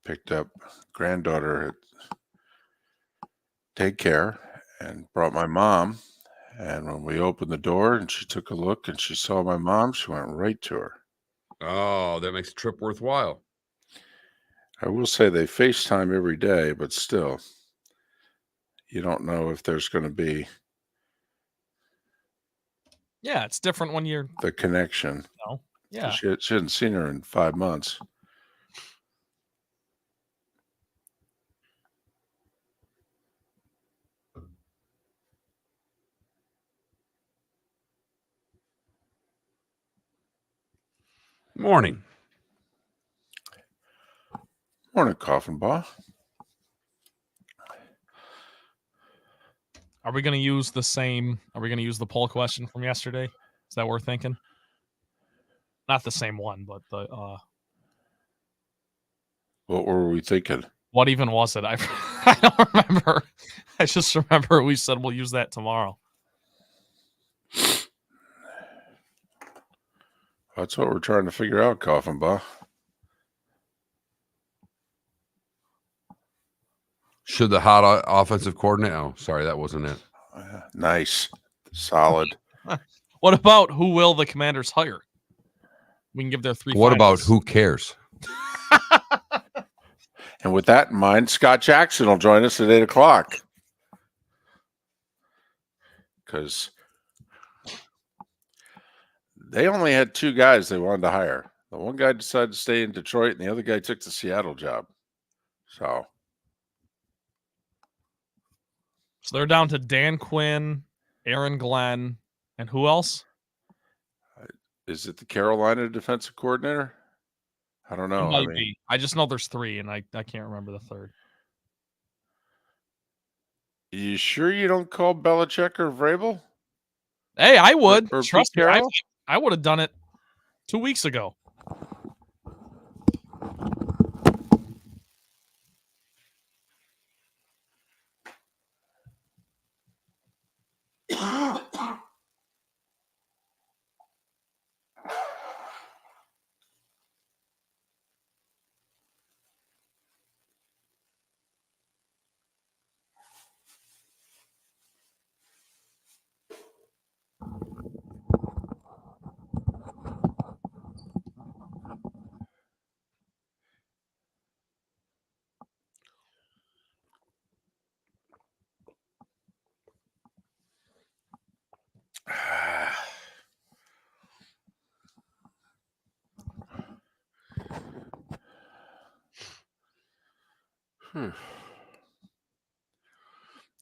picked up granddaughter at daycare and brought my mom. And when we opened the door and she took a look and she saw my mom, she went right to her. Oh, that makes a trip worthwhile. I will say they FaceTime every day, but still, you don't know if there's going to be it's different when you're the connection. No. Yeah. She hadn't seen her in 5 months. Morning. Morning, Coffin Ball. Are we going to use the same? Are we going to use the poll question from yesterday? Is that what we're thinking? Not the same one, but the. What were we thinking? What even was it? I don't remember. I just remember we said we'll use that tomorrow. That's what we're trying to figure out, Coffin Ball. Should the hot offensive coordinator? Oh, sorry, that wasn't it. Nice. Solid. What about who will the Commanders hire? We can give their 3 What finals. about who cares? And with that in mind, Scott Jackson will join us at 8 o'clock. Because they only had 2 guys they wanted to hire. The one guy decided to stay in Detroit, and the other guy took the Seattle job. So they're down to Dan Quinn, Aaron Glenn, and who else? Is it the Carolina defensive coordinator? I don't know. It might be. I just know there's 3, and I can't remember the third. You sure you don't call Belichick or Vrabel? Hey, I would. Or Trust Pete me. Carroll? I would have done it 2 weeks ago.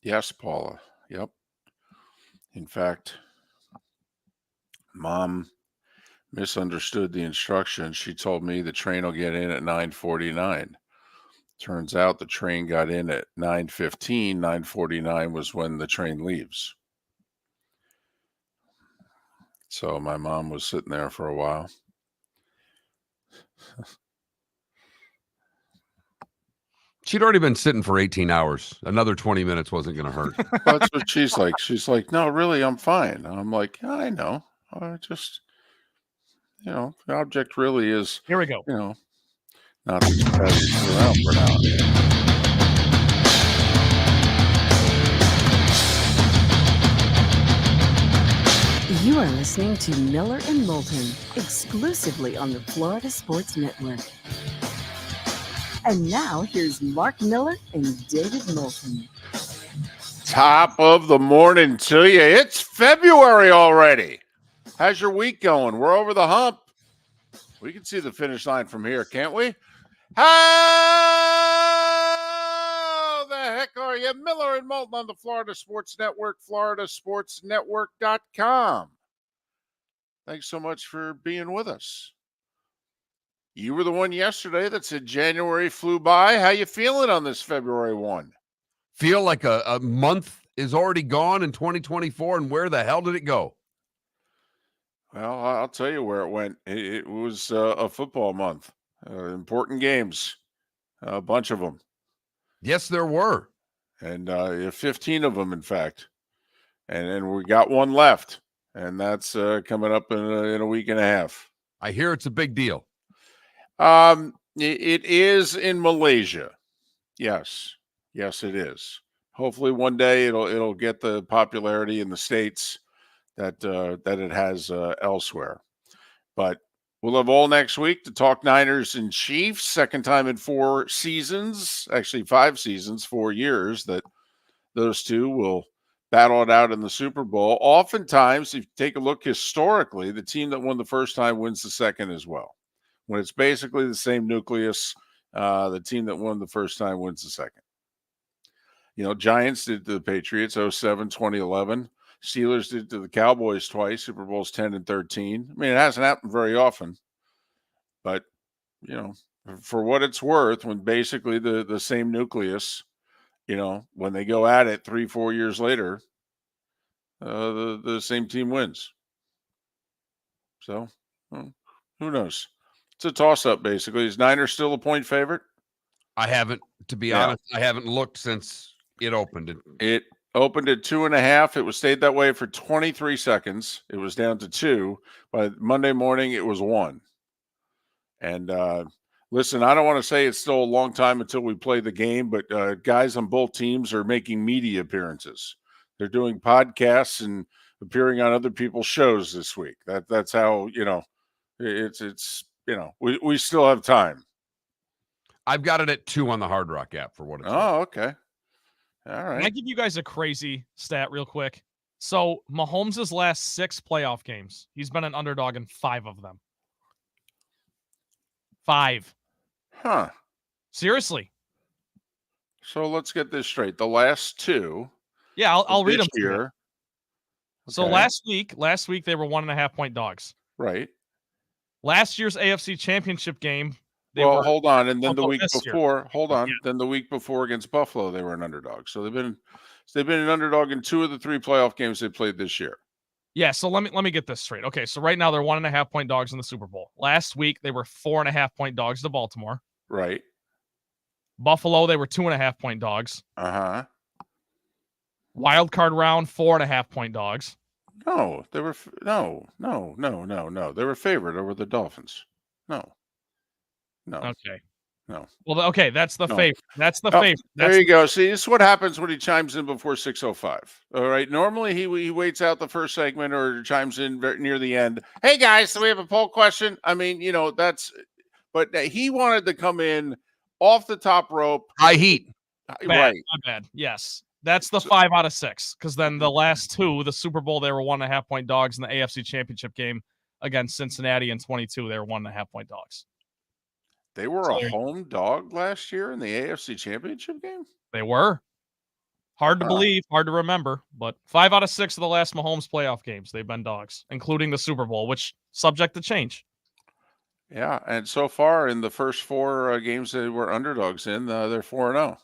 Yes, Paula. Yep. In fact, Mom misunderstood the instructions. She told me the train will get in at 9:49. Turns out the train got in at 9:15. 9:49 was when the train leaves. So my mom was sitting there for a while. She'd already been sitting for 18 hours. Another 20 minutes wasn't going to hurt. Well, that's what she's like. She's like, no, really, I'm fine. I'm like, yeah, I know. I just, the object really is, Here we go. not that you have to around for now. You are listening to Miller and Moulton, exclusively on the Florida Sports Network. And now, here's Mark Miller and David Moulton. Top of the morning to you. It's February already. How's your week going? We're over the hump. We can see the finish line from here, can't we? How the heck are you? Miller and Moulton on the Florida Sports Network, floridasportsnetwork.com. Thanks so much for being with us. You were the one yesterday that said January flew by. How you feeling on this February 1? Feel like a month is already gone in 2024, and where the hell did it go? Well, I'll tell you where it went. It was a football month. Important games, a bunch of them. Yes, there were. And 15 of them, in fact. And then we got one left, and that's coming up in a week and a half. I hear it's a big deal. It is in Malaysia. Yes. Yes, it is. Hopefully one day it'll get the popularity in the States that that it has elsewhere. But we'll have all next week to talk Niners and Chiefs. Second time in 4 seasons, actually 5 seasons, 4 years that those two will battle it out in the Super Bowl. Oftentimes, if you take a look historically, the team that won the first time wins the second as well. When it's basically the same nucleus, the team that won the first time wins the second. Giants did to the Patriots 07, 2011. Steelers did to the Cowboys twice, Super Bowls 10 and 13. I mean, it hasn't happened very often. But, for what it's worth, when basically the same nucleus, when they go at it 3-4 years later, the same team wins. So, who knows? It's a toss-up, basically. Is Niners still a point favorite? I haven't, to be honest, I haven't looked since it opened. It opened at 2.5. It was stayed that way for 23 seconds. It was down to 2. By Monday morning, it was 1. And listen, I don't want to say it's still a long time until we play the game, but guys on both teams are making media appearances. They're doing podcasts and appearing on other people's shows this week. That's how, we still have time. I've got it at 2 on the Hard Rock app for what it's worth. Oh, okay. All right. Can I give you guys a crazy stat real quick? So Mahomes' last 6 playoff games, he's been an underdog in 5 of them. 5. Huh. Seriously. So let's get this straight. The last 2. Yeah, I'll read them to you. Here. So Okay. last week they were 1.5-point dogs. Right. Last year's AFC Championship game. Hold on, and then the week before, Yeah. then the week before against Buffalo, they were an underdog. So they've been an underdog in 2 of the 3 playoff games they played this year. Yeah, so let me get this straight. Okay, so right now they're 1.5-point dogs in the Super Bowl. Last week they were 4.5-point dogs to Baltimore. Right. Buffalo, they were 2.5-point dogs. Uh-huh. Wild card round, 4.5-point dogs. No, they were no. They were favored over the Dolphins. No. Okay. No. Well, okay, that's the No. favorite. That's the favorite. There you go. See, this is what happens when he chimes in before 6:05. All right. Normally he waits out the first segment or chimes in near the end. Hey guys, so we have a poll question. I mean, but he wanted to come in off the top rope. High heat. Right. My bad. Yes. That's the 5 out of 6. Because then the last 2, the Super Bowl, they were 1.5-point dogs. In the AFC Championship game against Cincinnati in 22, they were 1.5-point dogs. They were a home dog last year in the AFC Championship game? They were. Hard to believe, hard to remember, but 5 out of 6 of the last Mahomes playoff games, they've been dogs, including the Super Bowl, which subject to change. Yeah, and so far in the first 4 games they were underdogs in, they're 4-0.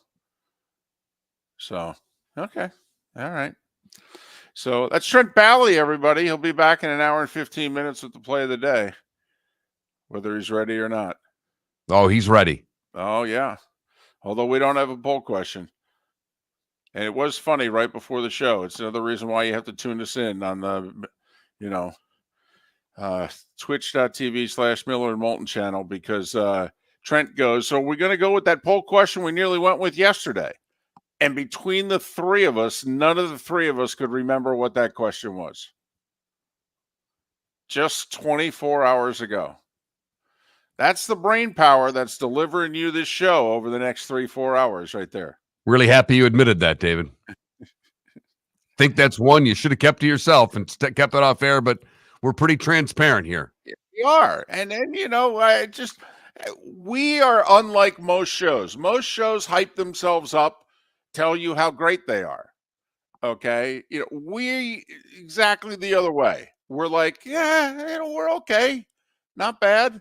So, okay. All right. So that's Trent Bally, everybody. He'll be back in an hour and 15 minutes with the play of the day, whether he's ready or not. Oh, he's ready. Oh, yeah. Although we don't have a poll question. And it was funny right before the show. It's another reason why you have to tune us in on the, twitch.tv/Miller and Moulton channel, because Trent goes, so we're going to go with that poll question we nearly went with yesterday. And between the 3 of us, none of the 3 of us could remember what that question was. Just 24 hours ago. That's the brain power that's delivering you this show over the next 3-4 hours right there. Really happy you admitted that, David. Think that's one you should have kept to yourself and kept it off air, but we're pretty transparent here. We are. And then, we are unlike most shows. Most shows hype themselves up, tell you how great they are. Okay. We exactly the other way. We're like, yeah, we're okay. Not bad.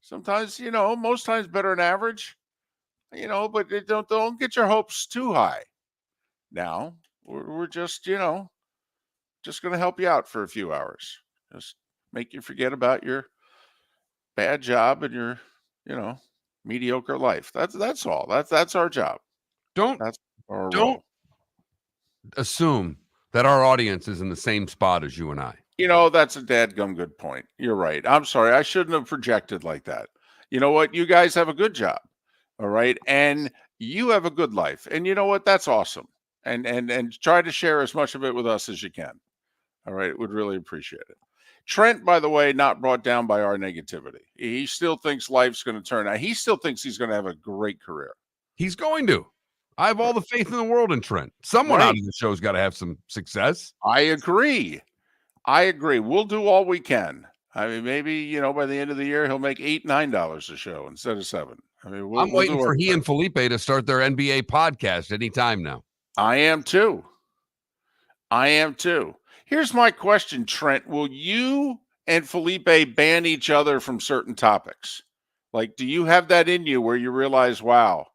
Sometimes, most times better than average, but don't get your hopes too high. Now we're just, just going to help you out for a few hours. Just make you forget about your bad job and your, mediocre life. That's all. That's our job. Don't assume that our audience is in the same spot as you and I. That's a dadgum good point. You're right. I'm sorry. I shouldn't have projected like that. You know what? You guys have a good job. All right. And you have a good life. And you know what? That's awesome. And try to share as much of it with us as you can. All right. Would really appreciate it. Trent, by the way, not brought down by our negativity. He still thinks life's going to turn out. He still thinks he's going to have a great career. He's going to. I have all the faith in the world in Trent. Someone out of the show's got to have some success. I agree. We'll do all we can. I mean, maybe, by the end of the year, he'll make $8, $9 a show instead of $7. I mean, I'm waiting for he and Felipe to start their NBA podcast anytime now. I am too. Here's my question, Trent. Will you and Felipe ban each other from certain topics? Like, do you have that in you where you realize, wow,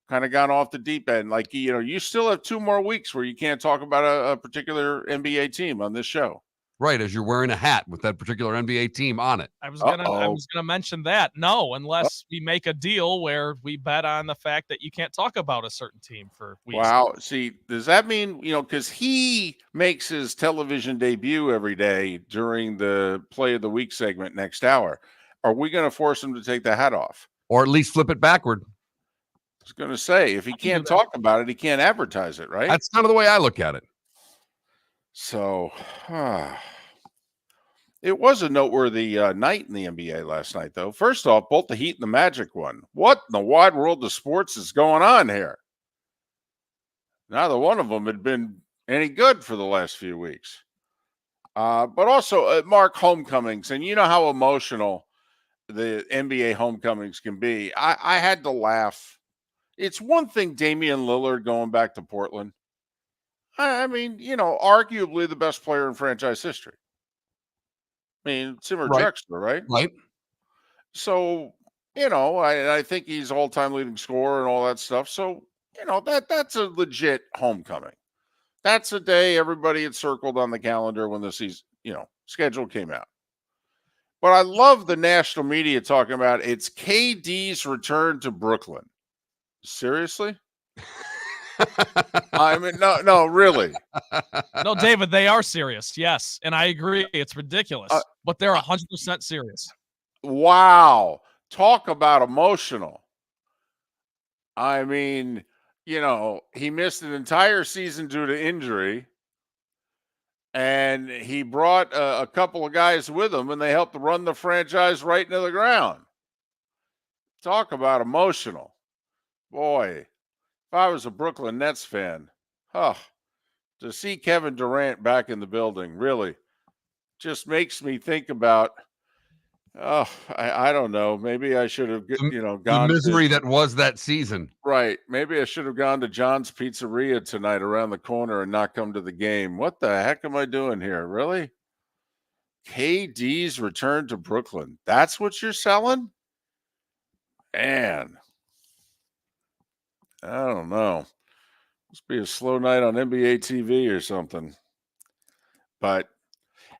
kind of gone off the deep end? Like, you still have 2 more weeks where you can't talk about a particular NBA team on this show. Right, as you're wearing a hat with that particular NBA team on it. I was gonna mention that. No, unless we make a deal where we bet on the fact that you can't talk about a certain team for weeks. Wow. See, does that mean, because he makes his television debut every day during the play of the week segment next hour? Are we going to force him to take the hat off? Or at least flip it backward? I was going to say, if he can't talk about it, he can't advertise it, right? That's kind of the way I look at it. So, it was a noteworthy night in the NBA last night, though. First off, both the Heat and the Magic won. What in the wide world of sports is going on here? Neither one of them had been any good for the last few weeks. But also, Mark, homecomings, and you know how emotional the NBA homecomings can be. I had to laugh. It's one thing Damian Lillard going back to Portland. I mean, arguably the best player in franchise history. I mean, Simmer Drexler, right? Right. So, I think he's all-time leading scorer and all that stuff. So, that's a legit homecoming. That's a day everybody had circled on the calendar when the season, schedule came out. But I love the national media talking about it's KD's return to Brooklyn. Seriously? I mean, no, really. No, David, they are serious. Yes. And I agree. It's ridiculous, but they're 100% serious. Wow. Talk about emotional. I mean, he missed an entire season due to injury, and he brought a couple of guys with him, and they helped run the franchise right into the ground. Talk about emotional. Boy. If I was a Brooklyn Nets fan, to see Kevin Durant back in the building really just makes me think about, I don't know. Maybe I should have, gone the misery that was that season. Right. Maybe I should have gone to John's Pizzeria tonight around the corner and not come to the game. What the heck am I doing here? Really? KD's return to Brooklyn. That's what you're selling? Man. I don't know. Must be a slow night on NBA TV or something. But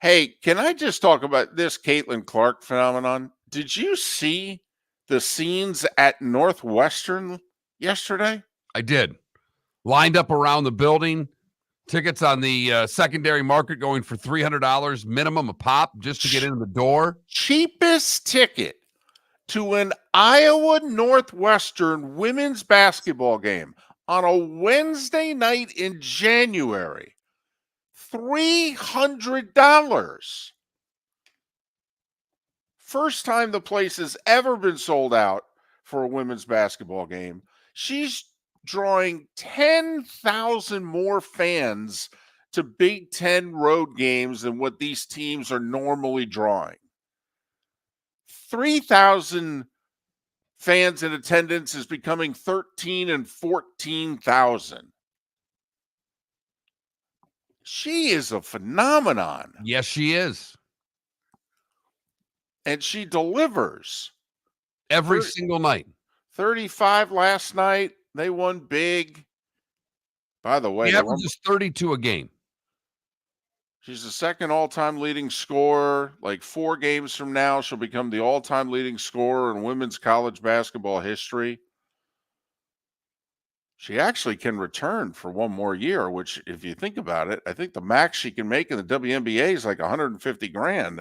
hey, can I just talk about this Caitlin Clark phenomenon? Did you see the scenes at Northwestern yesterday? I did. Lined up around the building. Tickets on the secondary market going for $300 minimum a pop just to get into the door. Cheapest ticket to an Iowa Northwestern women's basketball game on a Wednesday night in January. $300. First time the place has ever been sold out for a women's basketball game. She's drawing 10,000 more fans to Big Ten road games than what these teams are normally drawing. 3,000 fans in attendance is becoming 13 and 14,000. She is a phenomenon. Yes, she is. And she delivers. Every single night. 35 last night. They won big. By the way, the average is 32 a game. She's the second all-time leading scorer. Like 4 games from now, she'll become the all-time leading scorer in women's college basketball history. She actually can return for one more year, which, if you think about it, I think the max she can make in the WNBA is like $150,000.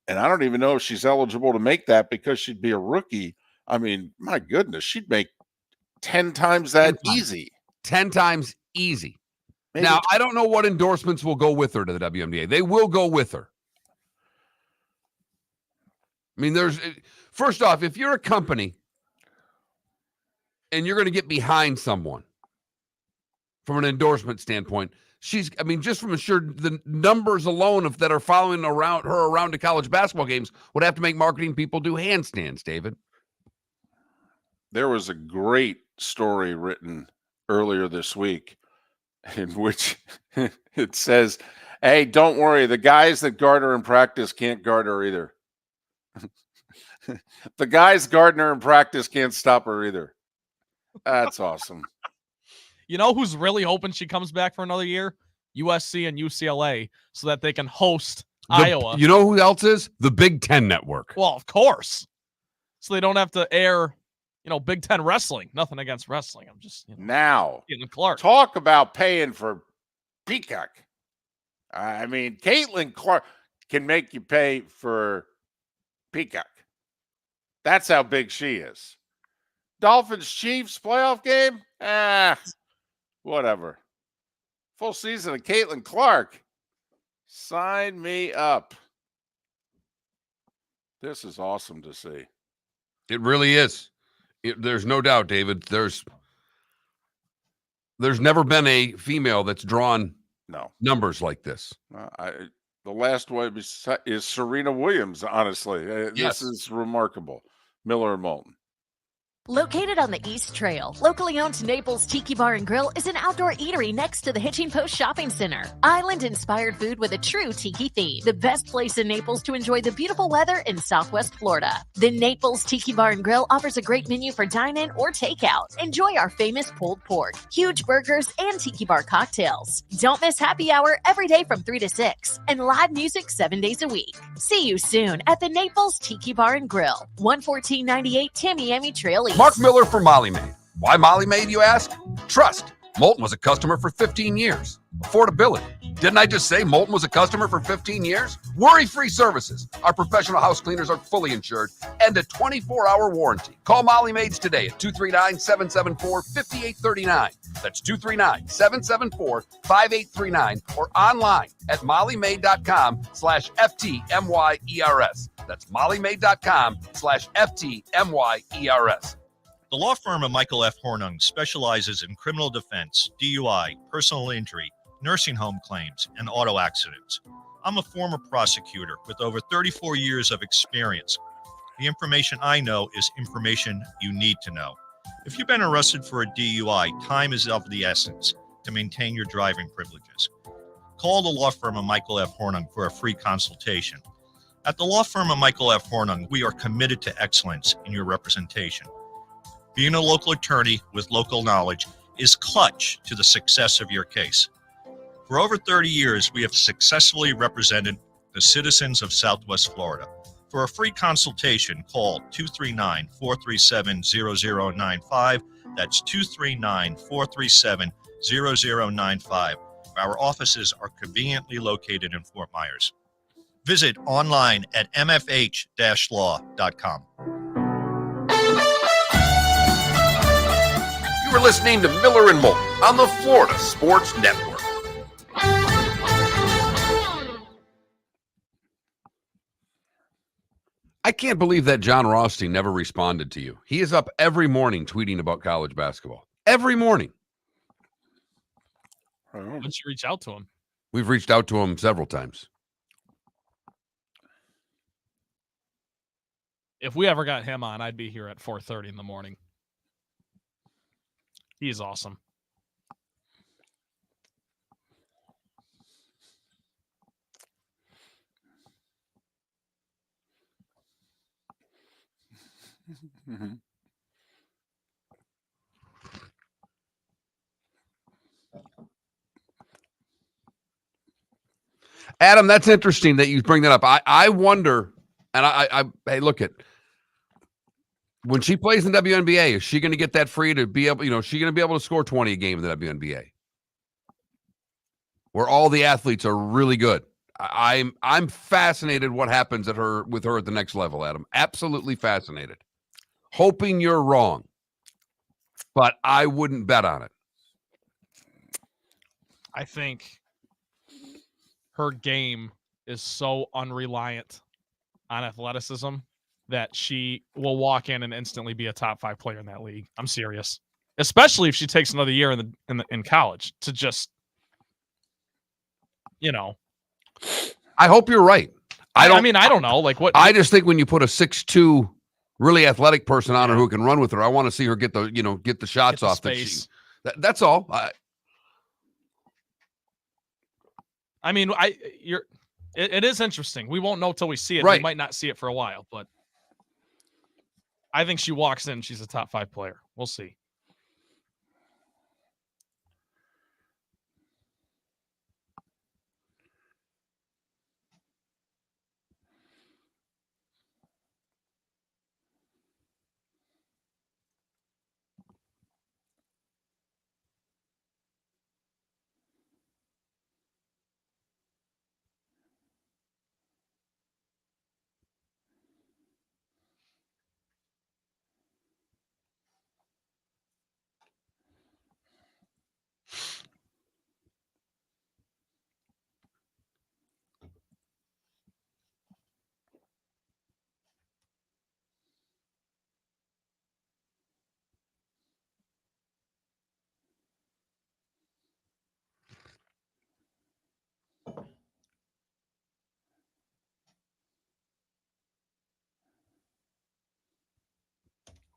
And I don't even know if she's eligible to make that because she'd be a rookie. I mean, my goodness, she'd make 10 times that 10 times. easy. 10 times easy. Maybe Now, I don't know what endorsements will go with her to the WNBA. They will go with her. I mean, first off, if you're a company and you're going to get behind someone from an endorsement standpoint, just from the numbers alone that are following her around to college basketball games would have to make marketing people do handstands, David. There was a great story written earlier this week in which it says, hey, don't worry, the guys that guard her in practice can't guard her either. The guys guarding her in practice can't stop her either. That's awesome. You know who's really hoping she comes back for another year? USC and UCLA, so that they can host Iowa. You know who else is? The Big Ten Network. Well, of course. So they don't have to air, Big Ten wrestling. Nothing against wrestling. I'm just, Now, Clark. Talk about paying for Peacock. I mean, Caitlin Clark can make you pay for Peacock. That's how big she is. Dolphins Chiefs playoff game? Whatever. Full season of Caitlin Clark. Sign me up. This is awesome to see. It really is. There's no doubt, David. There's never been a female that's drawn numbers like this. The last one is Serena Williams, honestly. Yes. This is remarkable. Miller and Moulton. Located on the East Trail, locally owned Naples Tiki Bar and Grill is an outdoor eatery next to the Hitching Post Shopping Center. Island-inspired food with a true tiki theme. The best place in Naples to enjoy the beautiful weather in Southwest Florida. The Naples Tiki Bar and Grill offers a great menu for dine-in or takeout. Enjoy our famous pulled pork, huge burgers, and tiki bar cocktails. Don't miss happy hour every day from 3 to 6 and live music 7 days a week. See you soon at the Naples Tiki Bar and Grill, 11498 Tamiami Trail East. Mark Miller for Molly Maid. Why Molly Maid, you ask? Trust. Moulton was a customer for 15 years. Affordability. Didn't I just say Moulton was a customer for 15 years? Worry-free services. Our professional house cleaners are fully insured and a 24-hour warranty. Call Molly Maids today at 239-774-5839. That's 239-774-5839 or online at mollymaid.com/FTMYERS. That's mollymaid.com/FTMYERS. The law firm of Michael F. Hornung specializes in criminal defense, DUI, personal injury, nursing home claims, and auto accidents. I'm a former prosecutor with over 34 years of experience. The information I know is information you need to know. If you've been arrested for a DUI, time is of the essence to maintain your driving privileges. Call the law firm of Michael F. Hornung for a free consultation. At the law firm of Michael F. Hornung, we are committed to excellence in your representation. Being a local attorney with local knowledge is clutch to the success of your case. For over 30 years, we have successfully represented the citizens of Southwest Florida. For a free consultation, call 239-437-0095. That's 239-437-0095. Our offices are conveniently located in Fort Myers. Visit online at mfh-law.com. You were listening to Miller and Moulton on the Florida Sports Network. I can't believe that John Rothstein never responded to you. He is up every morning tweeting about college basketball. Every morning. Why don't you reach out to him? We've reached out to him several times. If we ever got him on, I'd be here at 4:30 in the morning. He's awesome. Mm-hmm. Adam, that's interesting that you bring that up. I wonder, and hey, look at when she plays in the WNBA, is she going to get that free to be able, is she going to be able to score 20 a game in the WNBA? Where all the athletes are really good. I'm fascinated what happens with her at the next level, Adam. Absolutely fascinated. Hoping you're wrong, but I wouldn't bet on it. I think her game is so unreliant on athleticism that she will walk in and instantly be a top 5 player in that league. I'm serious, especially if she takes another year in college to just, I hope you're right. I don't know. Like what? I just think when you put a 6'2", really athletic person on her who can run with her, I want to see her get the shots off space. That's all. It is interesting. We won't know till we see it. Right. We might not see it for a while, but I think she walks in. She's a top 5 player. We'll see.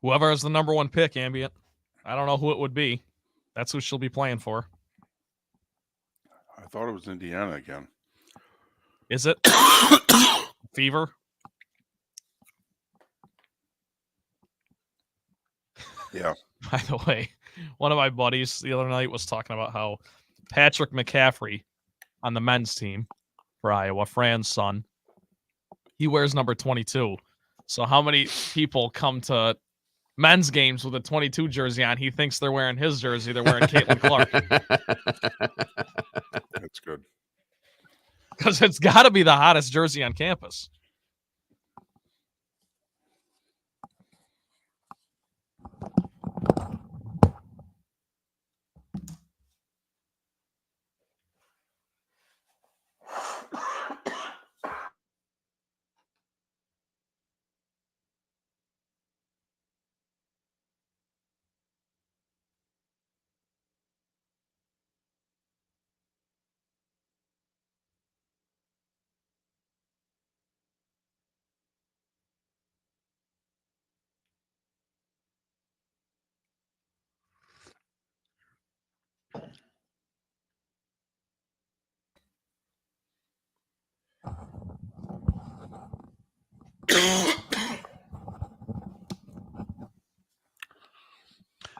Whoever is the number 1 pick, Ambient. I don't know who it would be. That's who she'll be playing for. I thought it was Indiana again. Is it? Fever? Yeah. By the way, one of my buddies the other night was talking about how Patrick McCaffrey on the men's team for Iowa, Fran's son, he wears number 22. So how many people come to men's games with a 22 jersey on? He thinks they're wearing his jersey. They're wearing Caitlin Clark. That's good. Because it's got to be the hottest jersey on campus.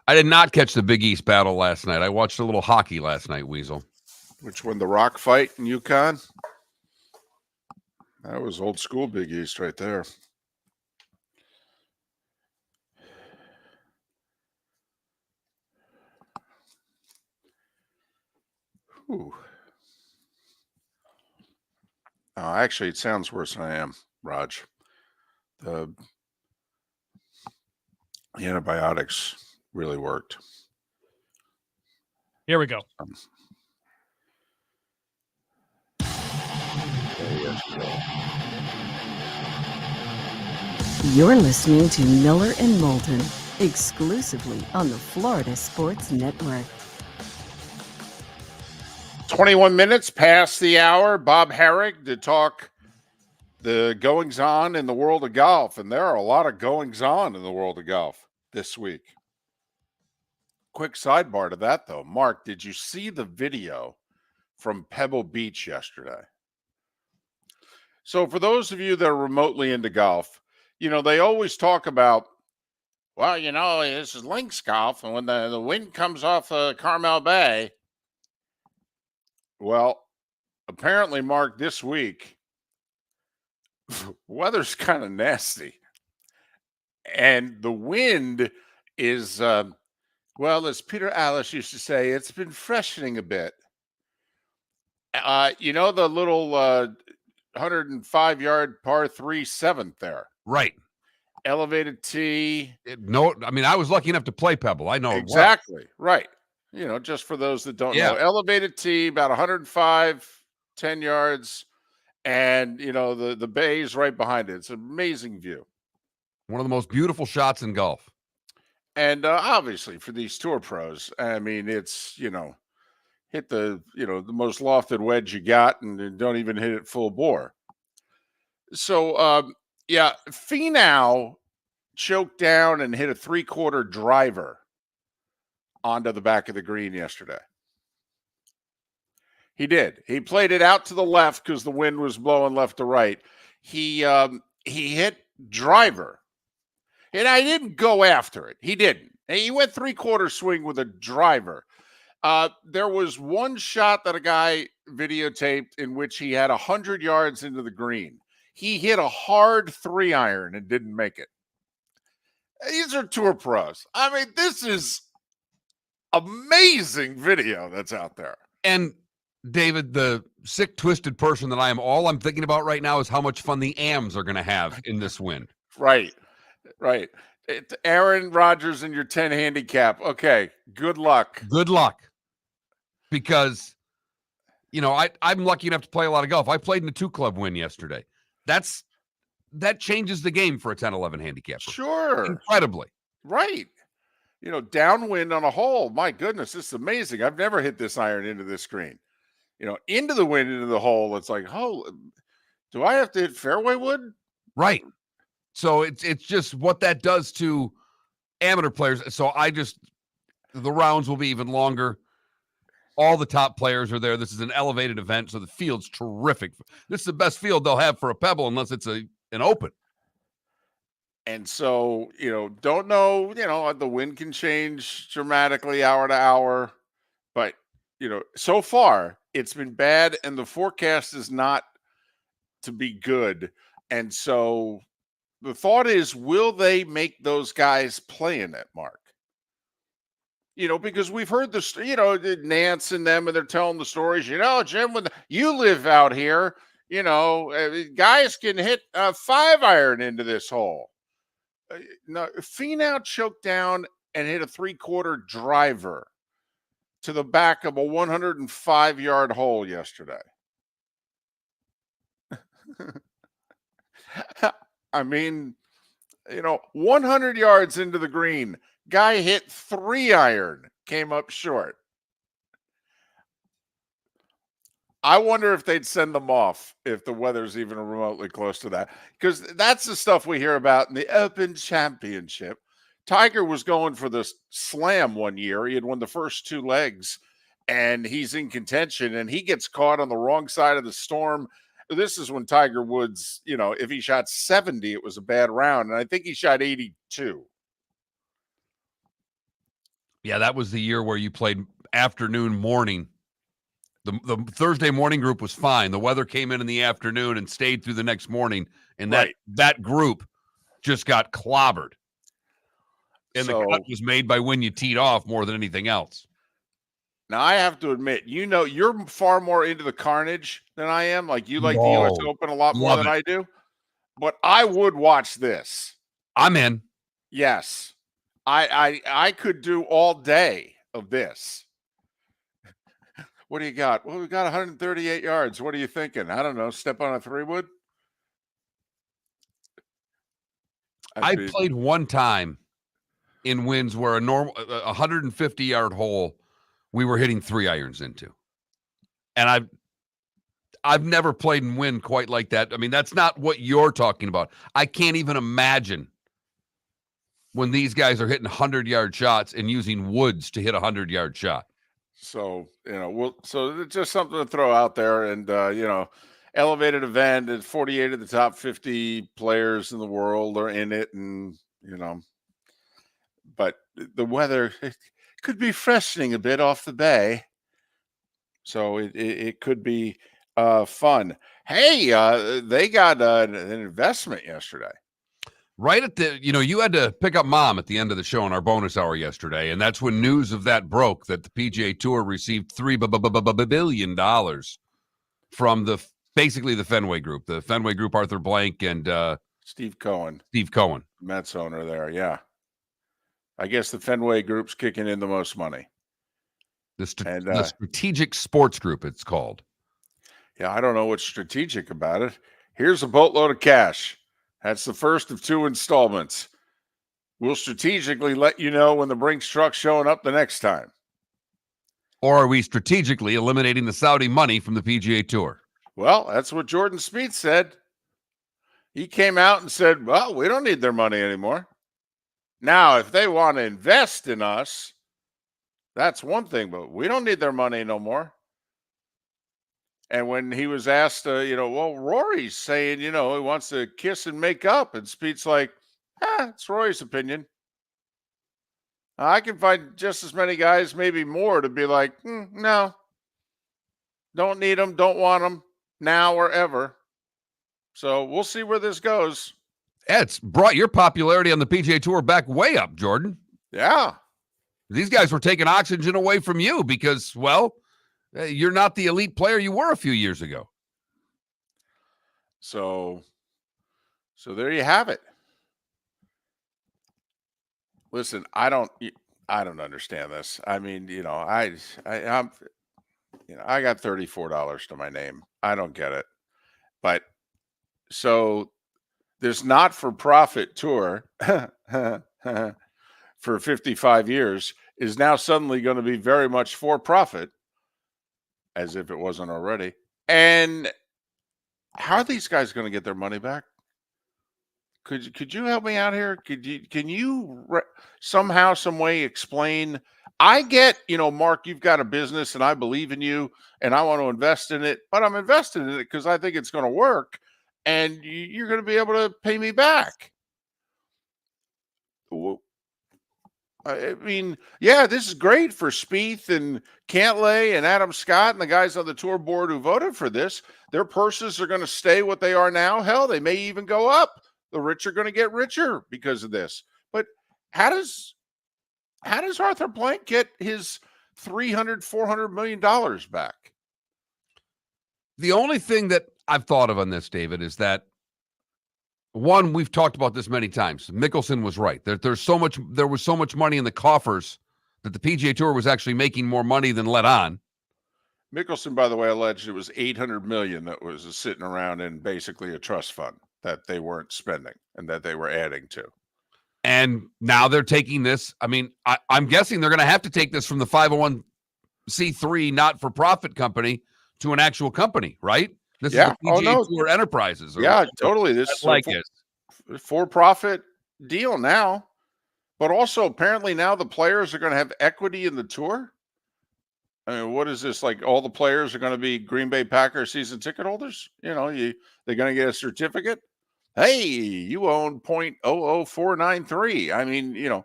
I did not catch the Big East battle last night. I watched a little hockey last night, Weasel. Which one? The rock fight in UConn? That was old school Big East right there. Ooh. Oh, actually, it sounds worse than I am, Raj. The antibiotics really worked. Here we go. You're listening to Miller and Moulton, exclusively on the Florida Sports Network. 21 minutes past the hour. Bob Harig to talk the goings-on in the world of golf. And there are a lot of goings-on in the world of golf this week. Quick sidebar to that, though. Mark, did you see the video from Pebble Beach yesterday? So for those of you that are remotely into golf, they always talk about, well, this is links golf, and when the wind comes off Carmel Bay. Well, apparently, Mark, this week, weather's kind of nasty. And the wind is, as Peter Alice used to say, it's been freshening a bit. You know the little 105-yard par 3 7th there. Right. Elevated tee. I was lucky enough to play Pebble. I know it well. Exactly. Right. Just for those that don't know, elevated tee, about 105, 10 yards, and the bay is right behind it. It's an amazing view. One of the most beautiful shots in golf. And obviously for these tour pros, I mean, it's hit the the most lofted wedge you got, and don't even hit it full bore. So Finau choked down and hit a 3/4 driver onto the back of the green yesterday. He did. He played it out to the left because the wind was blowing left to right. He hit driver, and I didn't go after it. He didn't. And he went 3/4 swing with a driver. There was one shot that a guy videotaped in which he had 100 yards into the green. He hit a hard 3-iron and didn't make it. These are tour pros. I mean, this is amazing video that's out there. And David, the sick, twisted person that I am, all I'm thinking about right now is how much fun the AMs are going to have in this wind. Right. It's Aaron Rodgers and your 10 handicap. Okay, good luck. Good luck. Because, I'm lucky enough to play a lot of golf. I played in a 2-club win yesterday. That changes the game for a 10-11 handicapper. Sure. Incredibly. Right. Downwind on a hole. My goodness, this is amazing. I've never hit this iron into this screen. Into the wind, into the hole. It's like, do I have to hit fairway wood? Right. So it's just what that does to amateur players. So the rounds will be even longer. All the top players are there. This is an elevated event, so the field's terrific. This is the best field they'll have for a Pebble unless it's an open. And so, don't know, the wind can change dramatically hour to hour. But, so far it's been bad and the forecast is not to be good. And so the thought is, will they make those guys play in it, Mark? Because we've heard this, Nance and them, and they're telling the stories, Jim, when you live out here, guys can hit a 5-iron into this hole. No, Finau choked down and hit a 3/4 driver to the back of a 105-yard hole yesterday. I mean, 100 yards into the green, guy hit 3-iron, came up short. I wonder if they'd send them off if the weather's even remotely close to that, because that's the stuff we hear about in the Open Championship. Tiger was going for the slam one year. He had won the first 2 legs, and he's in contention, and he gets caught on the wrong side of the storm. This is when Tiger Woods, if he shot 70, it was a bad round, and I think he shot 82. Yeah, that was the year where you played afternoon, morning. The Thursday morning group was fine. The weather came in the afternoon and stayed through the next morning, and that group just got clobbered. And the cut was made by when you teed off more than anything else. Now, I have to admit, you're far more into the carnage than I am. Like, you like the U.S. Open a lot more than I do. But I would watch this. I'm in. Yes. I could do all day of this. What do you got? Well, we got 138 yards. What are you thinking? I don't know. Step on a 3-wood? I played one time in winds where a normal 150-yard hole we were hitting 3-irons into. And I've never played in wind quite like that. I mean, that's not what you're talking about. I can't even imagine when these guys are hitting 100-yard shots and using woods to hit a 100-yard shot. So, so it's just something to throw out there. And, elevated event, and 48 of the top 50 players in the world are in it. And, but the weather could be freshening a bit off the bay. So it could be fun. Hey, they got an investment yesterday. Right at the, you had to pick up Mom at the end of the show in our bonus hour yesterday, and that's when news of that broke, that the PGA Tour received $3 billion from basically the Fenway Group. The Fenway Group, Arthur Blank and Steve Cohen, Mets owner there. Yeah. I guess the Fenway Group's kicking in the most money. The Strategic Sports Group, it's called. Yeah, I don't know what's strategic about it. Here's a boatload of cash. That's the first of 2 installments. We'll strategically let you know when the Brinks truck's showing up the next time. Or are we strategically eliminating the Saudi money from the PGA Tour? Well, that's what Jordan Spieth said. He came out and said, well, we don't need their money anymore. Now, if they want to invest in us, that's one thing, but we don't need their money no more. And when he was asked, well, Rory's saying, he wants to kiss and make up. And Spieth's like, it's Rory's opinion. I can find just as many guys, maybe more, to be like, no, don't need them, don't want them now or ever. So we'll see where this goes. It's brought your popularity on the PGA Tour back way up, Jordan. Yeah. These guys were taking oxygen away from you because, well, you're not the elite player you were a few years ago. So there you have it. Listen, I don't understand this. I mean, I got $34 to my name. I don't get it. But so this not-for-profit tour for 55 years is now suddenly going to be very much for profit, as if it wasn't already. And how are these guys going to get their money back? Could you help me out here? Can you somehow, some way explain? I get, Mark, you've got a business and I believe in you and I want to invest in it, but I'm investing in it because I think it's going to work and you're going to be able to pay me back. I mean, yeah, this is great for Spieth and Cantlay and Adam Scott and the guys on the tour board who voted for this. Their purses are going to stay what they are now. Hell, they may even go up. The rich are going to get richer because of this. But how does Arthur Blank get his $400 million back? The only thing that I've thought of on this, David, is that one, we've talked about this many times. Mickelson was right. There was so much money in the coffers that the PGA Tour was actually making more money than let on. Mickelson, by the way, alleged it was $800 million that was sitting around in basically a trust fund that they weren't spending and that they were adding to. And now they're taking this. I mean, I'm guessing they're going to have to take this from the 501c3 not-for-profit company to an actual company, right? This is the PGA Tour Enterprises. Totally. This is like a for-profit deal now. But also, apparently now the players are going to have equity in the tour. I mean, what is this? Like all the players are going to be Green Bay Packers season ticket holders? They're going to get a certificate. Hey, you own 0.00493. I mean,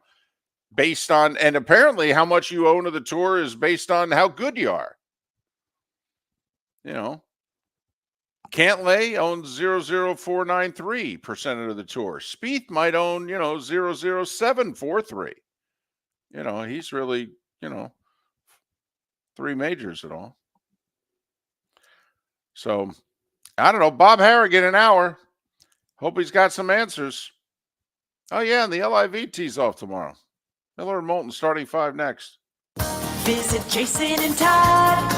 based on, and apparently how much you own of the tour is based on how good you are. Cantlay owns 0.00493% of the tour. Spieth might own, 0.00743. He's really, 3 majors and all. So, I don't know. Bob Harig in an hour. Hope he's got some answers. Oh, yeah, and the LIV tees off tomorrow. Miller and Moulton starting 5 next. Visit Jason and Todd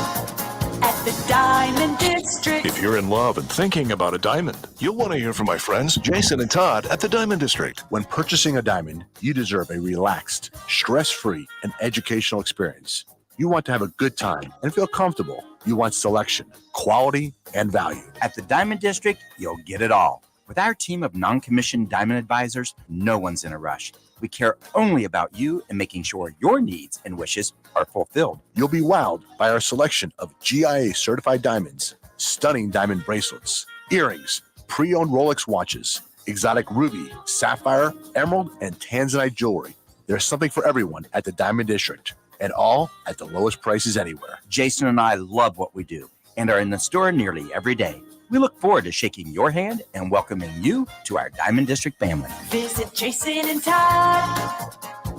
at the Diamond District. If you're in love and thinking about a diamond, you'll want to hear from my friends Jason and Todd at the Diamond District. When purchasing a diamond, you deserve a relaxed, stress-free, and educational experience. You want to have a good time and feel comfortable. You want selection, quality, and value. At the Diamond District, you'll get it all. With our team of non-commissioned diamond advisors, no one's in a rush. We care only about you and making sure your needs and wishes are fulfilled. You'll be wowed by our selection of GIA-certified diamonds, stunning diamond bracelets, earrings, pre-owned Rolex watches, exotic ruby, sapphire, emerald, and tanzanite jewelry. There's something for everyone at the Diamond District, and all at the lowest prices anywhere. Jason and I love what we do and are in the store nearly every day. We look forward to shaking your hand and welcoming you to our Diamond District family. Visit Jason and Todd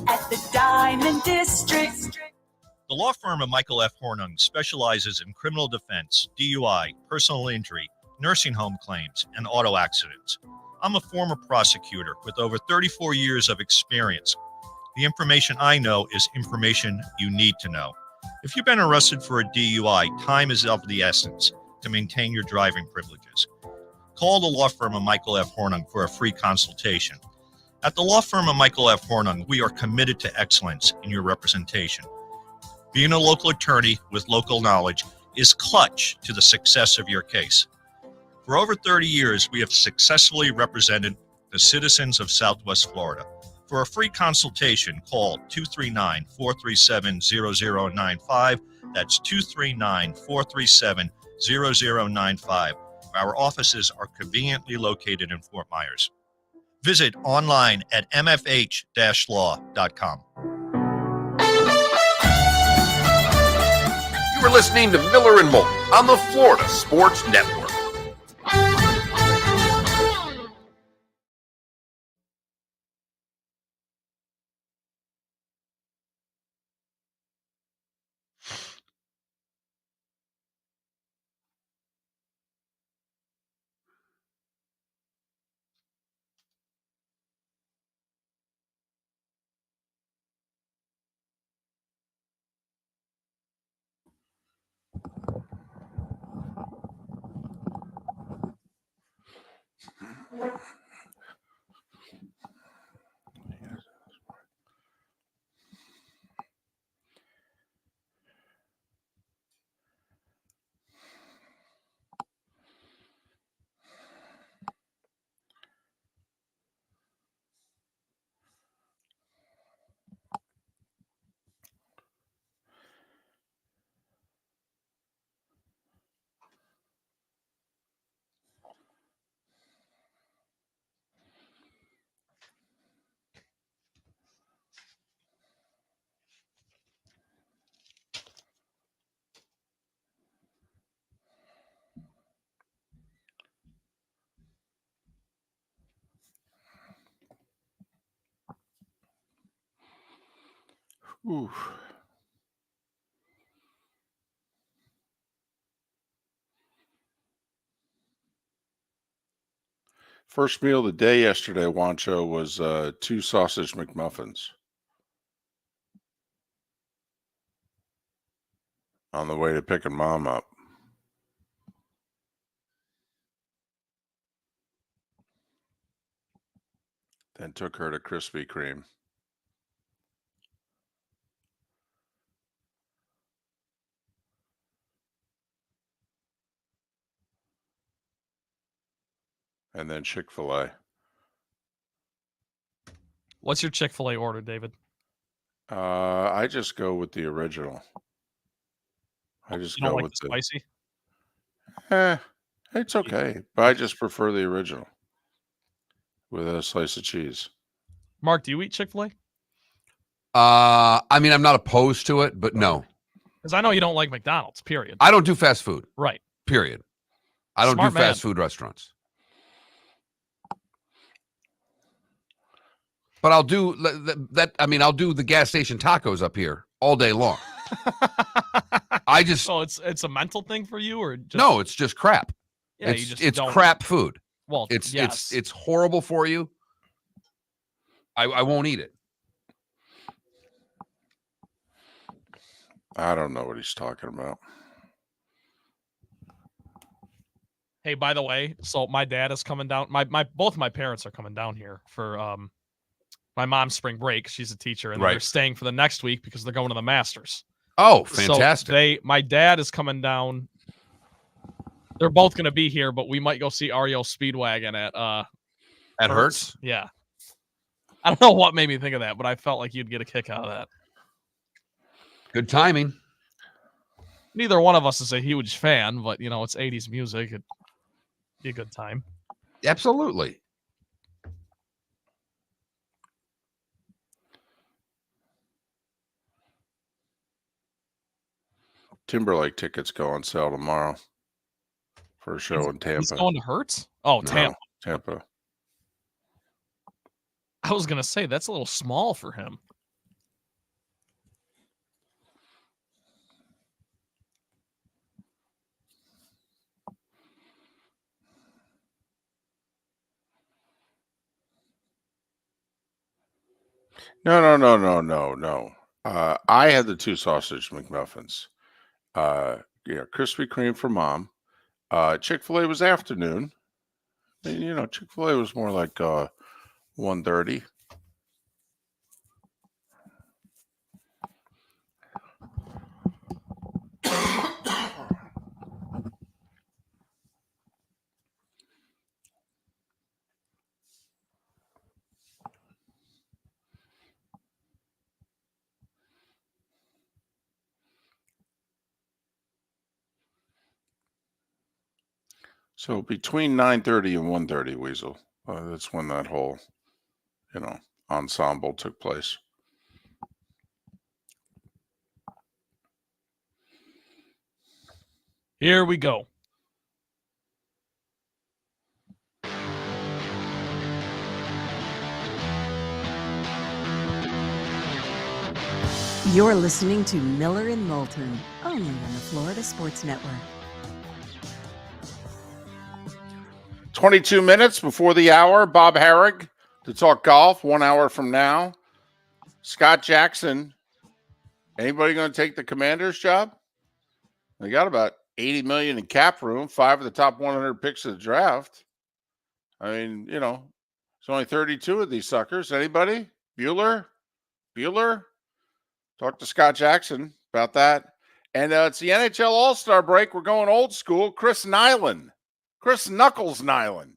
at the Diamond District. The The law firm of Michael F. Hornung specializes in criminal defense, DUI, personal injury, nursing home claims, and auto accidents. I'm a former prosecutor with over 34 years of experience. The information I know is information you need to know. If you've been arrested for a DUI, time is of the essence to maintain your driving privileges. Call the law firm of Michael F. Hornung for a free consultation. At the law firm of Michael F. Hornung, we are committed to excellence in your representation. Being a local attorney with local knowledge is clutch to the success of your case. For over 30 years, we have successfully represented the citizens of Southwest Florida. For a free consultation, call 239-437-0095. That's 239-437-0095. Our offices are conveniently located in Fort Myers. Visit online at mfh-law.com. You are listening to Miller and Moulton on the Florida Sports Network. Ooh. First meal of the day yesterday, Wancho, was 2 sausage McMuffins on the way to picking Mom up. Then took her to Krispy Kreme. And then Chick-fil-A. What's your Chick-fil-A order, David? I just go with the original. I just You don't go like with the spicy? It's okay, but I just prefer the original with a slice of cheese. Mark, do you eat Chick-fil-A? I mean, I'm not opposed to it, but no. Because I know you don't like McDonald's, period. I don't do fast food. Right. Period. I don't Smart do fast food restaurants. But I'll do that. I mean, I'll do the gas station tacos up here all day long. So it's a mental thing for you, or just... No, it's just crap. Yeah, it's crap food. Well, it's horrible for you. I won't eat it. I don't know what he's talking about. Hey, by the way, so my dad is coming down. Both my parents are coming down here for my mom's spring break. She's a teacher, and they're staying for the next week because they're going to the Masters. Oh, fantastic. So my dad is coming down. They're both going to be here, but we might go see REO Speedwagon at Hertz. Yeah. I don't know what made me think of that, but I felt like you'd get a kick out of that. Good timing. Neither one of us is a huge fan, but, it's 80s music. It'd be a good time. Absolutely. Timberlake tickets go on sale tomorrow for a show in Tampa. He's going to Hertz? Oh, Tampa. Tampa. I was going to say, that's a little small for him. No. I had the 2 sausage McMuffins. Krispy Kreme for Mom. Chick-fil-A was afternoon. And, Chick-fil-A was more like 1:30. So between 9:30 and 1:30, Weasel. That's when that whole, ensemble took place. Here we go. You're listening to Miller and Moulton, only on the Florida Sports Network. 22 minutes before the hour, Bob Harig to talk golf 1 hour from now. Scott Jackson. Anybody going to take the Commander's job? They got about $80 million in cap room, 5 of the top 100 picks of the draft. I mean, there's only 32 of these suckers. Anybody? Bueller? Talk to Scott Jackson about that. And it's the NHL All-Star break. We're going old school. Chris Nilan. Chris Knuckles Nilan.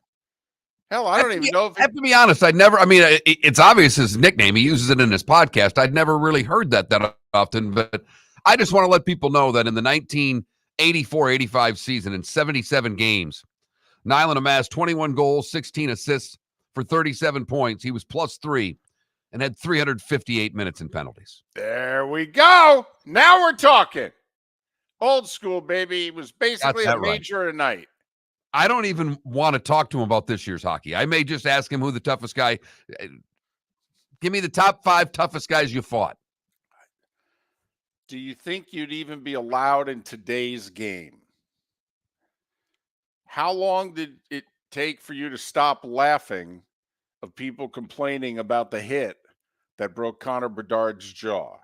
Hell, I don't even know if... I have to be honest. It's obvious his nickname. He uses it in his podcast. I'd never really heard that often, but I just want to let people know that in the 1984-85 season, in 77 games, Nilan amassed 21 goals, 16 assists for 37 points. He was +3 and had 358 minutes in penalties. There we go. Now we're talking. Old school, baby. It was basically a major a night. I don't even want to talk to him about this year's hockey. I may just ask him who the toughest guy. Give me the top 5 toughest guys you fought. Do you think you'd even be allowed in today's game? How long did it take for you to stop laughing of people complaining about the hit that broke Connor Bedard's jaw?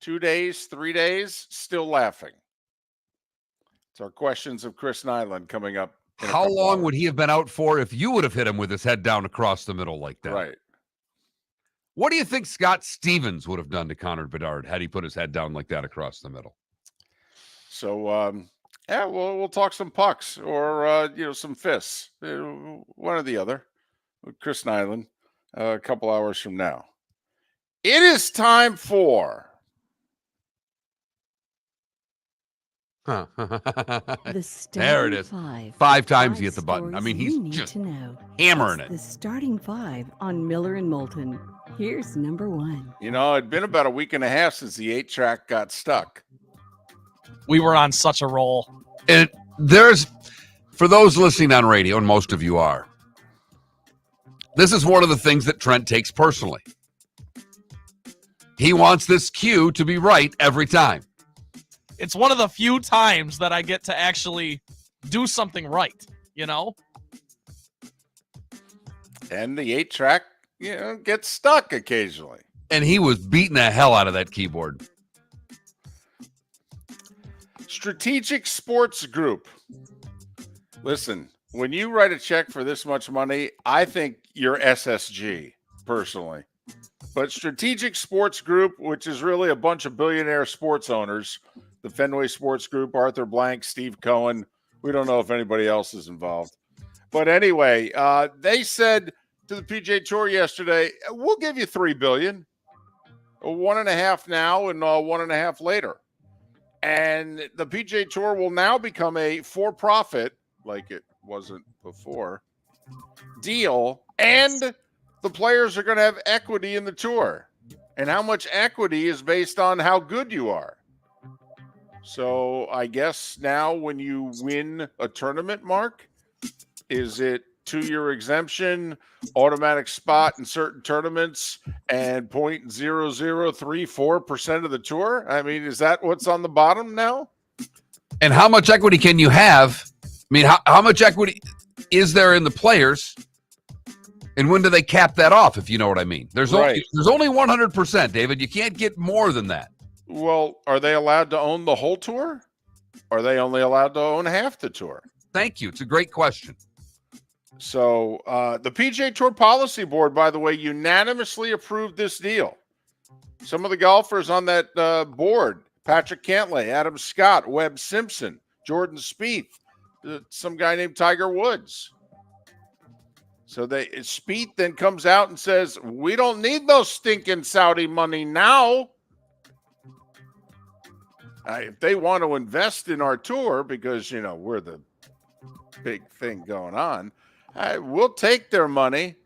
2 days, 3 days, still laughing. It's our questions of Chris Nilan coming up. How long would he have been out for if you would have hit him with his head down across the middle like that? Right. What do you think Scott Stevens would have done to Connor Bedard had he put his head down like that across the middle? So, we'll talk some pucks or, some fists. One or the other. With Chris Nilan a couple hours from now. It is time for... There it is. 5 times he hit the button. I mean, he's just hammering it. The starting 5 on Miller and Moulton. Here's number 1. It'd been about a week and a half since the 8-track got stuck. We were on such a roll. And for those listening on radio, and most of you are, this is one of the things that Trent takes personally. He wants this cue to be right every time. It's one of the few times that I get to actually do something right, And the 8-track, gets stuck occasionally. And he was beating the hell out of that keyboard. Strategic Sports Group. Listen, when you write a check for this much money, I think you're SSG, personally. But Strategic Sports Group, which is really a bunch of billionaire sports owners, the Fenway Sports Group, Arthur Blank, Steve Cohen. We don't know if anybody else is involved. But anyway, they said to the PGA Tour yesterday, we'll give you $3 billion, 1.5 now and 1.5 later. And the PGA Tour will now become a for-profit, like it wasn't before, deal. And the players are going to have equity in the tour. And how much equity is based on how good you are. So I guess now when you win a tournament, Mark, is it 2-year exemption, automatic spot in certain tournaments, and 0.0034% of the tour? I mean, is that what's on the bottom now? And how much equity can you have? I mean, how much equity is there in the players? And when do they cap that off, if you know what I mean? There's Right. only 100%, David. You can't get more than that. Well, are they allowed to own the whole tour? Are they only allowed to own half the tour? Thank you. It's a great question. So the PGA Tour Policy Board, by the way, unanimously approved this deal. Some of the golfers on that board, Patrick Cantlay, Adam Scott, Webb Simpson, Jordan Spieth, some guy named Tiger Woods. So Spieth then comes out and says, we don't need those stinking Saudi money now. If they want to invest in our tour because, we're the big thing going on, we'll take their money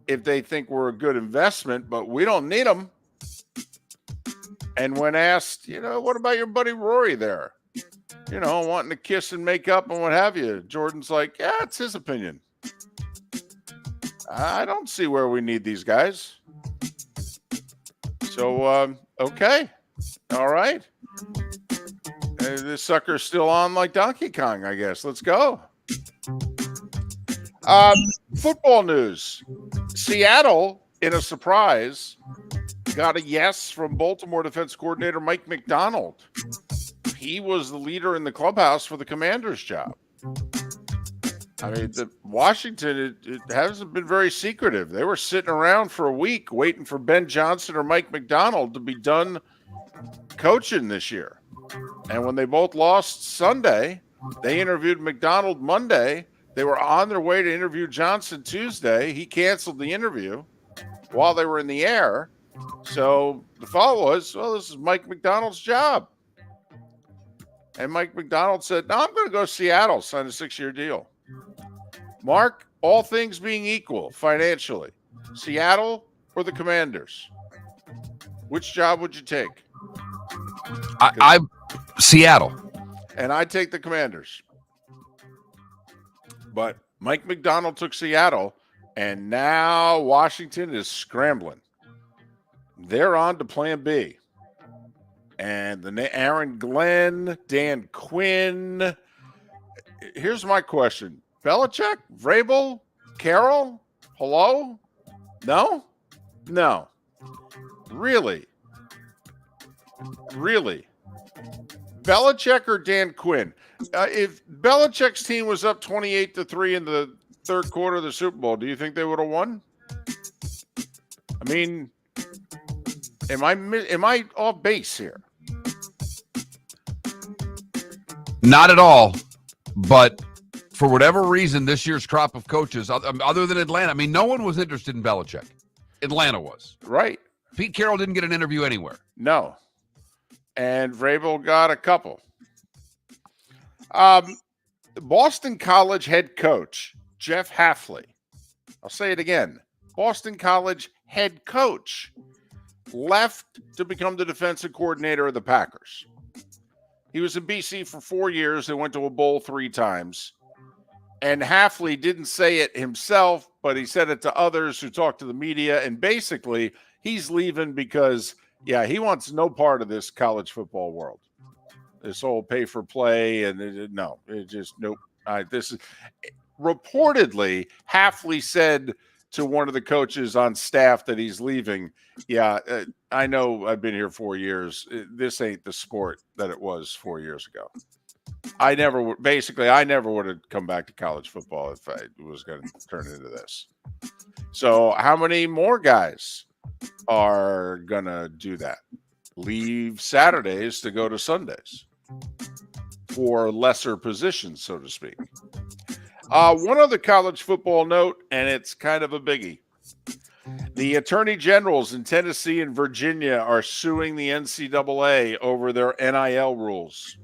if they think we're a good investment, but we don't need them. And when asked, what about your buddy Rory there? Wanting to kiss and make up and what have you, Jordan's like, yeah, it's his opinion. I don't see where we need these guys. So, okay. All right. This sucker's still on like Donkey Kong, I guess. Let's go. Football news. Seattle, in a surprise, got a yes from Baltimore defense coordinator Mike McDonald. He was the leader in the clubhouse for the Commanders' job. I mean, Washington, it hasn't been very secretive. They were sitting around for a week waiting for Ben Johnson or Mike McDonald to be done coaching this year. And when they both lost Sunday, they interviewed McDonald Monday. They were on their way to interview Johnson Tuesday. He canceled the interview while they were in the air. So the thought was, well, this is Mike McDonald's job. And Mike McDonald said, no, I'm going to go to Seattle, sign a 6-year deal. Mark, all things being equal financially, Seattle or the Commanders? Which job would you take? I Seattle. And I take the Commanders. But Mike McDonald took Seattle, and now Washington is scrambling. They're on to plan B. And Aaron Glenn, Dan Quinn. Here's my question. Belichick, Vrabel, Carroll, hello? No? No. Really? Really? Belichick or Dan Quinn? If Belichick's team was up 28-3 in the third quarter of the Super Bowl, do you think they would have won? I mean, am I off base here? Not at all. But for whatever reason, this year's crop of coaches, other than Atlanta, I mean, no one was interested in Belichick. Atlanta was. Right. Pete Carroll didn't get an interview anywhere. No. And Vrabel got a couple. Boston College head coach, Jeff Hafley. I'll say it again. Boston College head coach left to become the defensive coordinator of the Packers. He was in BC for 4 years. They went to a bowl 3 times. And Hafley didn't say it himself, but he said it to others who talked to the media. And basically, he's leaving because, he wants no part of this college football world. This whole pay for play and nope. This is reportedly Hafley said to one of the coaches on staff that he's leaving. I know I've been here 4 years. This ain't the sport that it was 4 years ago. I never would have come back to college football if I was going to turn into this. So how many more guys are going to do that? Leave Saturdays to go to Sundays for lesser positions, so to speak. One other college football note, and it's kind of a biggie. The attorney generals in Tennessee and Virginia are suing the NCAA over their NIL rules.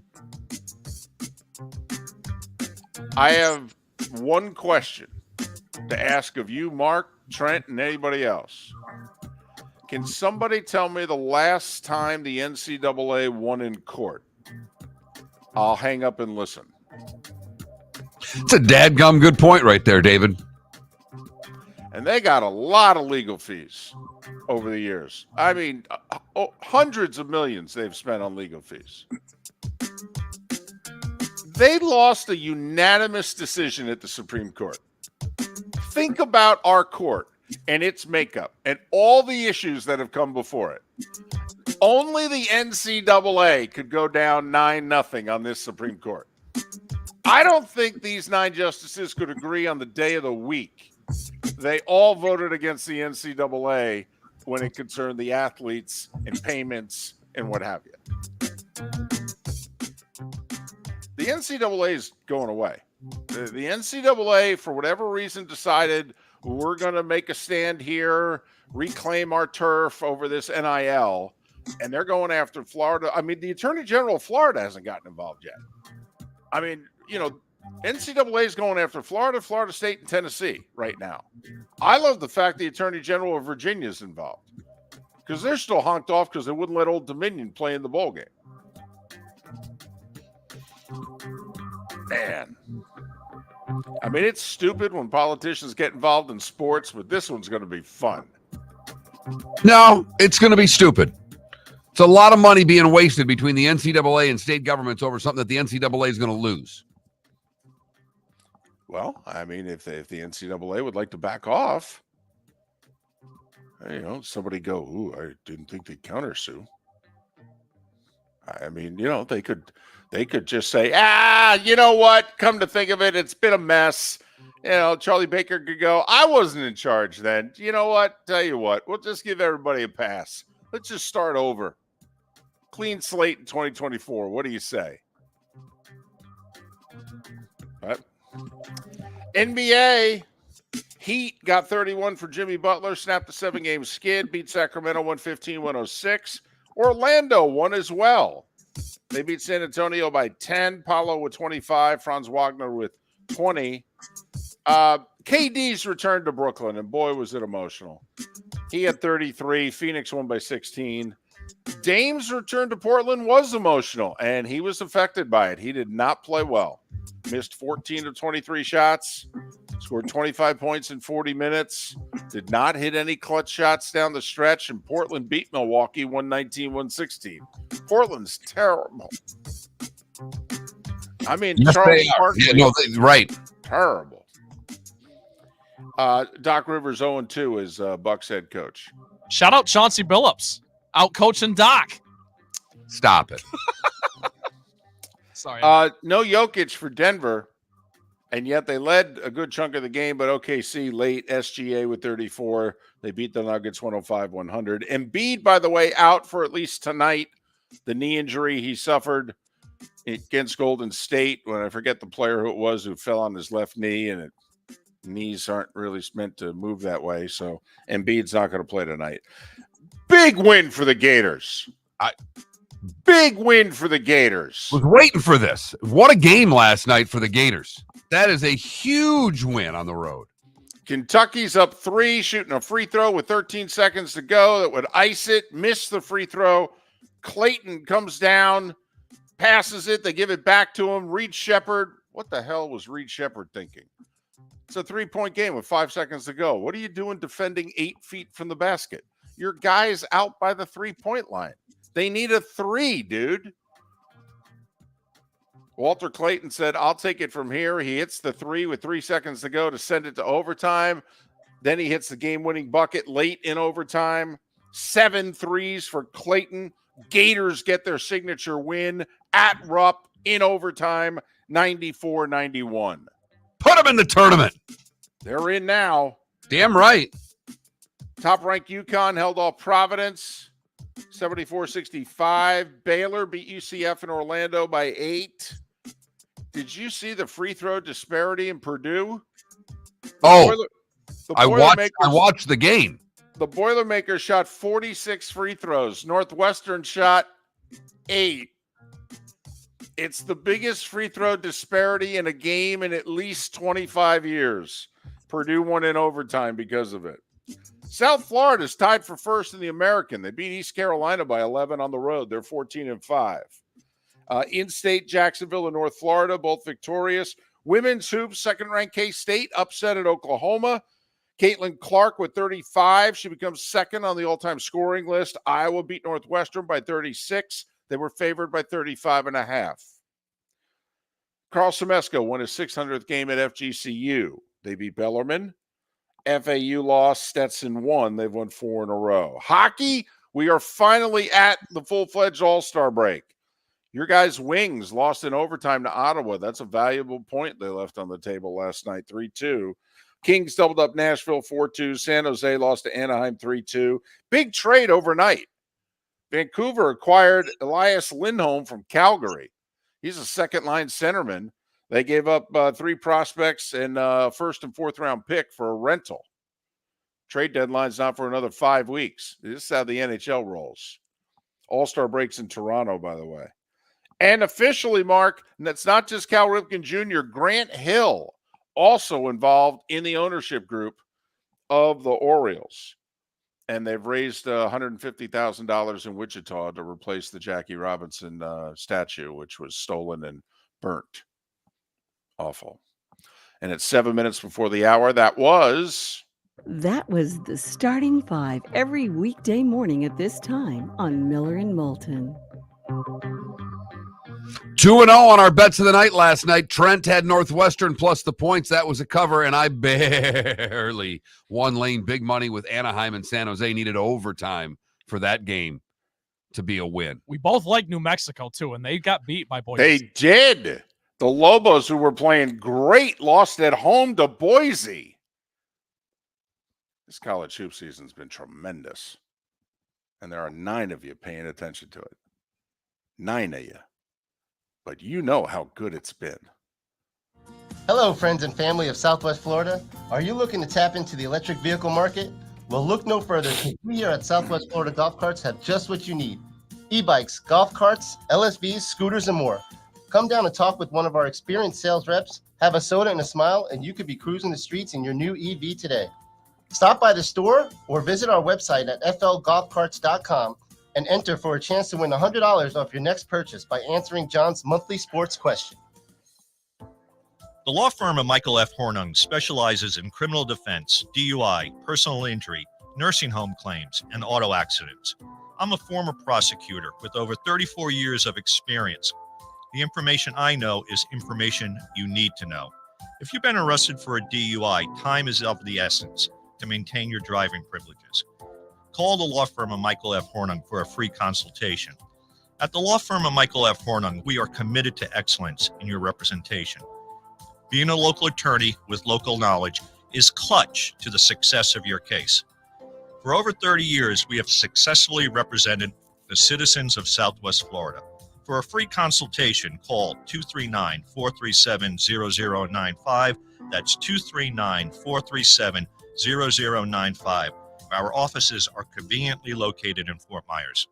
I have one question to ask of you, Mark, Trent, and anybody else. Can somebody tell me the last time the NCAA won in court? I'll hang up and listen. It's a dadgum good point right there, David. And they got a lot of legal fees over the years. I mean, hundreds of millions they've spent on legal fees. They lost a unanimous decision at the Supreme Court. think about our court and its makeup and all the issues that have come before it. Only the NCAA could go down 9-0 on this Supreme Court. I don't think these 9 justices could agree on the day of the week. They all voted against the NCAA when it concerned the athletes and payments and what have you. The NCAA is going away. The NCAA, for whatever reason, decided we're going to make a stand here, reclaim our turf over this NIL, and they're going after Florida. I mean, the Attorney General of Florida hasn't gotten involved yet. I mean, NCAA is going after Florida, Florida State, and Tennessee right now. I love the fact the Attorney General of Virginia is involved because they're still honked off because they wouldn't let Old Dominion play in the bowl game. Man. I mean, it's stupid when politicians get involved in sports, but this one's going to be fun. No, it's going to be stupid. It's a lot of money being wasted between the NCAA and state governments over something that the NCAA is going to lose. Well, I mean, if the NCAA would like to back off, somebody go, ooh, I didn't think they'd countersue. I mean, they could just say, you know what? Come to think of it, it's been a mess. Charlie Baker could go, I wasn't in charge then. You know what? Tell you what, we'll just give everybody a pass. Let's just start over. Clean slate in 2024. What do you say? But NBA, Heat got 31 for Jimmy Butler, snapped a 7-game skid, beat Sacramento 115-106. Orlando won as well. They beat San Antonio by 10. Paolo with 25. Franz Wagner with 20. KD's returned to Brooklyn, and boy, was it emotional. He had 33. Phoenix won by 16. Dame's return to Portland was emotional, and he was affected by it. He did not play well. Missed 14 of 23 shots. Scored 25 points in 40 minutes. Did not hit any clutch shots down the stretch, and Portland beat Milwaukee 119-116. Portland's terrible. I mean, Yes, Charles Barkley, right. Terrible. Doc Rivers 0-2 is Bucks head coach. Shout out Chauncey Billups, out coaching Doc. Stop it. Sorry. No Jokic for Denver, and yet they led a good chunk of the game, but OKC late, SGA with 34. They beat the Nuggets 105-100. Embiid, by the way, out for at least tonight. The knee injury he suffered against Golden State, when I forget the player who it was who fell on his left knee, and knees aren't really meant to move that way, so Embiid's not going to play tonight. Big win for the Gators. Big win for the Gators. Was waiting for this. What a game last night for the Gators. That is a huge win on the road. Kentucky's up 3, shooting a free throw with 13 seconds to go that would ice it, miss the free throw. Clayton comes down, passes it. They give it back to him. Reed Shepherd. What the hell was Reed Shepherd thinking? It's a 3-point game with 5 seconds to go. What are you doing defending 8 feet from the basket? Your guy's out by the 3-point line. They need a 3, dude. Walter Clayton said, I'll take it from here. He hits the 3 with 3 seconds to go to send it to overtime. Then he hits the game-winning bucket late in overtime. 7 threes for Clayton. Gators get their signature win at Rupp in overtime, 94-91. Put them in the tournament. They're in now. Damn right. Top-ranked UConn held off Providence, 74-65. Baylor beat UCF in Orlando by 8. Did you see the free throw disparity in Purdue? I watched the game. The Boilermakers shot 46 free throws. Northwestern shot 8. It's the biggest free throw disparity in a game in at least 25 years. Purdue won in overtime because of it. South Florida is tied for first in the American. They beat East Carolina by 11 on the road. They're 14-5. In-state, Jacksonville and North Florida, both victorious. Women's hoops, second-ranked K-State, upset at Oklahoma. Caitlin Clark with 35. She becomes second on the all-time scoring list. Iowa beat Northwestern by 36. They were favored by 35.5. Carl Semesko won his 600th game at FGCU. They beat Bellarmine. FAU lost. Stetson won. They've won 4 in a row. Hockey, we are finally at the full-fledged All-Star break. Your guys' Wings lost in overtime to Ottawa. That's a valuable point they left on the table last night, 3-2. Kings doubled up Nashville 4-2. San Jose lost to Anaheim 3-2. Big trade overnight. Vancouver acquired Elias Lindholm from Calgary. He's a second-line centerman. They gave up 3 prospects and first and fourth round pick for a rental. Trade deadline's not for another 5 weeks. This is how the NHL rolls. All-Star breaks in Toronto, by the way. And officially, Mark, and that's not just Cal Ripken Jr., Grant Hill also involved in the ownership group of the Orioles. And they've raised $150,000 in Wichita to replace the Jackie Robinson statue, which was stolen and burnt. Awful. And it's 7 minutes before the hour. That was the starting 5 every weekday morning at this time on Miller and Moulton. 2-0 on our bets of the night last night. Trent had Northwestern plus the points. That was a cover, and I barely won lane big money with Anaheim and San Jose. Needed overtime for that game to be a win. We both like New Mexico, too, and they got beat by Boise. They did. The Lobos, who were playing great, lost at home to Boise. This college hoop season's been tremendous. And there are 9 of you paying attention to it. 9 of you. But you know how good it's been. Hello, friends and family of Southwest Florida. Are you looking to tap into the electric vehicle market? Well, look no further, because we here at Southwest Florida Golf Carts have just what you need. E-bikes, golf carts, LSVs, scooters, and more. Come down and talk with one of our experienced sales reps, have a soda and a smile, and you could be cruising the streets in your new EV today. Stop by the store or visit our website at flgolfcarts.com and enter for a chance to win $100 off your next purchase by answering John's monthly sports question. The law firm of Michael F. Hornung specializes in criminal defense, DUI, personal injury, nursing home claims, and auto accidents. I'm a former prosecutor with over 34 years of experience. The information I know is information you need to know. If you've been arrested for a DUI, time is of the essence to maintain your driving privileges. Call the law firm of Michael F. Hornung for a free consultation. At the law firm of Michael F. Hornung, we are committed to excellence in your representation. Being a local attorney with local knowledge is clutch to the success of your case. For over 30 years, we have successfully represented the citizens of Southwest Florida. For a free consultation, call 239-437-0095. That's 239-437-0095. Our offices are conveniently located in Fort Myers.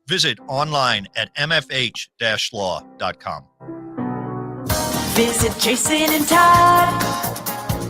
Visit online at mfh-law.com. Visit Jason and Todd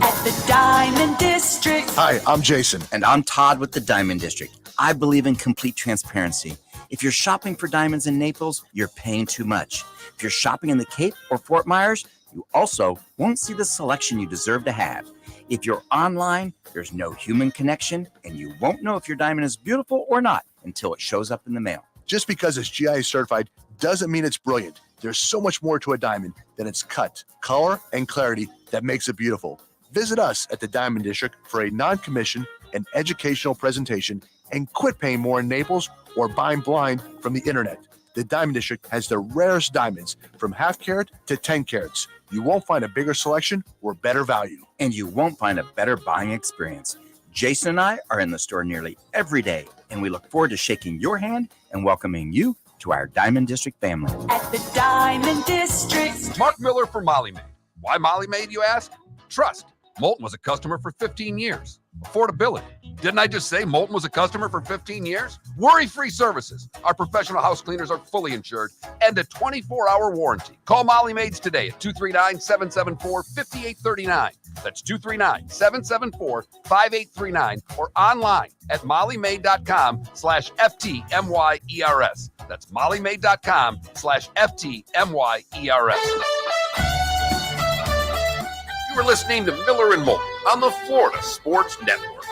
at the Diamond District. Hi, I'm Jason. And I'm Todd with the Diamond District. I believe in complete transparency. If you're shopping for diamonds in Naples, you're paying too much. If you're shopping in the Cape or Fort Myers, you also won't see the selection you deserve to have. If you're online, there's no human connection, and you won't know if your diamond is beautiful or not until it shows up in the mail. Just because it's GIA certified doesn't mean it's brilliant. There's so much more to a diamond than its cut, color, and clarity that makes it beautiful. Visit us at the Diamond District for a non-commission and educational presentation, and quit paying more in Naples or buying blind from the internet. The Diamond District has the rarest diamonds from half carat to 10 carats. You won't find a bigger selection or better value. And you won't find a better buying experience. Jason and I are in the store nearly every day, and we look forward to shaking your hand and welcoming you to our Diamond District family. At the Diamond District. Mark Miller for Molly Maid. Why Molly Maid, you ask? Trust. Moulton was a customer for 15 years. Affordability. Didn't I just say Moulton was a customer for 15 years? Worry-free services. Our professional house cleaners are fully insured and a 24-hour warranty. Call Molly Maids today at 239-774-5839. That's 239-774-5839 or online at mollymaid.com/FTMYERS. That's mollymaid.com/FTMYERS. You are listening to Miller and Moulton on the Florida Sports Network.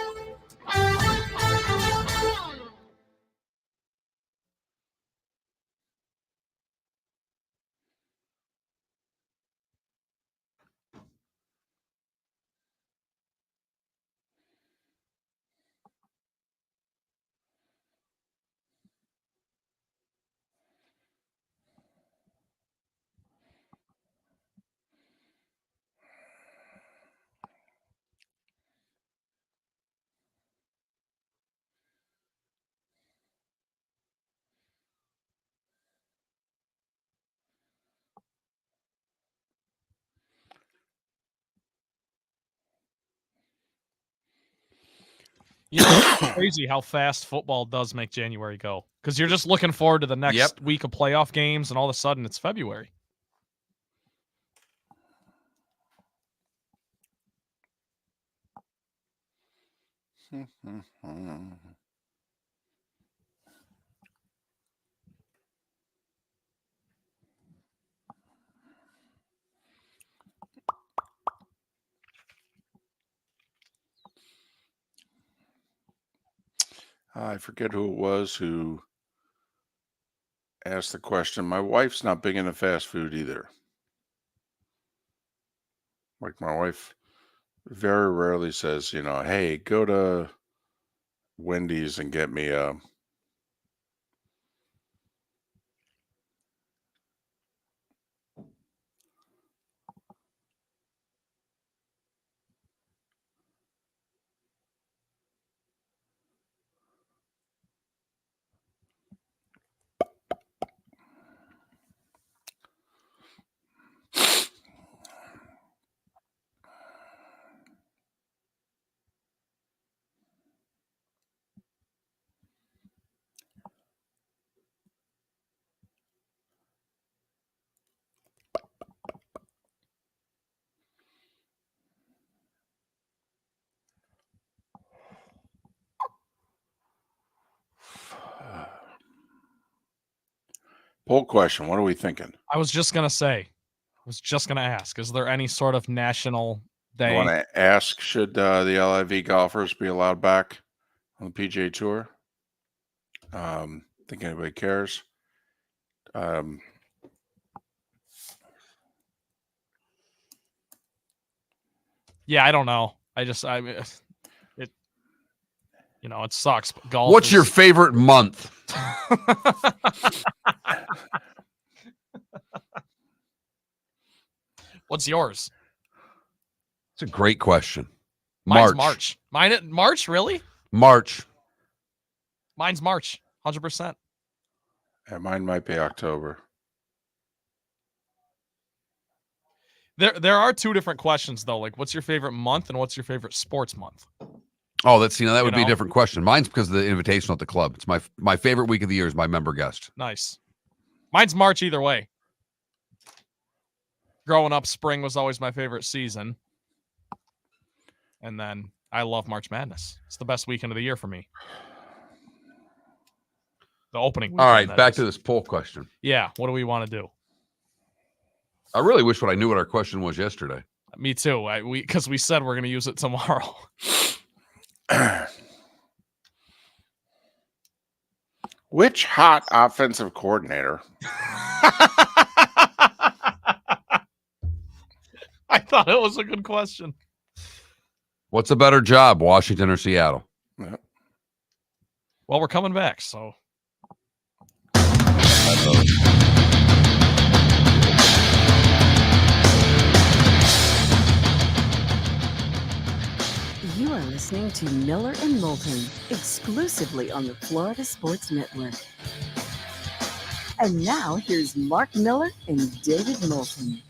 You know, it's crazy how fast football does make January go. Because you're just looking forward to the next week of playoff games, and all of a sudden it's February. I forget who it was who asked the question. My wife's not big into fast food either. Like my wife very rarely says, hey, go to Wendy's and get me a poll question. What are we thinking? I was just going to ask, is there any sort of national day? You want to ask, should the LIV golfers be allowed back on the PGA Tour? Think anybody cares? Yeah, I don't know. It sucks. Golf. What's your favorite month? What's yours? It's a great question. Mine's March. March, really? March. Mine's March, 100%. Yeah, mine might be October. There are two different questions though. Like, what's your favorite month and what's your favorite sports month? Oh, that would be a different question. Mine's because of the invitational at the club. It's my favorite week of the year is my member guest. Nice. Mine's March either way. Growing up, spring was always my favorite season. And then I love March Madness. It's the best weekend of the year for me. The opening weekend. All right, back to this poll question. Yeah, what do we want to do? I really wish I knew what our question was yesterday. Me too. Because we said we're going to use it tomorrow. Which hot offensive coordinator? I thought it was a good question. What's a better job, Washington or Seattle? Yeah. Well, we're coming back, so. You are listening to Miller and Moulton, exclusively on the Florida Sports Network. And now, here's Mark Miller and David Moulton.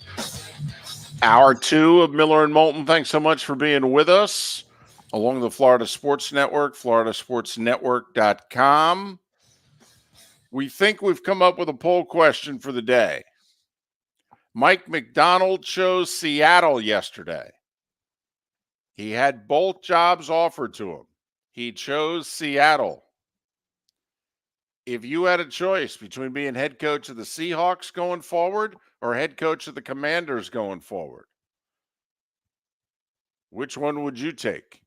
Hour 2 of Miller and Moulton. Thanks so much for being with us along the Florida Sports Network, floridasportsnetwork.com. We think we've come up with a poll question for the day. Mike McDonald chose Seattle yesterday. He had both jobs offered to him. He chose Seattle. If you had a choice between being head coach of the Seahawks going forward or head coach of the Commanders going forward, which one would you take?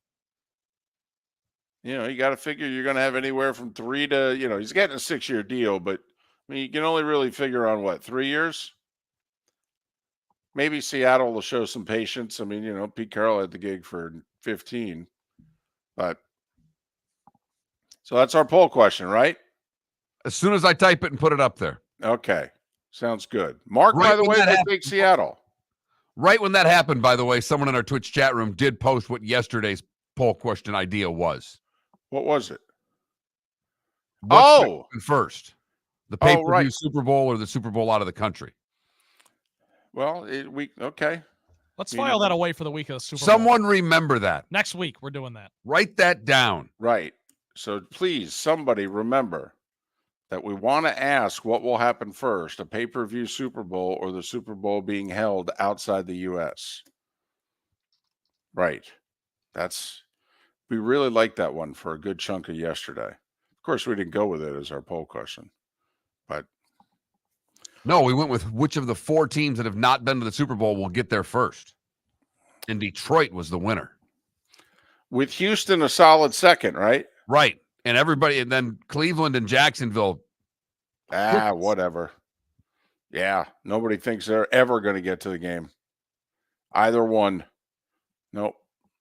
You got to figure you're going to have anywhere from 3 to, he's getting a 6-year deal, but you can only really figure on 3 years? Maybe Seattle will show some patience. Pete Carroll had the gig for 15. But so that's our poll question, right? As soon as I type it and put it up there. Okay. Sounds good. Mark, by the way, would take Seattle. Right when that happened, by the way, someone in our Twitch chat room did post what yesterday's poll question idea was. What was it? What's first? The pay-per-view right. Super Bowl or the Super Bowl out of the country? Well, okay. Let's file that away for the week of the Super Bowl. Someone remember that. Next week, we're doing that. Write that down. Right. So please, somebody remember that we want to ask what will happen first, a pay-per-view Super Bowl or the Super Bowl being held outside the U.S. Right. We really liked that one for a good chunk of yesterday. Of course, we didn't go with it as our poll question, but. No, we went with which of the 4 teams that have not been to the Super Bowl will get there first. And Detroit was the winner. With Houston a solid second, right? Right. And then Cleveland and Jacksonville. Whatever. Yeah, nobody thinks they're ever going to get to the game. Either one. Nope.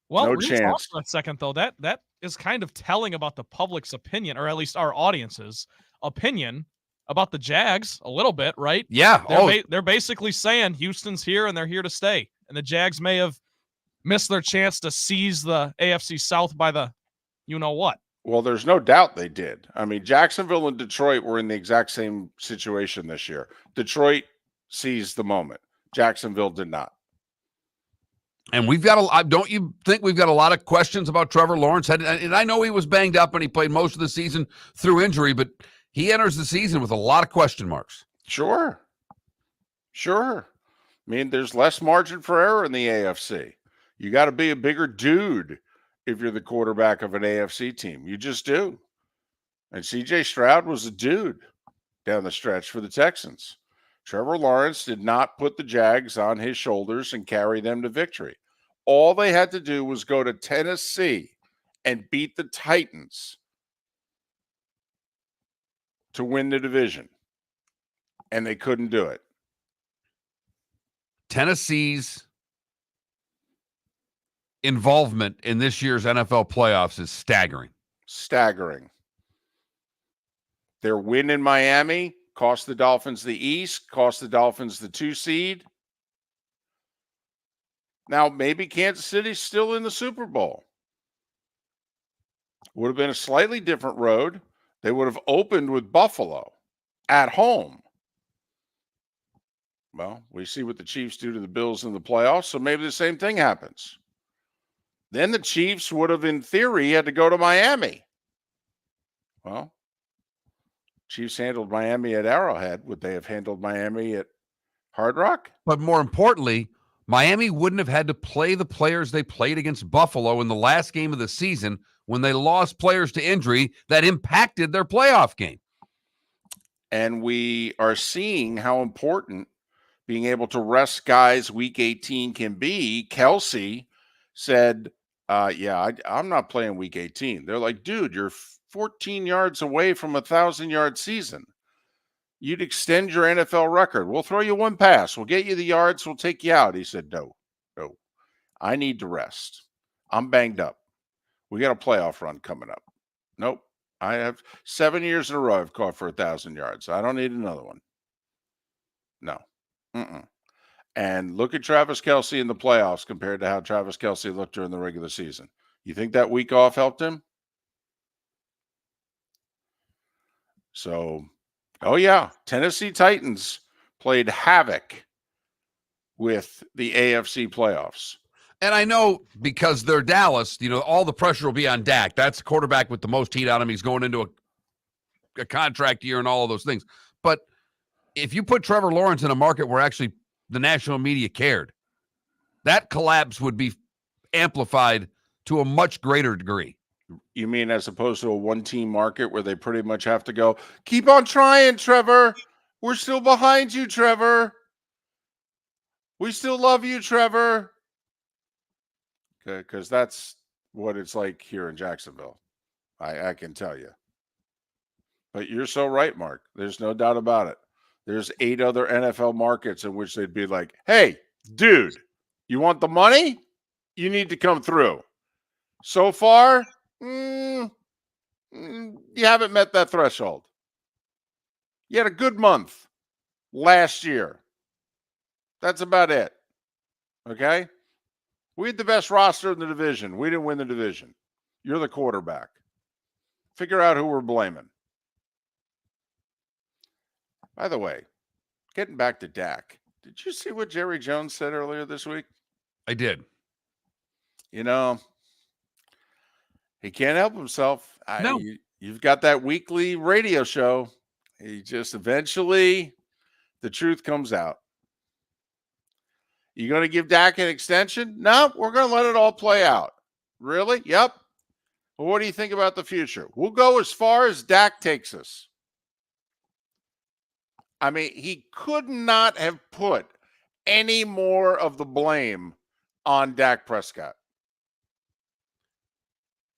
Well, no real talk chance. for a second, though. That is kind of telling about the public's opinion, or at least our audience's opinion about the Jags a little bit, right? Yeah. They're basically saying Houston's here and they're here to stay. And the Jags may have missed their chance to seize the AFC South by the you-know-what. Well, there's no doubt they did. I mean, Jacksonville and Detroit were in the exact same situation this year. Detroit seized the moment. Jacksonville did not. And don't you think we've got a lot of questions about Trevor Lawrence? And I know he was banged up and he played most of the season through injury, but he enters the season with a lot of question marks. Sure. I mean, there's less margin for error in the AFC. You got to be a bigger dude if you're the quarterback of an AFC team. You just do. And C.J. Stroud was a dude down the stretch for the Texans. Trevor Lawrence did not put the Jags on his shoulders and carry them to victory. All they had to do was go to Tennessee and beat the Titans to win the division. And they couldn't do it. Tennessee's involvement in this year's NFL playoffs is staggering. Their win in Miami cost the Dolphins the East, cost the Dolphins the 2 seed. Now, maybe Kansas City's still in the Super Bowl. Would have been a slightly different road. They would have opened with Buffalo at home. Well, we see what the Chiefs do to the Bills in the playoffs, so maybe the same thing happens. Then the Chiefs would have, in theory, had to go to Miami. Well, Chiefs handled Miami at Arrowhead. Would they have handled Miami at Hard Rock? But more importantly, Miami wouldn't have had to play the players they played against Buffalo in the last game of the season when they lost players to injury that impacted their playoff game. And we are seeing how important being able to rest guys week 18 can be. Kelsey said, I'm not playing week 18. They're like, dude, you're 14 yards away from a 1,000-yard season. You'd extend your NFL record. We'll throw you one pass. We'll get you the yards. We'll take you out. He said, no. I need to rest. I'm banged up. We got a playoff run coming up. Nope. I have 7 years in a row I've caught for 1,000 yards. I don't need another one. No. And look at Travis Kelce in the playoffs compared to how Travis Kelce looked during the regular season. You think that week off helped him? So, Tennessee Titans played havoc with the AFC playoffs. And I know because they're Dallas, all the pressure will be on Dak. That's the quarterback with the most heat on him. He's going into a contract year and all of those things. But if you put Trevor Lawrence in a market where actually the national media cared, that collapse would be amplified to a much greater degree. You mean as opposed to a one-team market where they pretty much have to go, keep on trying, Trevor. We're still behind you, Trevor. We still love you, Trevor. Because that's what it's like here in Jacksonville. I can tell you. But you're so right, Mark. There's no doubt about it. There's 8 other NFL markets in which they'd be like, hey, dude, you want the money? You need to come through. So far, you haven't met that threshold. You had a good month last year. That's about it. Okay? We had the best roster in the division. We didn't win the division. You're the quarterback. Figure out who we're blaming. By the way, getting back to Dak, did you see what Jerry Jones said earlier this week? I did. You know, he can't help himself. No. You've got that weekly radio show. He just eventually, the truth comes out. You going to give Dak an extension? No, we're going to let it all play out. Really? Yep. Well, what do you think about the future? We'll go as far as Dak takes us. I mean, he could not have put any more of the blame on Dak Prescott.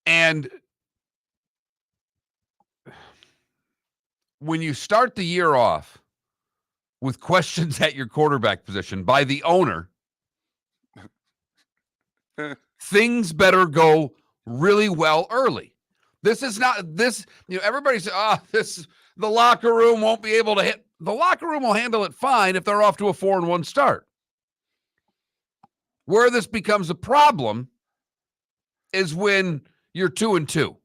And when you start the year off with questions at your quarterback position by the owner, things better go really well early. This is not this, everybody says, the locker room won't be able to hit. The locker room will handle it fine if they're off to a 4-1 start. Where this becomes a problem is when you're 2-2.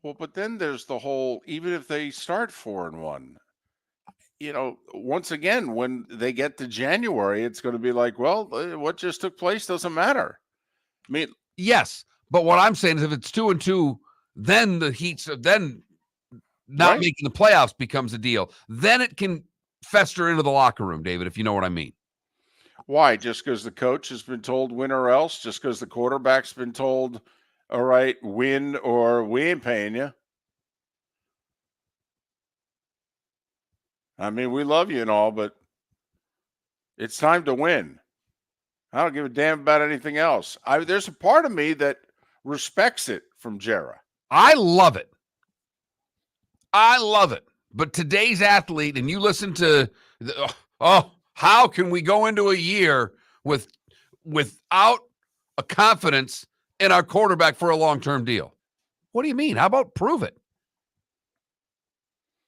Well, but then there's the whole, even if they start 4-1, once again, when they get to January, it's going to be like, well, what just took place doesn't matter. I mean, yes, but what I'm saying is if it's 2-2, then the Heat's, then not right. making the playoffs becomes a deal. Then it can fester into the locker room, David, if you know what I mean. Why? Just because the coach has been told win or else? Just because the quarterback's been told, all right, win or we ain't paying you? I mean, we love you and all, but it's time to win. I don't give a damn about anything else. There's a part of me that respects it from Jera. I love it. But today's athlete, and you listen to, how can we go into a year without a confidence in our quarterback for a long-term deal? What do you mean? How about prove it?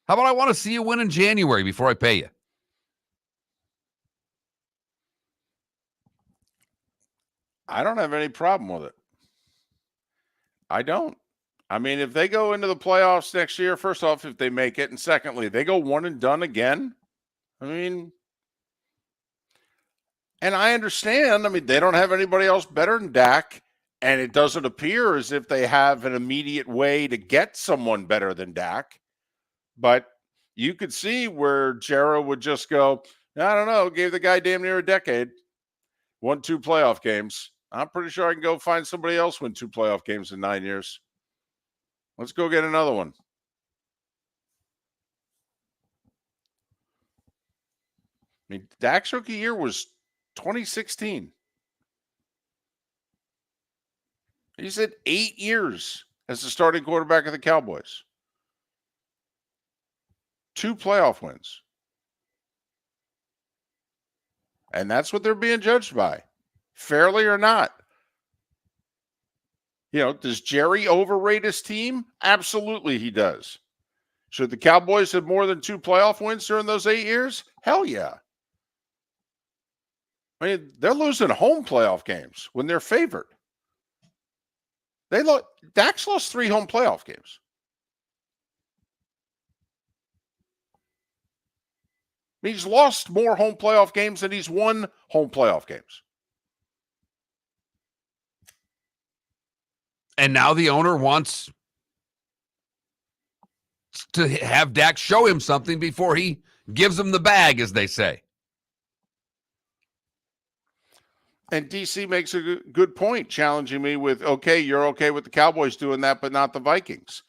How about I want to see you win in January before I pay you? I don't have any problem with it. I don't. I mean, if they go into the playoffs next year, first off, if they make it, and secondly, they go one and done again. I mean, and I understand. I mean, they don't have anybody else better than Dak, and it doesn't appear as if they have an immediate way to get someone better than Dak. But you could see where Jera would just go, I don't know, gave the guy damn near a decade, won 2 playoff games. I'm pretty sure I can go find somebody else win 2 playoff games in 9 years. Let's go get another one. I mean, Dak's rookie year was 2016. He's had 8 years as the starting quarterback of the Cowboys. 2 playoff wins. And that's what they're being judged by, fairly or not. Does Jerry overrate his team? Absolutely he does. Should the Cowboys have more than 2 playoff wins during those 8 years? Hell yeah. I mean, they're losing home playoff games when they're favored. Dak's lost 3 home playoff games. He's lost more home playoff games than he's won home playoff games. And now the owner wants to have Dak show him something before he gives him the bag, as they say. And DC makes a good point, challenging me with, okay, you're okay with the Cowboys doing that, but not the Vikings.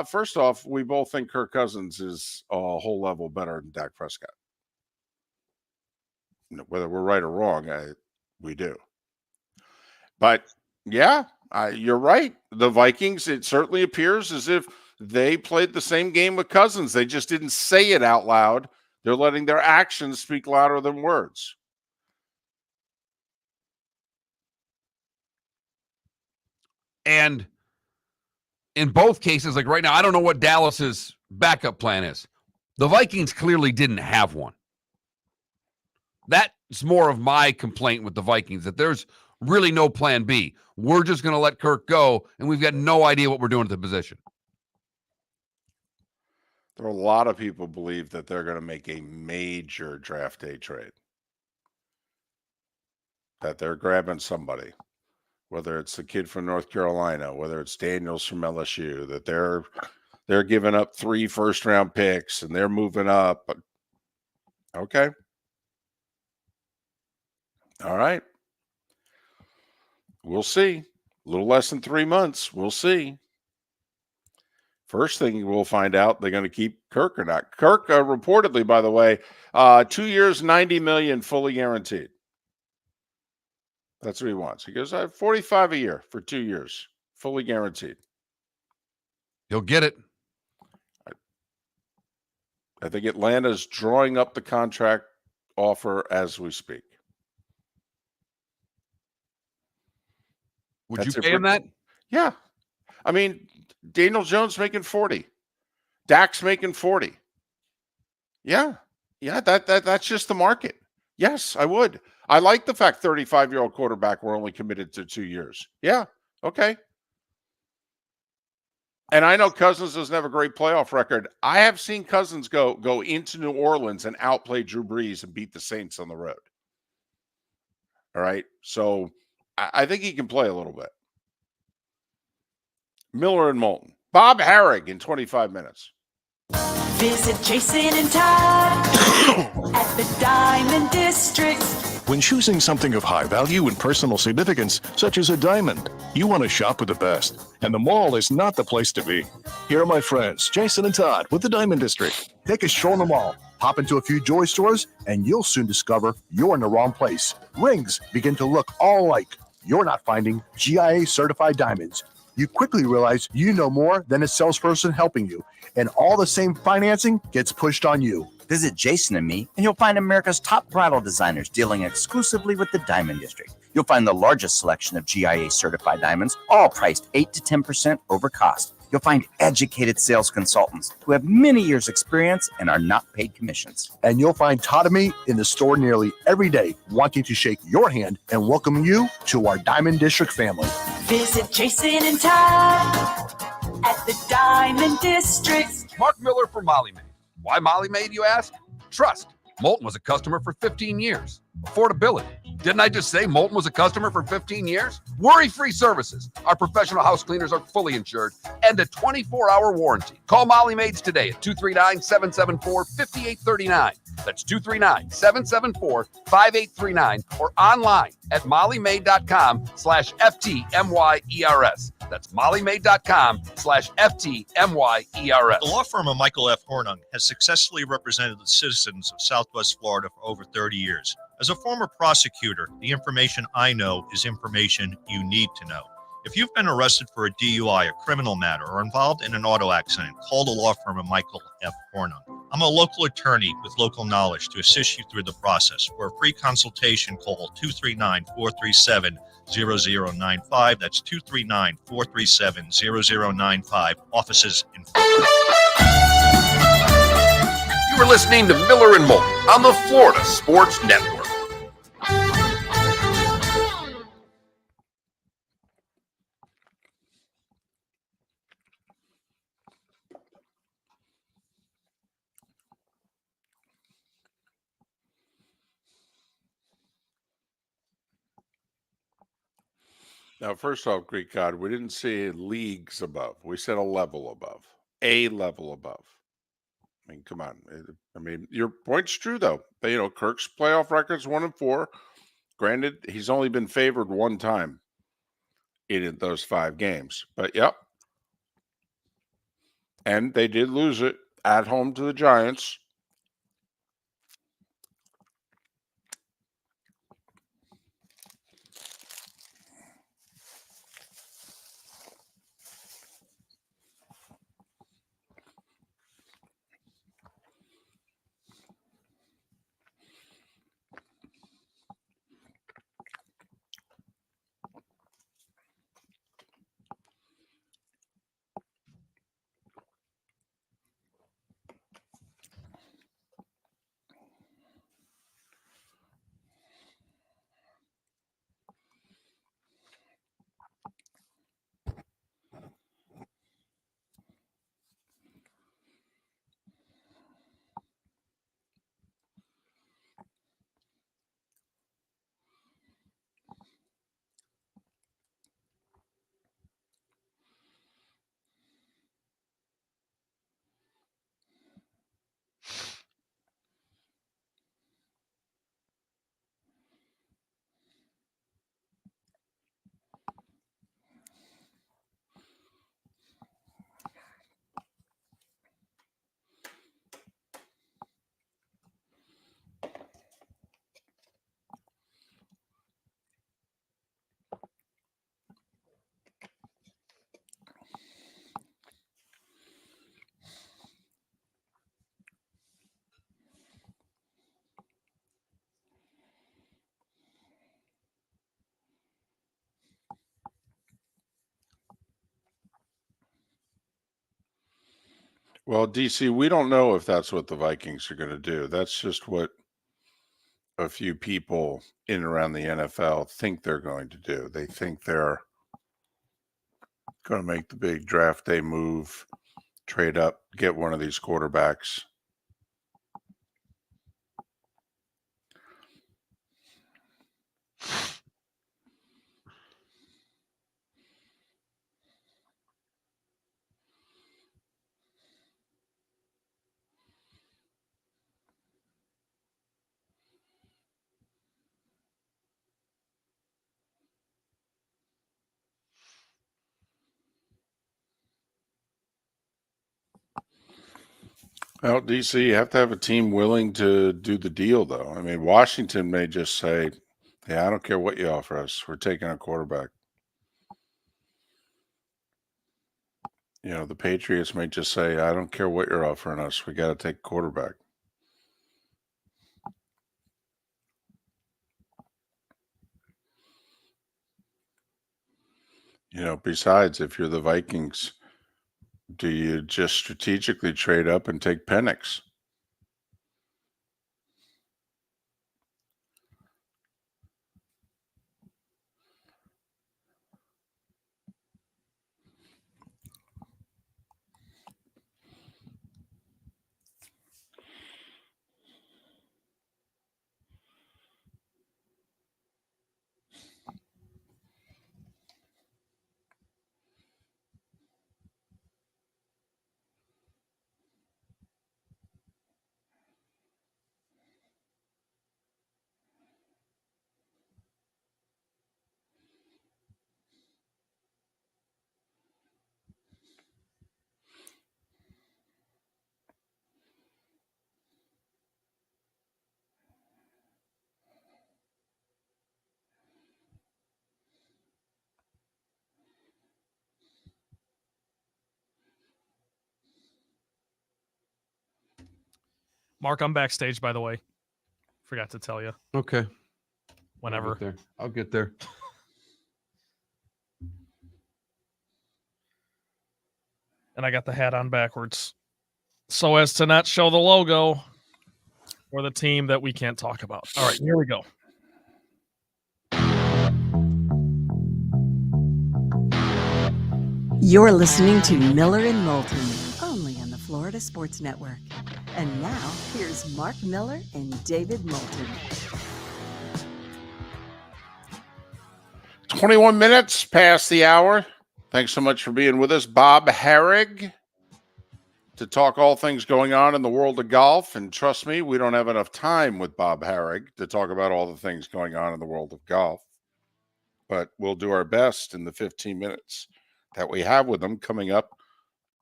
First off, we both think Kirk Cousins is a whole level better than Dak Prescott. Whether we're right or wrong, we do. But, yeah, you're right. The Vikings, it certainly appears as if they played the same game with Cousins. They just didn't say it out loud. They're letting their actions speak louder than words. And in both cases, like right now, I don't know what Dallas's backup plan is. The Vikings clearly didn't have one. That's more of my complaint with the Vikings, that there's really no plan B. We're just going to let Kirk go, and we've got no idea what we're doing at the position. There are a lot of people believe that they're going to make a major draft day trade. that they're grabbing somebody, whether it's the kid from North Carolina, whether it's Daniels from LSU, that they're giving up 3 first-round picks and they're moving up. But okay. All right. We'll see. A little less than 3 months. We'll see. First thing we'll find out, they're going to keep Kirk or not. Kirk, reportedly, by the way, 2 years, $90 million, fully guaranteed. That's what he wants. He goes, I have 45 a year for 2 years, fully guaranteed. He'll get it. I think Atlanta's drawing up the contract offer as we speak. Would you pay him that? Yeah. I mean, Daniel Jones making 40. Dak's making 40. Yeah. Yeah, that's just the market. Yes, I would. I like the fact 35-year-old quarterback were only committed to 2 years. Yeah. Okay. And I know Cousins doesn't have a great playoff record. I have seen Cousins go into New Orleans and outplay Drew Brees and beat the Saints on the road. All right. So I think he can play a little bit. Miller and Moulton. Bob Harig in 25 minutes. Visit Jason and Todd at the Diamond District. When choosing something of high value and personal significance, such as a diamond, you want to shop with the best, and the mall is not the place to be. Here are my friends, Jason and Todd with the Diamond District. Take a stroll in the mall, pop into a few jewelry stores, and you'll soon discover you're in the wrong place. Rings begin to look all alike. You're not finding GIA certified diamonds. You quickly realize you know more than a salesperson helping you, and all the same financing gets pushed on you. Visit Jason and me, and you'll find America's top bridal designers dealing exclusively with the Diamond District. You'll find the largest selection of GIA certified diamonds, all priced 8 to 10% over cost. You'll find educated sales consultants who have many years' experience and are not paid commissions. And you'll find Todd and me in the store nearly every day, wanting to shake your hand and welcome you to our Diamond District family. Visit Jason and Todd at the Diamond District. Mark Miller for Molly Maid. Why Molly Maid, you ask? Trust. Moulton was a customer for 15 years. Affordability. Didn't I just say Moulton was a customer for 15 years? Worry-free services. Our professional house cleaners are fully insured and a 24-hour warranty. Call Molly Maids today at 239-774-5839. That's 239-774-5839 or online at mollymaid.com/FTMYERS. That's mollymaid.com/FTMYERS. The law firm of Michael F. Hornung has successfully represented the citizens of Southwest Florida for over 30 years. As a former prosecutor, the information I know is information you need to know. If you've been arrested for a DUI, a criminal matter, or involved in an auto accident, call the law firm of Michael F. Hornung. I'm a local attorney with local knowledge to assist you through the process. For a free consultation, call 239-437-0095. That's 239-437-0095. Offices in Florida. You were listening to Miller and Moulton on the Florida Sports Network. Now, first off, Greek God, we didn't say leagues above. We said a level above. A level above. I mean, come on. I mean, your point's true, though. But, Kirk's playoff record's 1-4. Granted, he's only been favored one time in those 5 games. But, yep. And they did lose it at home to the Giants. Well, DC, we don't know if that's what the Vikings are going to do. That's just what a few people in and around the NFL think they're going to do. They think they're going to make the big draft day move, trade up, get one of these quarterbacks. Well, DC, you have to have a team willing to do the deal, though. I mean, Washington may just say, yeah, I don't care what you offer us. We're taking a quarterback. You know, the Patriots may just say, I don't care what you're offering us. We got to take a quarterback. You know, besides, if you're the Vikings, do you just strategically trade up and take Penix? Mark, I'm backstage, by the way. Forgot to tell you. Okay. Whenever. I'll get there. And I got the hat on backwards so as to not show the logo or the team that we can't talk about. All right, here we go. You're listening to Miller and Moulton, only on the Florida Sports Network. And now, here's Mark Miller and David Moulton. 21 minutes past the hour. Thanks so much for being with us, Bob Harig, to talk all things going on in the world of golf. And trust me, we don't have enough time with Bob Harig to talk about all the things going on in the world of golf. But we'll do our best in the 15 minutes that we have with him, coming up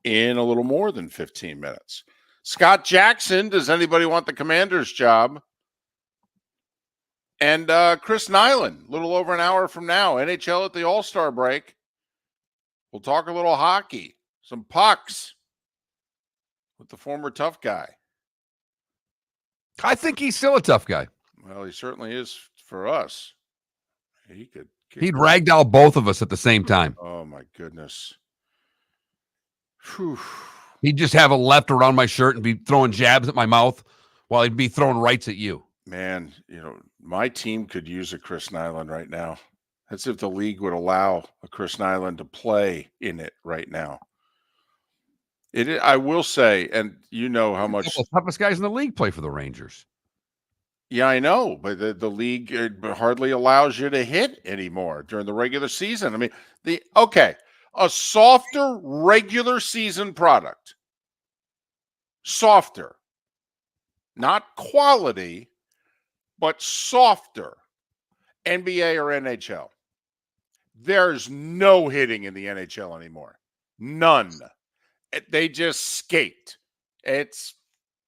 in a little more than 15 minutes. Scott Jackson, does anybody want the Commander's job? And Chris Nilan, a little over an hour from now, NHL at the All-Star break. We'll talk a little hockey, some pucks with the former tough guy. I think he's still a tough guy. Well, he certainly is for us. He'd ragdoll both of us at the same time. Oh, my goodness. Whew. He'd just have a left around my shirt and be throwing jabs at my mouth while he'd be throwing rights at you. Man, you know, my team could use a Chris Nilan right now. That's if the league would allow a Chris Nilan to play in it right now. I will say, and you know how much the toughest guys in the league play for the Rangers. Yeah, I know, but the league hardly allows you to hit anymore during the regular season. I mean, a softer regular season product. Softer. Not quality, but softer. NBA or NHL. There's no hitting in the NHL anymore. None. They just skate. It's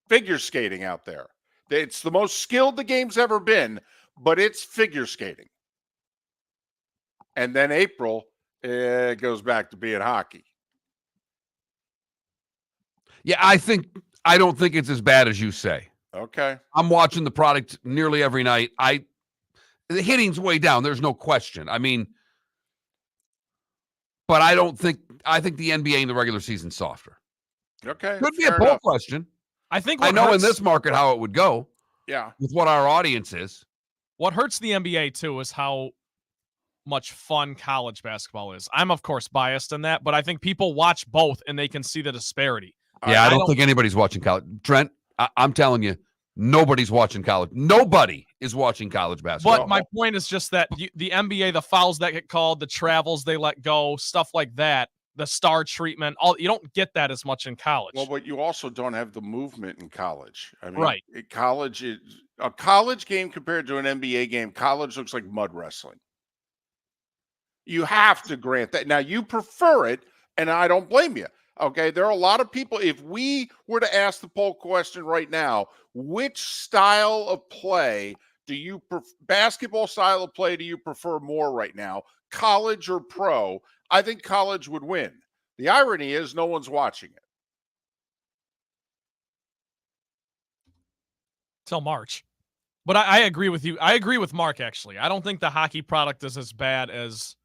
figure skating out there. It's the most skilled the game's ever been, but it's figure skating. And then April, it goes back to being hockey. Yeah, I don't think it's as bad as you say. Okay. I'm watching the product nearly every night. The hitting's way down. There's no question. I mean, but I think the NBA in the regular season's softer. Okay. Could be a fair poll enough. question. I think I what know in hurts- this market how it would go Yeah. with what our audience is. What hurts the NBA too is how much fun college basketball is. I'm of course biased in that, but I think people watch both and they can see the disparity. Yeah, I don't think anybody's watching college. Trent, I'm telling you, nobody's watching college. Nobody is watching college basketball. But my point is just that the NBA, the fouls that get called, the travels they let go, stuff like that, the star treatment, all you don't get that as much in college. Well, but you also don't have the movement in college. I mean, Right. College is a college game compared to an NBA game. College looks like mud wrestling. You have to grant that. Now, you prefer it, and I don't blame you. Okay, there are a lot of people. If we were to ask the poll question right now, which style of play do you basketball style of play do you prefer more right now, college or pro? I think college would win. The irony is no one's watching it. Till March. But I agree with you. I agree with Mark, actually. I don't think the hockey product is as bad as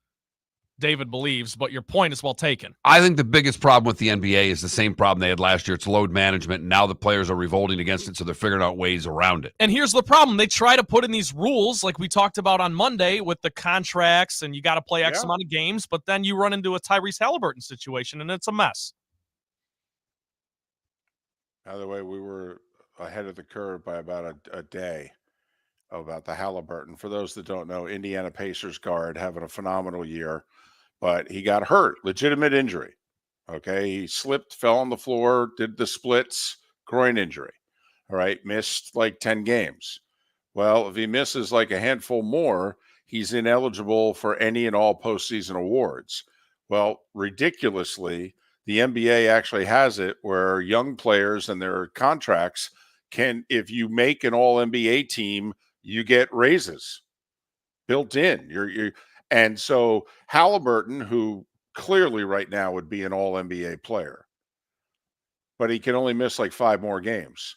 David believes, but your point is well taken. I think the biggest problem with the NBA is the same problem they had last year. It's load management, and now the players are revolting against it, so they're figuring out ways around it. And here's the problem. They try to put in these rules like we talked about on Monday with the contracts, and you got to play X amount of games, but then you run into a Tyrese Halliburton situation, and it's a mess. By the way, we were ahead of the curve by about a day about the Halliburton. For those that don't know, Indiana Pacers guard having a phenomenal year, but he got hurt, legitimate injury. Okay, he slipped, fell on the floor, did the splits, groin injury. All right, missed like 10 games. Well, if he misses like a handful more, he's ineligible for any and all postseason awards. Well, ridiculously, the NBA actually has it where young players and their contracts can, if you make an all NBA team, you get raises built in. And so Halliburton, who clearly right now would be an all NBA player, but he can only miss like 5 more games.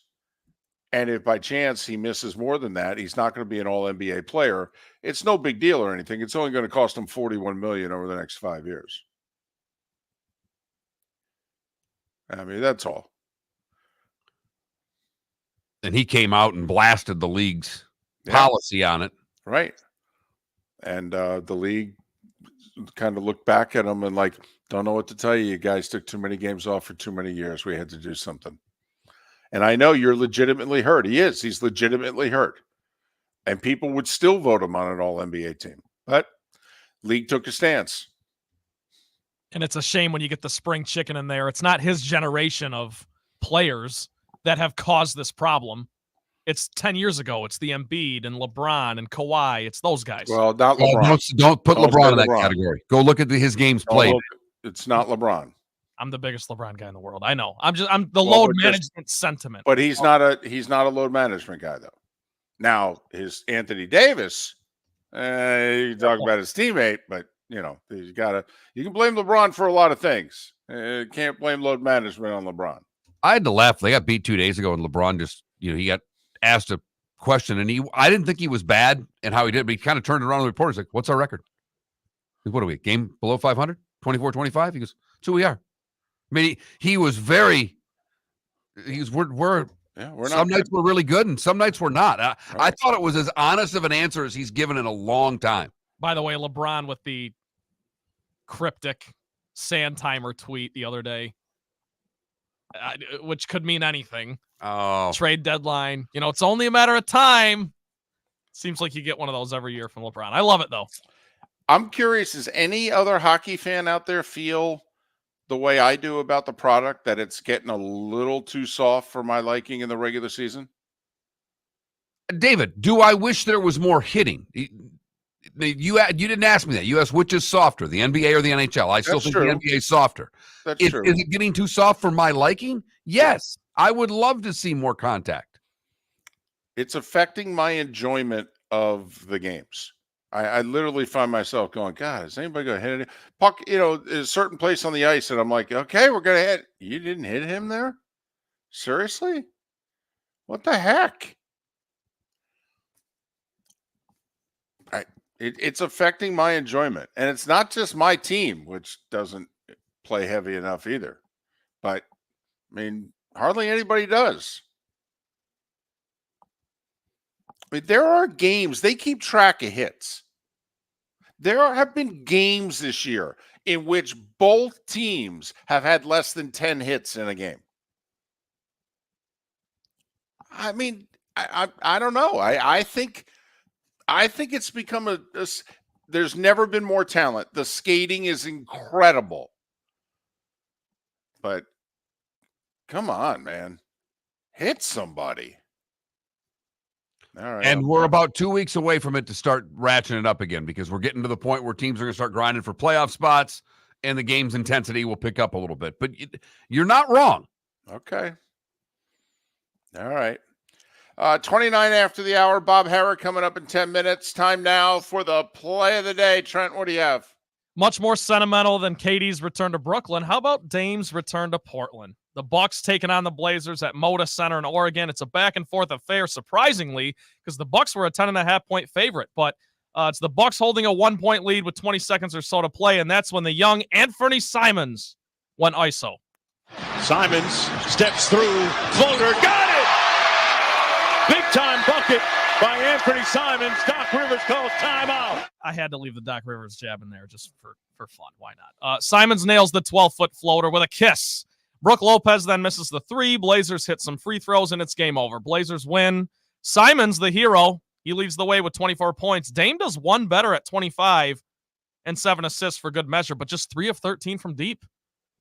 And if by chance he misses more than that, he's not going to be an all NBA player. It's no big deal or anything. It's only going to cost him $41 million over the next 5 years. I mean, that's all. And he came out and blasted the league's policy on it. Right. And the league kind of looked back at him and like, don't know what to tell you. You guys took too many games off for too many years. We had to do something. And I know you're legitimately hurt. He is. He's legitimately hurt. And people would still vote him on an all-NBA team. But league took a stance. And it's a shame when you get the spring chicken in there. It's not his generation of players that have caused this problem. It's 10 years ago. It's the Embiid and LeBron and Kawhi. It's those guys. Well, not LeBron. Don't put Don't LeBron say in that LeBron. category. Go look at his games played. It's not LeBron. I'm the biggest LeBron guy in the world. I know. I'm the load management sentiment. But he's not a load management guy though. Now his Anthony Davis, you talk about his teammate, but you can blame LeBron for a lot of things. Can't blame load management on LeBron. I had to laugh. They got beat 2 days ago, and LeBron just, he got asked a question, and I didn't think he was bad and how he did, but he kind of turned around to the reporters like, "What's our record? Like, what are we? Game below 500? 24-25?" He goes, "That's who we are." I mean, we're some nights we're really good, and some nights we're not. I thought it was as honest of an answer as he's given in a long time. By the way, LeBron with the cryptic sand timer tweet the other day, which could mean anything. Oh, trade deadline. It's only a matter of time. Seems like you get one of those every year from LeBron. I love it, though. I'm curious, does any other hockey fan out there feel the way I do about the product, that it's getting a little too soft for my liking in the regular season? David, do I wish there was more hitting? You didn't ask me that. You asked which is softer, the NBA or the NHL. I still think the NBA is softer. That's true. Is it getting too soft for my liking? Yes. I would love to see more contact. It's affecting my enjoyment of the games. I literally find myself going, God, is anybody going to hit it? Puck, a certain place on the ice, and I'm like, okay, we're going to hit. You didn't hit him there? Seriously? What the heck? It's affecting my enjoyment. And it's not just my team, which doesn't play heavy enough either. But, mean, hardly anybody does. I mean, there are games, they keep track of hits. There have been games this year in which both teams have had less than 10 hits in a game. I mean, I don't know. I think it's become there's never been more talent. The skating is incredible. But come on, man. Hit somebody. All right. And we're about 2 weeks away from it to start ratcheting it up again because we're getting to the point where teams are going to start grinding for playoff spots and the game's intensity will pick up a little bit. But you're not wrong. Okay. All right. 29 after the hour. Bob Harig coming up in 10 minutes. Time now for the play of the day. Trent, what do you have? Much more sentimental than Katie's return to Brooklyn. How about Dame's return to Portland? The Bucks taking on the Blazers at Moda Center in Oregon. It's a back-and-forth affair, surprisingly, because the Bucks were a 10.5-point favorite. But it's the Bucks holding a 1-point lead with 20 seconds or so to play, and that's when the young Anthony Simons went ISO. Simons steps through. Floater. Got it! Big-time bucket by Anthony Simons. Doc Rivers calls timeout. I had to leave the Doc Rivers jab in there just for fun. Why not? Simons nails the 12-foot floater with a kiss. Brooke Lopez then misses the three. Blazers hit some free throws, and it's game over. Blazers win. Simons, the hero, he leads the way with 24 points. Dame does one better at 25 and 7 assists for good measure, but just 3 of 13 from deep.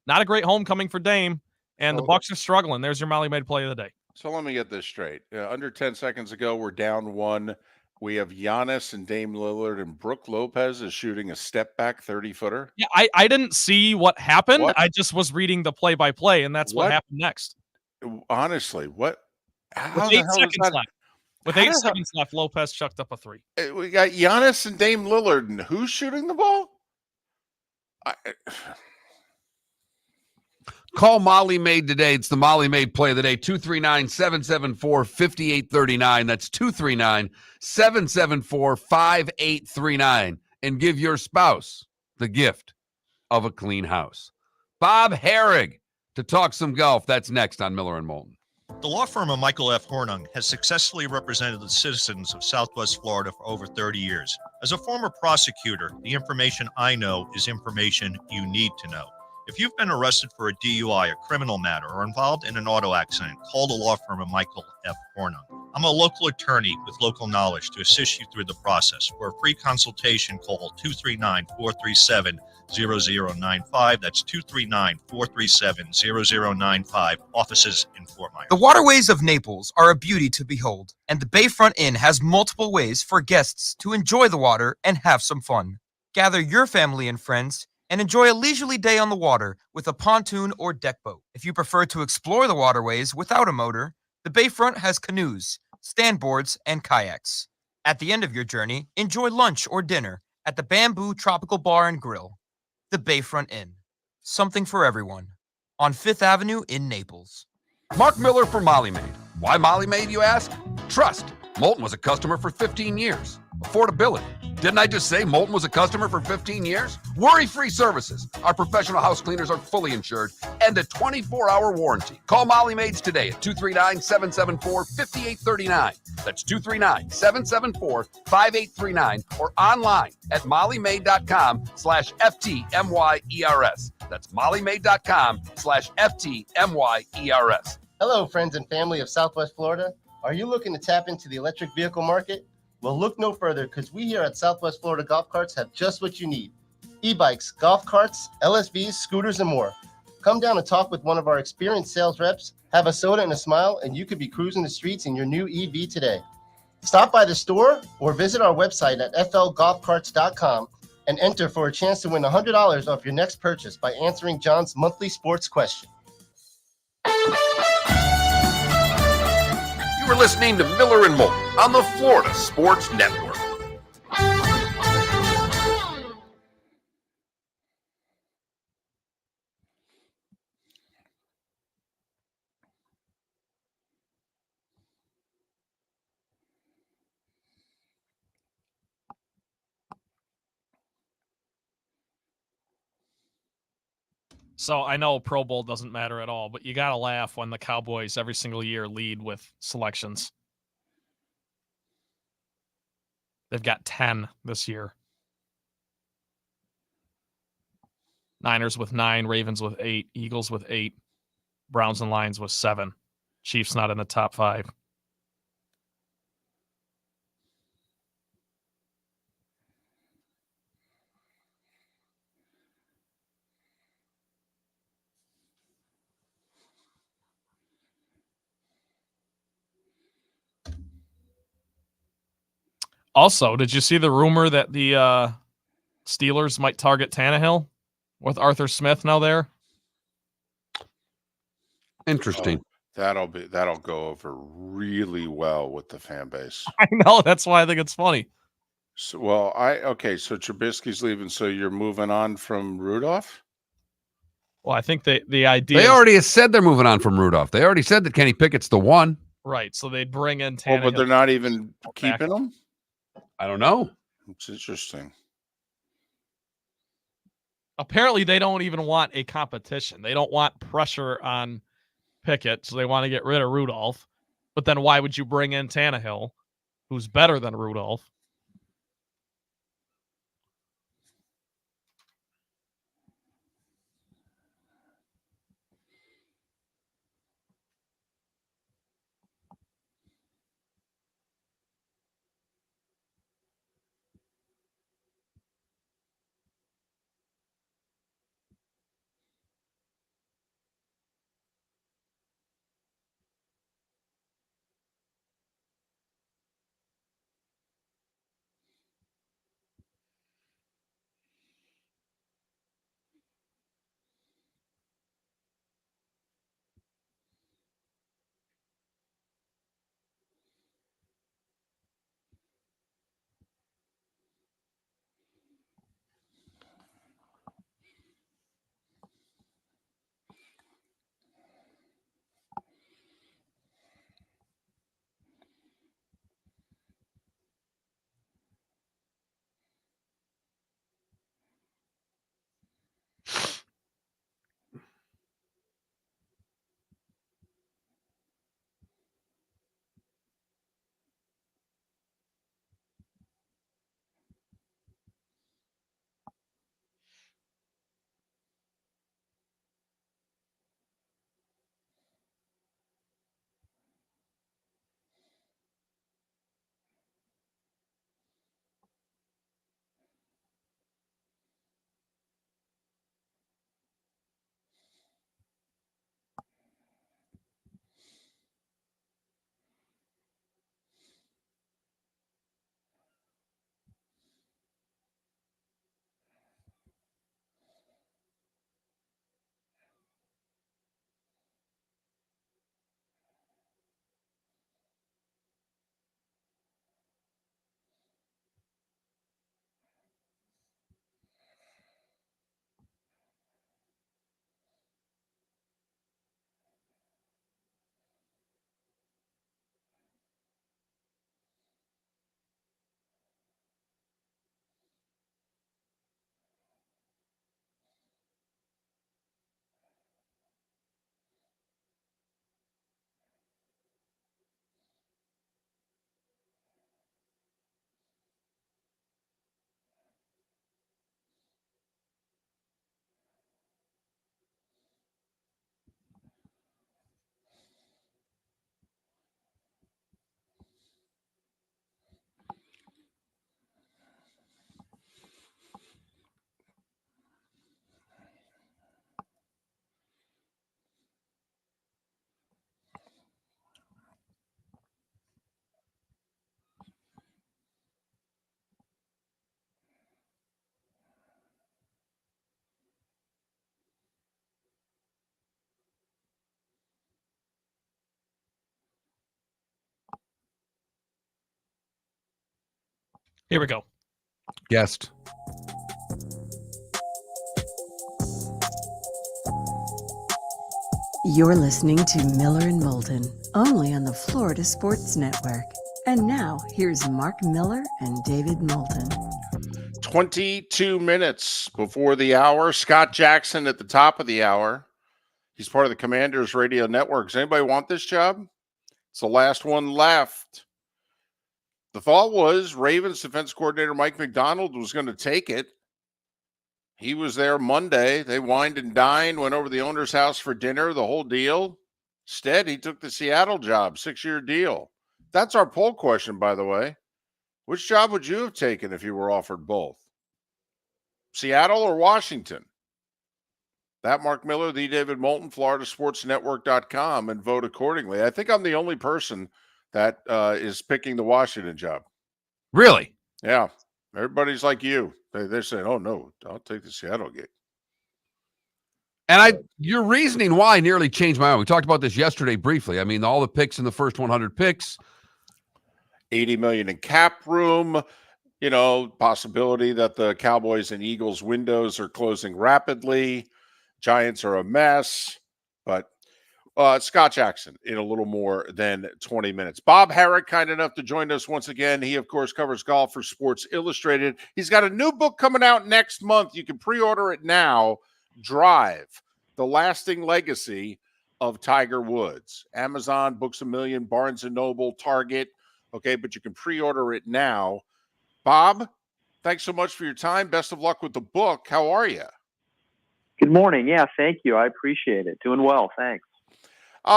Not a great homecoming for Dame, and the Bucks are struggling. There's your Molly Maid play of the day. So let me get this straight. Under 10 seconds ago, we're down 1. We have Giannis and Dame Lillard, and Brooke Lopez is shooting a step-back 30-footer. Yeah, I didn't see what happened. What? I just was reading the play-by-play, and that's what happened next. Honestly, what? With 8 seconds left. With 8 seconds left, Lopez chucked up a 3. We got Giannis and Dame Lillard, and who's shooting the ball? Call Molly Maid today. It's the Molly Maid play of the day. 239-774-5839. That's 239-774-5839. And give your spouse the gift of a clean house. Bob Harig to talk some golf. That's next on Miller and Moulton. The law firm of Michael F. Hornung has successfully represented the citizens of Southwest Florida for over 30 years. As a former prosecutor, the information I know is information you need to know. If you've been arrested for a DUI, a criminal matter, or involved in an auto accident, call the law firm of Michael F. Hornung. I'm a local attorney with local knowledge to assist you through the process. For a free consultation, call 239-437-0095. That's 239-437-0095. Offices in Fort Myers. The waterways of Naples are a beauty to behold, and the Bayfront Inn has multiple ways for guests to enjoy the water and have some fun. Gather your family and friends and enjoy a leisurely day on the water with a pontoon or deck boat. If you prefer to explore the waterways without a motor, the Bayfront has canoes, standboards, and kayaks. At the end of your journey, enjoy lunch or dinner at the Bamboo Tropical Bar and Grill. The Bayfront Inn. Something for everyone. On 5th Avenue in Naples. Mark Miller for Molly Maid. Why Molly Maid, you ask? Trust. Moulton was a customer for 15 years. Affordability. Didn't I just say Moulton was a customer for 15 years? Worry-free services. Our professional house cleaners are fully insured and a 24-hour warranty. Call Molly Maids today at 239-774-5839. That's 239-774-5839 or online at mollymaid.com/FTMYERS. That's mollymaid.com/FTMYERS. Hello, friends and family of Southwest Florida. Are you looking to tap into the electric vehicle market? Well, look no further, because we here at Southwest Florida Golf Carts have just what you need. E-bikes, golf carts, LSVs, scooters, and more. Come down and talk with one of our experienced sales reps, have a soda and a smile, and you could be cruising the streets in your new EV today. Stop by the store or visit our website at flgolfcarts.com and enter for a chance to win $100 off your next purchase by answering John's monthly sports question. You were listening to Miller and Moulton on the Florida Sports Network. So I know Pro Bowl doesn't matter at all, but you got to laugh when the Cowboys every single year lead with selections. They've got 10 this year. Niners with 9, Ravens with 8, Eagles with 8, Browns and Lions with 7. Chiefs not in the top 5. Also, did you see the rumor that the Steelers might target Tannehill with Arthur Smith now there? Interesting. That'll go over really well with the fan base. I know, that's why I think it's funny. So, so Trubisky's leaving, so you're moving on from Rudolph? Well, I think the idea They already said they're moving on from Rudolph. They already said that Kenny Pickett's the one. Right, so they'd bring in Tannehill. Well, but they're not even keeping him? I don't know. It's interesting. Apparently, they don't even want a competition. They don't want pressure on Pickett, so they want to get rid of Rudolph. But then why would you bring in Tannehill, who's better than Rudolph? Here we go. Guest. You're listening to Miller and Moulton, only on the Florida Sports Network. And now, here's Mark Miller and David Moulton. 22 minutes before the hour. Scott Jackson at the top of the hour. He's part of the Commanders Radio Network. Does anybody want this job? It's the last one left. The thought was Ravens defense coordinator Mike McDonald was going to take it. He was there Monday. They wined and dined, went over to the owner's house for dinner, the whole deal. Instead, he took the Seattle job, 6-year deal. That's our poll question, by the way. Which job would you have taken if you were offered both? Seattle or Washington? That Mark Miller, the David Moulton, FloridaSportsNetwork.com, and vote accordingly. I think I'm the only person that is picking the Washington job. Really? Yeah. Everybody's like you. They're saying, oh, no, I'll take the Seattle gig. And your reasoning why nearly changed my mind. We talked about this yesterday briefly. I mean, all the picks in the first 100 picks. $80 million in cap room. You know, possibility that the Cowboys and Eagles windows are closing rapidly. Giants are a mess. But Scott Jackson in a little more than 20 minutes. Bob Harig, kind enough to join us once again. He, of course, covers golf for Sports Illustrated. He's got a new book coming out next month. You can pre-order it now. Drive, The Lasting Legacy of Tiger Woods. Amazon, Books A Million, Barnes & Noble, Target. Okay, but you can pre-order it now. Bob, thanks so much for your time. Best of luck with the book. How are you? Good morning. Yeah, thank you. I appreciate it. Doing well. Thanks.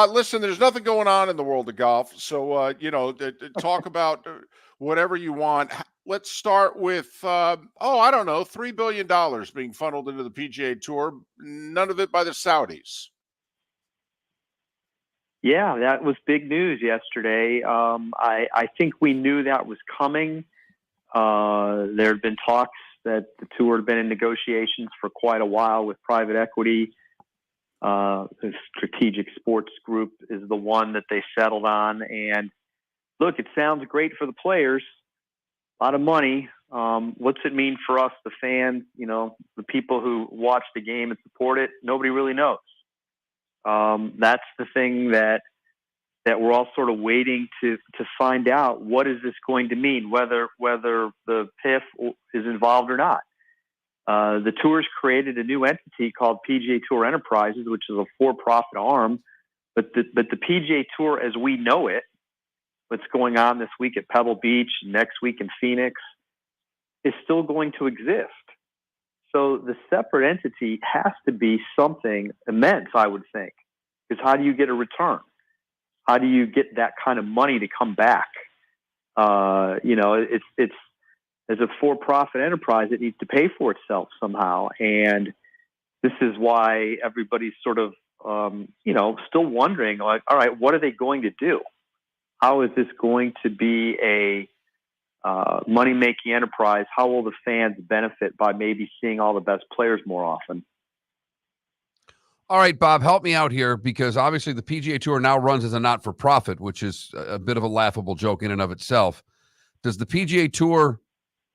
Listen, there's nothing going on in the world of golf. So, talk about whatever you want. Let's start with, I don't know, $3 billion being funneled into the PGA Tour. None of it by the Saudis. Yeah, that was big news yesterday. I think we knew that was coming. There had been talks that the tour had been in negotiations for quite a while with private equity. The Strategic Sports Group is the one that they settled on. And look, it sounds great for the players. A lot of money. What's it mean for us, the fans, the people who watch the game and support it? Nobody really knows. That's the thing that we're all sort of waiting to find out. What is this going to mean, whether the PIF is involved or not? The tour's created a new entity called PGA Tour Enterprises, which is a for-profit arm. But the PGA Tour, as we know it, what's going on this week at Pebble Beach, next week in Phoenix, is still going to exist. So the separate entity has to be something immense, I would think. Because how do you get a return? How do you get that kind of money to come back? It's as a for-profit enterprise, it needs to pay for itself somehow. And this is why everybody's sort of, still wondering, like, all right, what are they going to do? How is this going to be a money-making enterprise? How will the fans benefit by maybe seeing all the best players more often? All right, Bob, help me out here, because obviously the PGA Tour now runs as a not-for-profit, which is a bit of a laughable joke in and of itself. Does the PGA Tour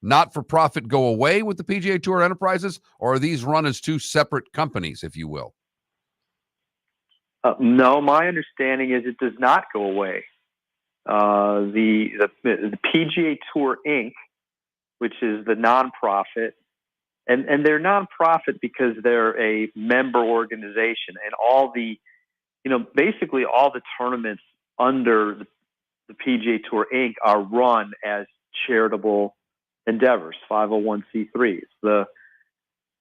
not-for-profit go away with the PGA Tour Enterprises, or are these run as two separate companies, if you will? No, my understanding is it does not go away. The PGA Tour Inc., which is the nonprofit, and they're nonprofit because they're a member organization, and all the, basically all the tournaments under the PGA Tour Inc. are run as charitable endeavors, 501c3s. The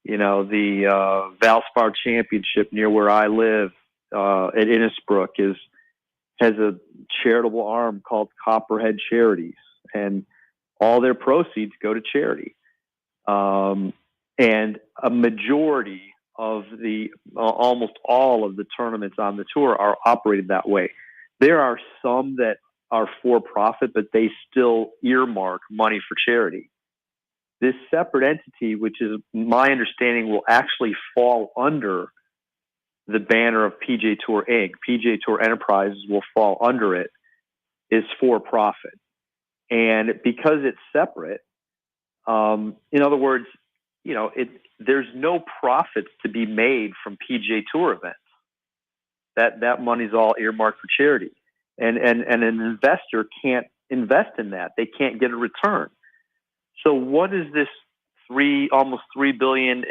Valspar Championship near where I live at Innisbrook has a charitable arm called Copperhead Charities, and all their proceeds go to charity. And a majority of almost all of the tournaments on the tour are operated that way. There are some that are for profit, but they still earmark money for charity. This separate entity, which is my understanding, will actually fall under the banner of PGA Tour Inc. PGA Tour Enterprises will fall under it, is for profit. And because it's separate, in other words, there's no profits to be made from PGA Tour events. That money's all earmarked for charity. And an investor can't invest in that. They can't get a return. So what does this almost $3 billion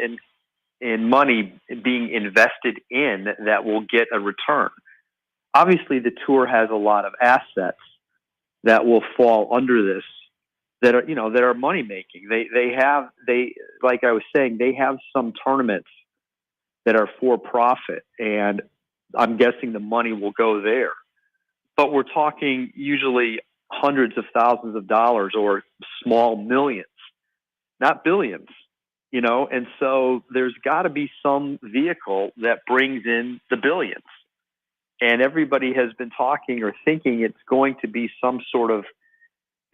in money being invested in that will get a return. Obviously, the tour has a lot of assets that will fall under this that are money making. They like I was saying, they have some tournaments that are for profit, and I'm guessing the money will go there. But we're talking usually hundreds of thousands of dollars or small millions, not billions, and so there's got to be some vehicle that brings in the billions. And everybody has been talking or thinking it's going to be some sort of,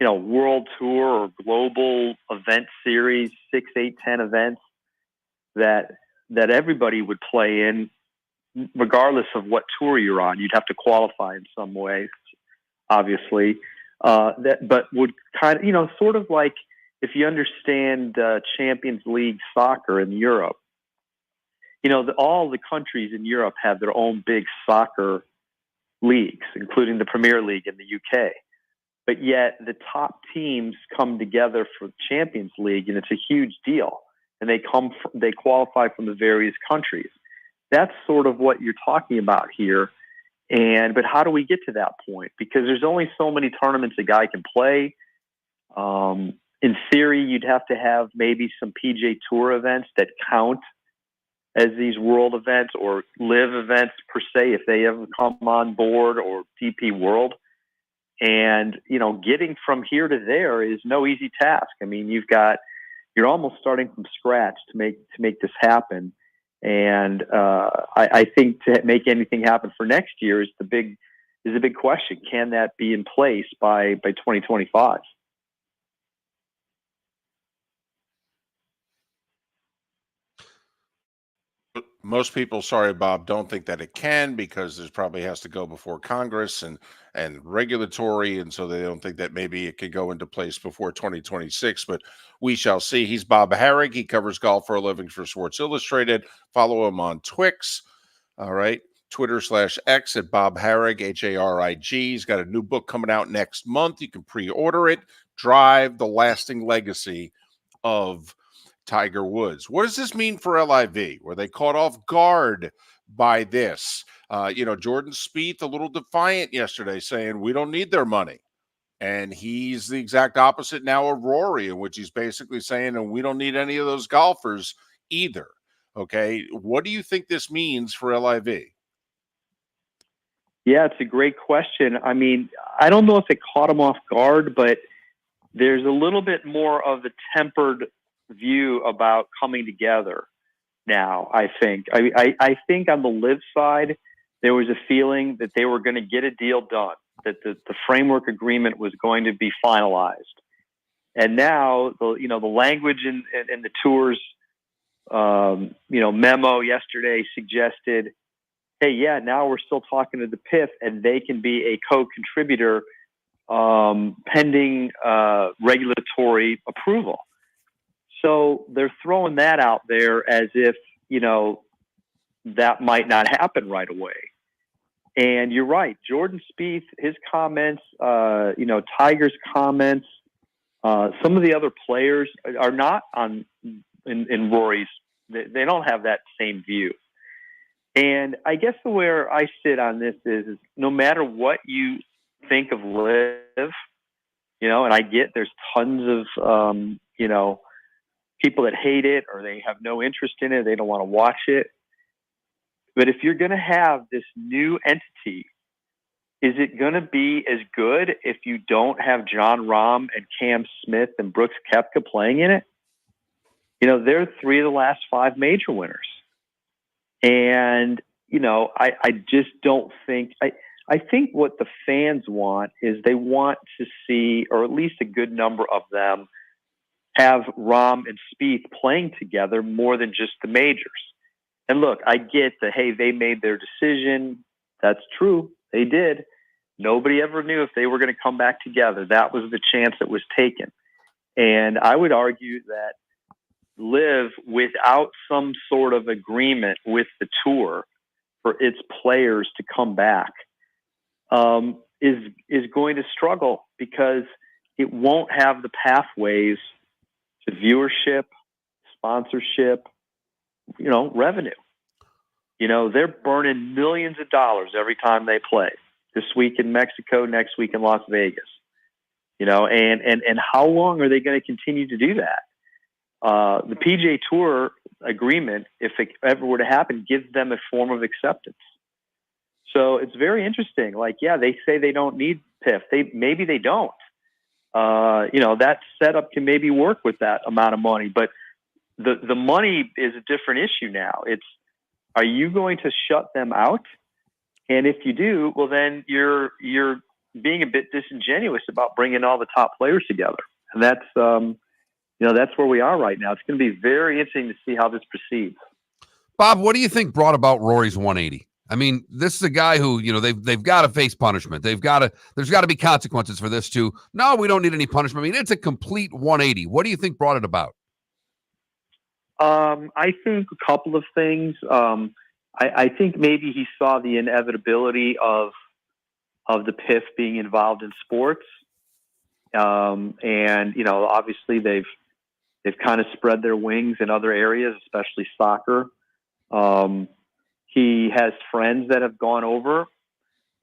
world tour or global event series, 6, 8, 10 events that everybody would play in, regardless of what tour you're on. You'd have to qualify in some way, obviously. But would kind of, sort of like if you understand Champions League soccer in Europe, all the countries in Europe have their own big soccer leagues, including the Premier League in the UK. But yet the top teams come together for the Champions League, and it's a huge deal. And they qualify from the various countries. That's sort of what you're talking about here. But how do we get to that point? Because there's only so many tournaments a guy can play. In theory, you'd have to have maybe some PGA Tour events that count as these world events or live events per se, if they ever come on board, or DP World. And, getting from here to there is no easy task. I mean, you're almost starting from scratch to make this happen. And I think to make anything happen for next year is a big question. Can that be in place by 2025? Most people, sorry, Bob, don't think that it can, because there's probably has to go before Congress and regulatory, and so they don't think that maybe it could go into place before 2026. But we shall see. He's Bob Harig. He covers golf for a living for Sports Illustrated. Follow him on Twix. All right, Twitter/X at Bob Harig, Harig. He's got a new book coming out next month. You can pre-order it. Drive the Lasting Legacy of Tiger Woods. What does this mean for LIV? Were they caught off guard by this? Jordan Spieth, a little defiant yesterday, saying we don't need their money. And he's the exact opposite now of Rory, in which he's basically saying, and we don't need any of those golfers either. Okay. What do you think this means for LIV? Yeah, it's a great question. I mean, I don't know if it caught him off guard, but there's a little bit more of a tempered view about coming together now, I think. I think on the LIV side, there was a feeling that they were going to get a deal done, that the framework agreement was going to be finalized. And now, the language in the tour's memo yesterday suggested, hey, yeah, now we're still talking to the PIF, and they can be a co-contributor pending regulatory approval. So they're throwing that out there as if, that might not happen right away. And you're right. Jordan Spieth, his comments, Tiger's comments, some of the other players are not in Rory's. They don't have that same view. And I guess where I sit on this is no matter what you think of LIV, and I get there's tons of, people that hate it or they have no interest in it. They don't want to watch it. But if you're going to have this new entity, is it going to be as good if you don't have John Rahm and Cam Smith and Brooks Koepka playing in it? They're 3 of the last 5 major winners. And, I just don't think I think what the fans want is they want to see, or at least a good number of them, have Rahm and Spieth playing together more than just the majors. And look, I get that, hey, they made their decision. That's true. They did. Nobody ever knew if they were going to come back together. That was the chance that was taken. And I would argue that LIV, without some sort of agreement with the tour for its players to come back, is going to struggle, because it won't have the pathways to viewership, sponsorship, revenue. They're burning millions of dollars every time they play. This week in Mexico, next week in Las Vegas. And how long are they going to continue to do that? The PGA Tour agreement, if it ever were to happen, gives them a form of acceptance. So it's very interesting. They say they don't need PIF. Maybe they don't. That setup can maybe work with that amount of money, but the money is a different issue now. Are you going to shut them out? And if you do, well, then you're being a bit disingenuous about bringing all the top players together. And that's where we are right now. It's going to be very interesting to see how this proceeds. Bob, what do you think brought about Rory's 180? I mean, this is a guy who, they've got to face punishment. There's got to be consequences for this too. No, we don't need any punishment. I mean, it's a complete 180. What do you think brought it about? I think a couple of things. I think maybe he saw the inevitability of the PIF being involved in sports. And obviously they've kind of spread their wings in other areas, especially soccer. He has friends that have gone over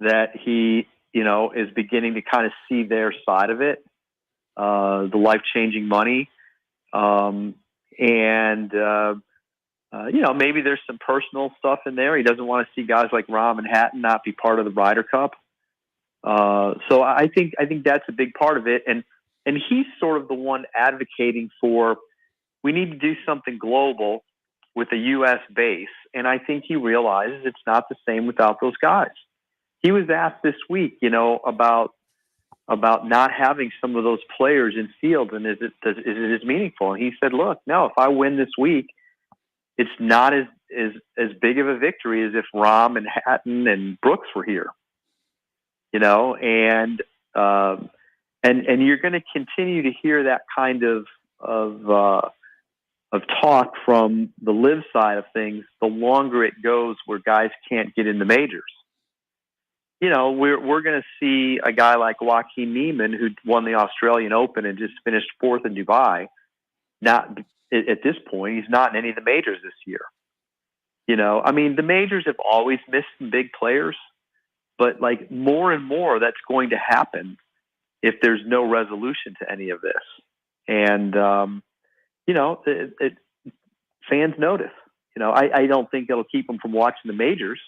that he, is beginning to kind of see their side of it, the life-changing money. Maybe there's some personal stuff in there. He doesn't want to see guys like Rahm and Hatton not be part of the Ryder Cup. So I think that's a big part of it. And he's sort of the one advocating for, we need to do something global with a U.S. base. And I think he realizes it's not the same without those guys. He was asked this week, about not having some of those players in field, and is it as meaningful? And he said, look, no, if I win this week, it's not as big of a victory as if Rahm and Hatton and Brooks were here. And you're going to continue to hear that kind of talk from the live side of things the longer it goes where guys can't get in the majors. We're going to see a guy like Joaquin Niemann, who won the Australian Open and just finished fourth in Dubai. Not at this point, he's not in any of the majors this year. The majors have always missed some big players, but more and more that's going to happen if there's no resolution to any of this. And, fans notice. I don't think it'll keep them from watching the majors,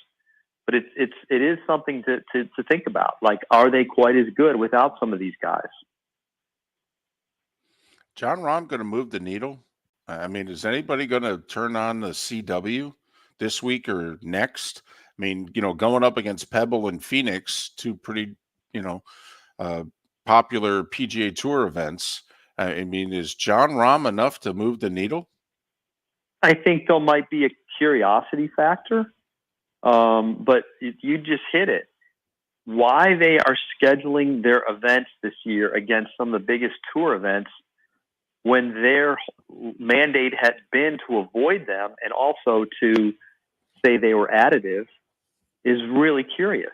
but it is something to think about. Are they quite as good without some of these guys? John Rahm going to move the needle? I mean, is anybody going to turn on the CW this week or next? I mean, going up against Pebble and Phoenix, two pretty, popular PGA Tour events. I mean, is John Rahm enough to move the needle? I think there might be a curiosity factor, but you just hit it. Why they are scheduling their events this year against some of the biggest tour events when their mandate had been to avoid them and also to say they were additive is really curious.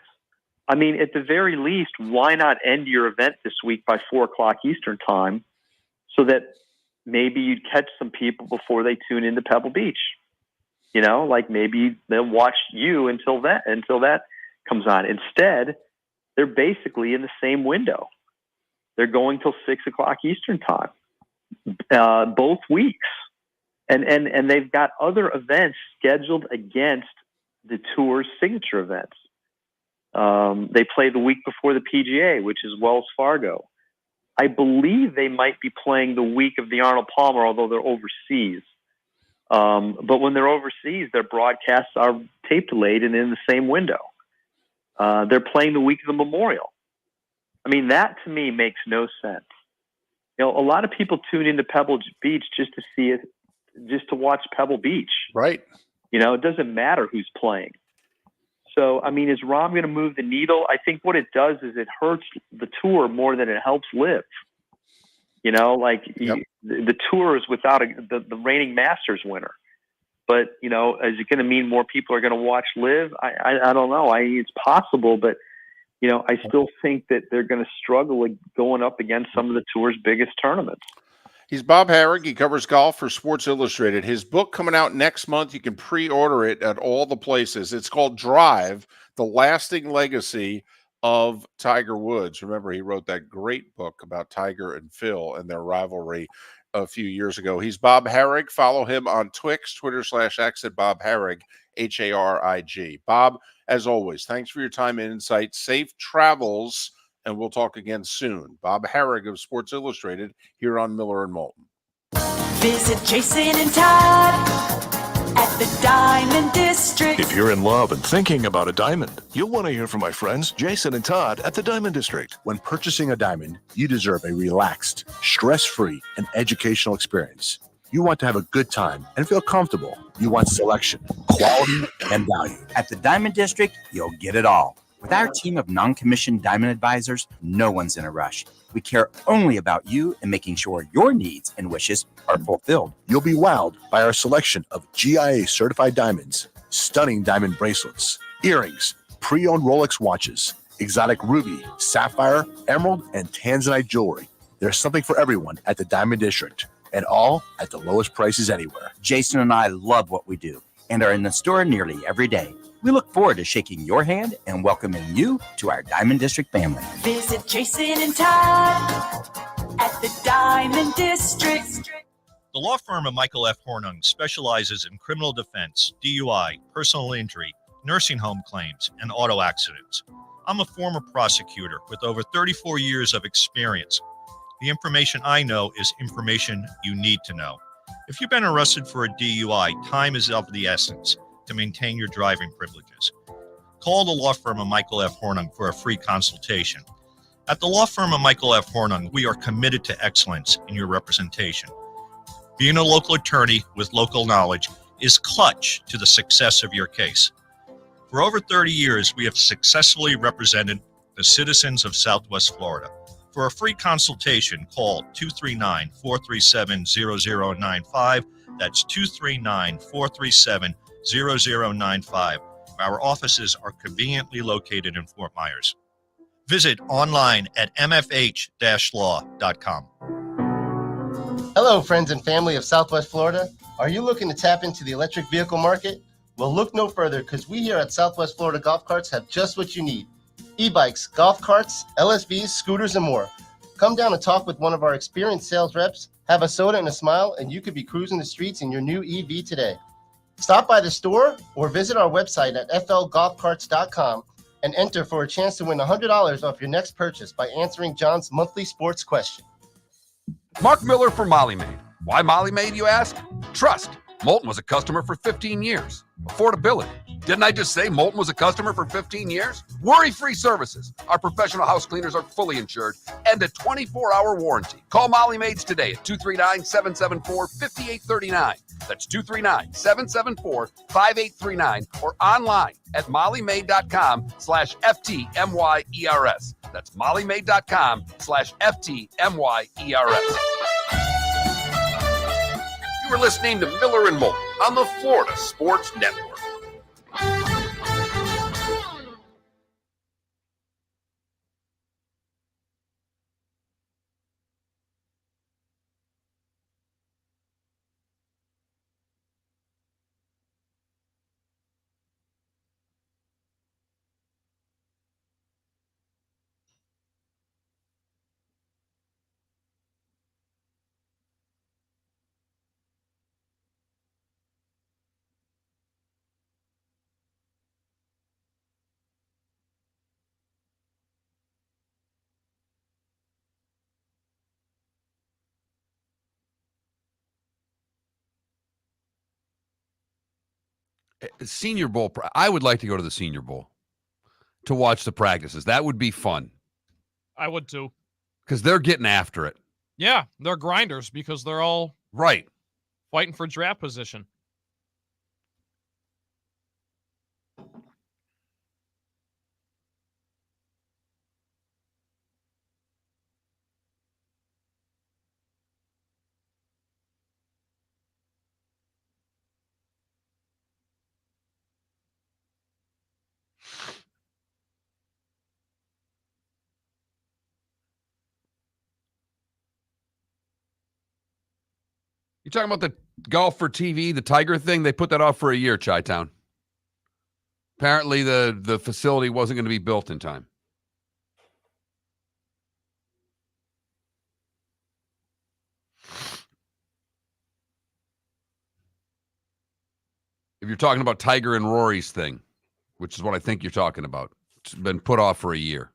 I mean, at the very least, why not end your event this week by 4:00 Eastern time so that maybe you'd catch some people before they tune into Pebble Beach? Maybe they'll watch you until that comes on. Instead, they're basically in the same window. They're going till 6:00 Eastern time, both weeks. And they've got other events scheduled against the tour's signature events. They play the week before the PGA, which is Wells Fargo. I believe they might be playing the week of the Arnold Palmer, although they're overseas. But when they're overseas, their broadcasts are tape delayed and in the same window. They're playing the week of the Memorial. I mean, that to me makes no sense. A lot of people tune into Pebble Beach just to see it, just to watch Pebble Beach. Right. It doesn't matter who's playing. So, I mean, is Rahm going to move the needle? I think what it does is it hurts the tour more than it helps live. The tour is without the reigning Masters winner. But, is it going to mean more people are going to watch live? I don't know. It's possible, but, I still think that they're going to struggle with going up against some of the tour's biggest tournaments. He's Bob Harig. He covers golf for Sports Illustrated. His book coming out next month. You can pre-order it at all the places. It's called Drive: The Lasting Legacy of Tiger Woods. Remember, he wrote that great book about Tiger and Phil and their rivalry a few years ago. He's Bob Harig. Follow him on Twix, Twitter/X at Bob Harig, Harig. Bob, as always, thanks for your time and insight. Safe travels, and we'll talk again soon. Bob Harig of Sports Illustrated here on Miller and Moulton. Visit Jason and Todd at the Diamond District. If you're in love and thinking about a diamond, you'll want to hear from my friends Jason and Todd at the Diamond District. When purchasing a diamond, you deserve a relaxed, stress-free, and educational experience. You want to have a good time and feel comfortable. You want selection, quality, and value. At the Diamond District, you'll get it all. With our team of non-commissioned diamond advisors, no one's in a rush. We care only about you and making sure your needs and wishes are fulfilled. You'll be wowed by our selection of GIA certified diamonds, stunning diamond bracelets, earrings, pre-owned Rolex watches, exotic ruby, sapphire, emerald, and tanzanite jewelry. There's something for everyone at the Diamond District, and all at the lowest prices anywhere. Jason and I love what we do and are in the store nearly every day. We look forward to shaking your hand and welcoming you to our Diamond District family. Visit Jason and Todd at the Diamond District. The law firm of Michael F. Hornung specializes in criminal defense, DUI, personal injury, nursing home claims, and auto accidents. I'm a former prosecutor with over 34 years of experience. The information I know is information you need to know. If you've been arrested for a DUI, time is of the essence to maintain your driving privileges. Call the law firm of Michael F. Hornung for a free consultation. At the law firm of Michael F. Hornung, we are committed to excellence in your representation. Being a local attorney with local knowledge is clutch to the success of your case. For over 30 years, we have successfully represented the citizens of Southwest Florida. For a free consultation, call 239-437-0095. That's 239-437-0095. Our offices are conveniently located in Fort Myers. Visit online at mfh-law.com. Hello, friends and family of Southwest Florida. Are you looking to tap into the electric vehicle market? Well, look no further, because we here at Southwest Florida Golf Carts have just what you need. E-bikes, golf carts, LSVs, scooters, and more. Come down and talk with one of our experienced sales reps, have a soda and a smile, and you could be cruising the streets in your new EV today. Stop by the store or visit our website at flgolfcarts.com and enter for a chance to win $100 off your next purchase by answering John's monthly sports question. Mark Miller for Molly Maid. Why Molly Maid, you ask? Trust. Moulton was a customer for 15 years. Affordability. Didn't I just say Moulton was a customer for 15 years? Worry-free services. Our professional house cleaners are fully insured and a 24-hour warranty. Call Molly Maids today at 239-774-5839. That's 239-774-5839 or online at mollymaid.com/FTMYERS. That's mollymaid.com/FTMYERS. You were listening to Miller and Moulton on the Florida Sports Network. Senior Bowl. I would like to go to the Senior Bowl to watch the practices. That would be fun I would too. because they're getting after it. Yeah, they're grinders because they're all Right. fighting for draft position. You talking about the golf for TV, the Tiger thing? They put that off for a year, Chi-Town. Apparently the facility wasn't going to be built in time. If you're talking about Tiger and Rory's thing, which is what I think you're talking about, it's been put off for a year.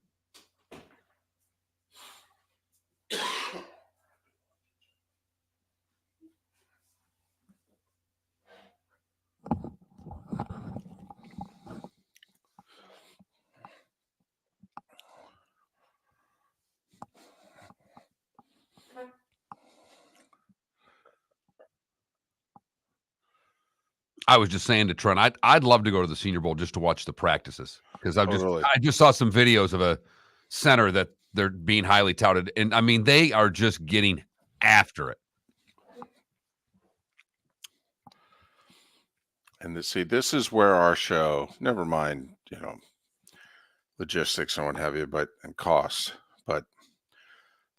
I was just saying to Trent, I'd love to go to the Senior Bowl just to watch the practices because I just saw some videos of a center that they're being highly touted, and I mean they are just getting after it. And this is where our show, never mind, logistics and what have you, and costs, but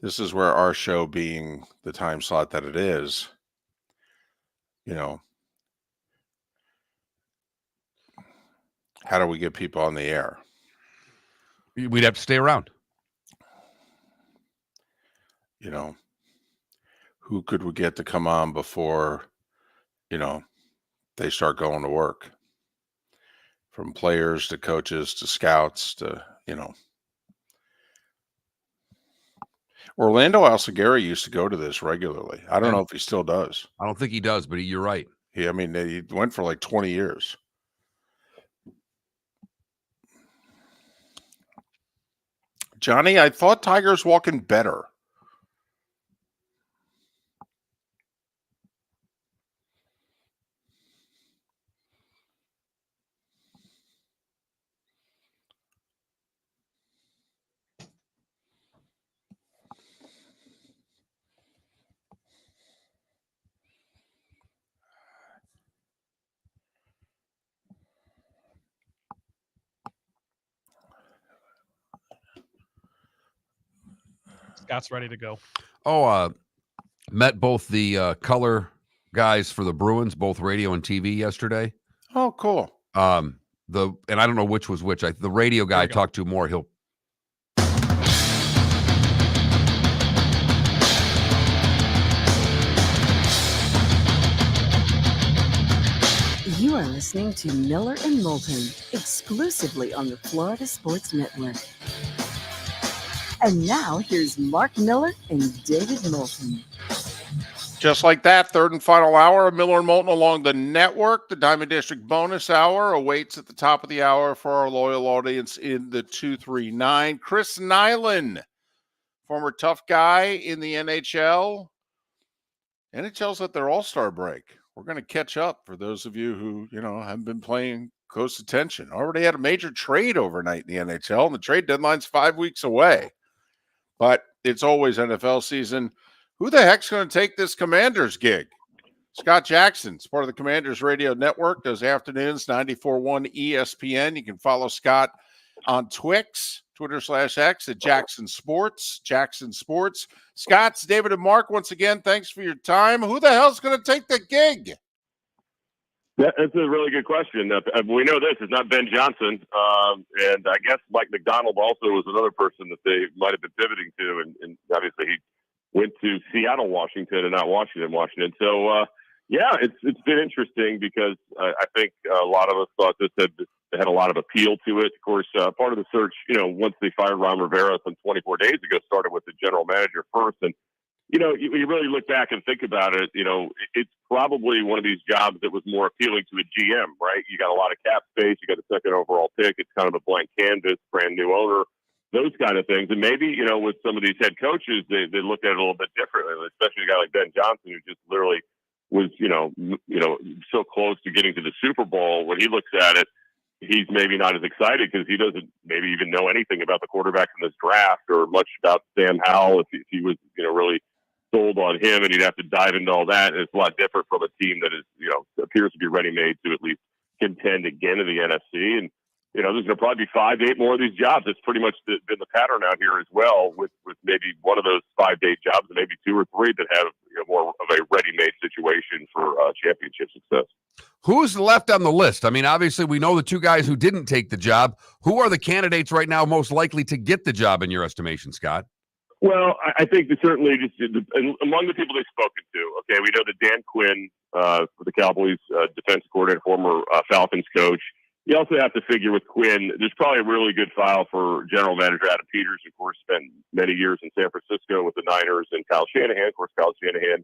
this is where our show, being the time slot that it is, how do we get people on the air? We'd have to stay around. Who could we get to come on before, they start going to work? From players to coaches to scouts to, Orlando Alcigari used to go to this regularly. I don't know if he still does. I don't think he does, but you're right. He went for like 20 years. Johnny, I thought Tiger's walking better. Scott's ready to go. Met both the color guys for the Bruins, both radio and TV yesterday. Oh, cool. And I don't know which was which. The radio guy I talked to more. You are listening to Miller and Moulton, exclusively on the Florida Sports Network. And now, here's Mark Miller and David Moulton. Just like that, third and final hour of Miller and Moulton along the network. The Diamond District bonus hour awaits at the top of the hour for our loyal audience in the 239. Chris Nilan, former tough guy in the NHL. NHL's at their All-Star break. We're going to catch up for those of you who, haven't been paying close attention. Already had a major trade overnight in the NHL, and the trade deadline's 5 weeks away. But it's always NFL season. Who the heck's going to take this Commanders gig? Scott Jackson's part of the Commanders Radio Network, does afternoons, 94.1 ESPN. You can follow Scott on Twix, Twitter/X at Jackson Sports. Scott's David and Mark, once again, thanks for your time. Who the hell's going to take the gig? That's a really good question. We know this is not Ben Johnson, and I guess Mike McDonald also was another person that they might have been pivoting to, and obviously he went to Seattle, Washington, and not Washington. So, it's been interesting because I think a lot of us thought this had a lot of appeal to it. Of course, part of the search, once they fired Ron Rivera some 24 days ago, started with the general manager first. And, you really look back and think about it, it's probably one of these jobs that was more appealing to a GM, right? You got a lot of cap space, you got a second overall pick, it's kind of a blank canvas, brand new owner, those kind of things. And maybe, with some of these head coaches, they look at it a little bit differently, especially a guy like Ben Johnson, who just literally was, so close to getting to the Super Bowl. When he looks at it, he's maybe not as excited because he doesn't maybe even know anything about the quarterbacks in this draft or much about Sam Howell if he was, really sold on him, and he'd have to dive into all that. And it's a lot different from a team that is, appears to be ready-made to at least contend again in the NFC. And, there's going to probably be 5 to 8 more of these jobs. It's pretty much been the pattern out here as well, with maybe one of those 5 to 8 jobs, and maybe 2 or 3 that have more of a ready-made situation for championship success. Who's left on the list? I mean, obviously, we know the two guys who didn't take the job. Who are the candidates right now most likely to get the job in your estimation, Scott? Well, I think that certainly just among the people they've spoken to, okay, we know that Dan Quinn, for the Cowboys defensive coordinator, former Falcons coach. You also have to figure with Quinn, there's probably a really good file for general manager Adam Peters, who, of course, spent many years in San Francisco with the Niners, and Kyle Shanahan. Of course, Kyle Shanahan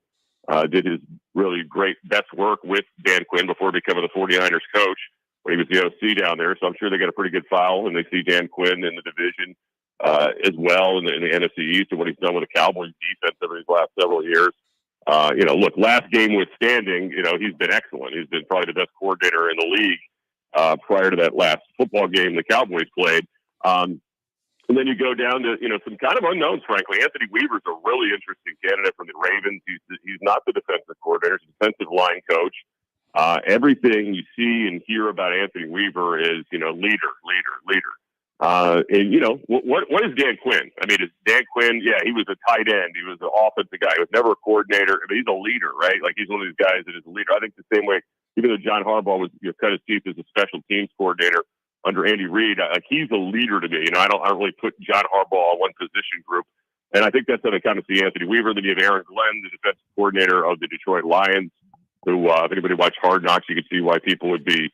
did his really great best work with Dan Quinn before becoming the 49ers coach when he was the OC down there. So I'm sure they got a pretty good file, and they see Dan Quinn in the division as well in the NFC East and what he's done with the Cowboys defense over these last several years. Look, last game withstanding, he's been excellent. He's been probably the best coordinator in the league prior to that last football game the Cowboys played. And then you go down to, some kind of unknowns, frankly. Anthony Weaver's a really interesting candidate from the Ravens. He's not the defensive coordinator. He's a defensive line coach. Everything you see and hear about Anthony Weaver is, leader. What is Dan Quinn? I mean, is Dan Quinn, he was a tight end. He was an offensive guy. He was never a coordinator. I mean, he's a leader, right? Like, he's one of these guys that is a leader. I think the same way, even though John Harbaugh was cut his teeth as a special teams coordinator under Andy Reid, he's a leader to me. I don't really put John Harbaugh on one position group. And I think that's how they kind of see Anthony Weaver. Then you have Aaron Glenn, the defensive coordinator of the Detroit Lions, who, if anybody watched Hard Knocks, you could see why people would be,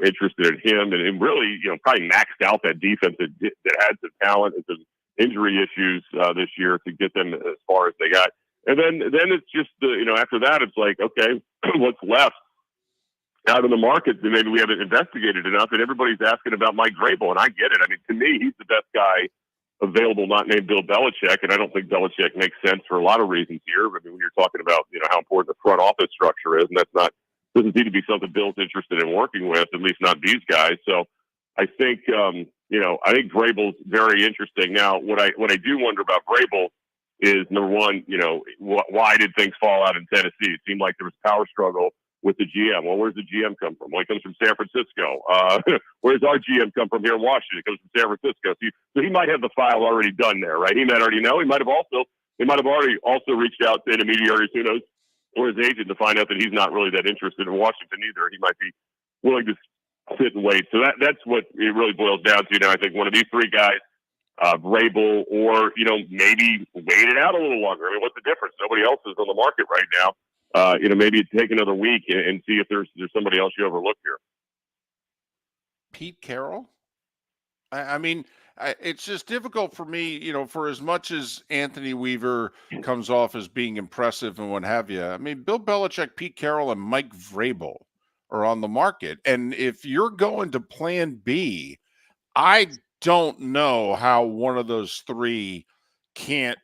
interested in him, and really, probably maxed out that defense that had some talent and some injury issues this year to get them as far as they got. And then it's just, after that, it's like, okay, what's left out in the market that maybe we haven't investigated enough, and everybody's asking about Mike Vrabel, and I get it. I mean, to me, he's the best guy available, not named Bill Belichick, and I don't think Belichick makes sense for a lot of reasons here. I mean, when you're talking about, how important the front office structure is, and doesn't seem to be something Bill's interested in working with, at least not these guys. So I think, I think Vrabel's very interesting. Now, what I do wonder about Vrabel is, number one, why did things fall out in Tennessee? It seemed like there was power struggle with the GM. Well, where's the GM come from? Well, he comes from San Francisco. Where's our GM come from here in Washington? It comes from San Francisco. So he might have the file already done there, right? He might already know. He might have already also reached out to intermediaries, who knows, or his agent, to find out that he's not really that interested in Washington either. He might be willing to sit and wait. So that's what it really boils down to now. I think one of these three guys, Vrabel, or, maybe wait it out a little longer. I mean, what's the difference? Nobody else is on the market right now. Maybe take another week and see if there's somebody else you overlook here. Pete Carroll? I mean, it's just difficult for me, for as much as Anthony Weaver comes off as being impressive and what have you. I mean, Bill Belichick, Pete Carroll, and Mike Vrabel are on the market. And if you're going to plan B, I don't know how one of those three can't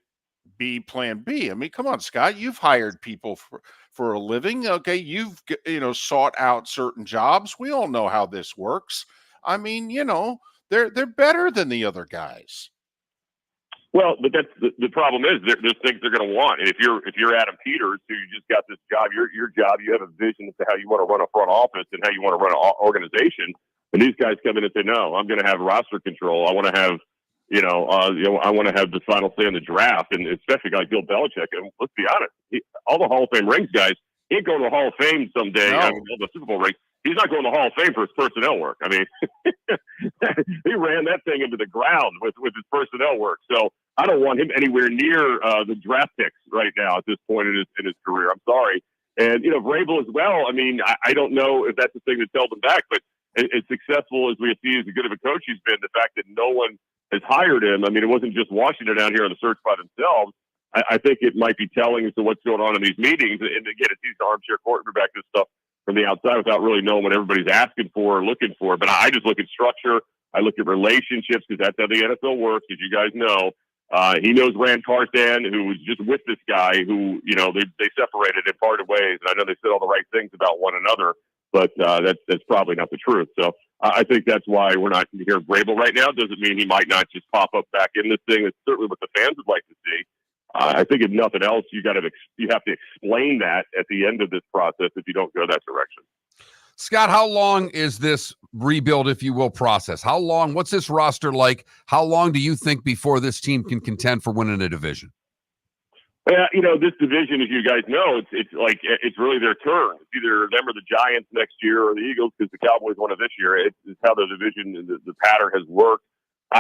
be plan B. I mean, come on, Scott, you've hired people for a living. Okay. You've, sought out certain jobs. We all know how this works. I mean, they're better than the other guys. Well, but that's the problem is there's things they're going to want. And if you're Adam Peters, who you just got this job, your job, you have a vision as to how you want to run a front office and how you want to run an organization. And these guys come in and say, no, I'm going to have roster control. I want to have, I want to have the final say in the draft. And especially a guy like Bill Belichick. And let's be honest, all the Hall of Fame rings guys, he ain't going to the Hall of Fame someday. No. I mean, all the Super Bowl rings. He's not going to the Hall of Fame for his personnel work. I mean, he ran that thing into the ground with his personnel work. So I don't want him anywhere near the draft picks right now at this point in his career. I'm sorry. And, Vrabel as well. I mean, I don't know if that's the thing that's held him back, but as successful as we see as good of a coach he's been, the fact that no one has hired him, I mean, it wasn't just Washington down here on the search by themselves. I think it might be telling as to what's going on in these meetings. And again, it's easy to armchair quarterback this stuff from the outside without really knowing what everybody's asking for or looking for. But I just look at structure. I look at relationships, because that's how the NFL works, as you guys know. He knows Rand Carthan, who was just with this guy who, they separated and parted ways. And I know they said all the right things about one another, but that's probably not the truth. So I think that's why we're not hearing Vrabel right now. Doesn't mean he might not just pop up back in this thing. It's certainly what the fans would like to see. I think if nothing else, you have to explain that at the end of this process if you don't go that direction. Scott, how long is this rebuild, if you will, process? How long? What's this roster like? How long do you think before this team can contend for winning a division? Yeah, this division, as you guys know, it's really their turn. It's either them or the Giants next year, or the Eagles, because the Cowboys won it this year. It's how the division, the pattern has worked.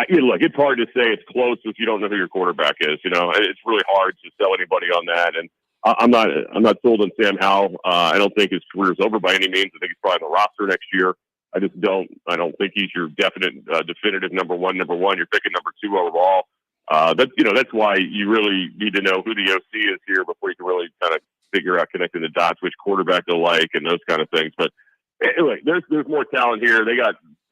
Look, it's hard to say it's close if you don't know who your quarterback is. It's really hard to sell anybody on that. And I'm not sold on Sam Howell. I don't think his career is over by any means. I think he's probably on the roster next year. I don't think he's your definitive number one. You're picking number 2 overall. That's why you really need to know who the OC is here before you can really kind of figure out connecting the dots, which quarterback they like, and those kind of things. But anyway, there's more talent here. They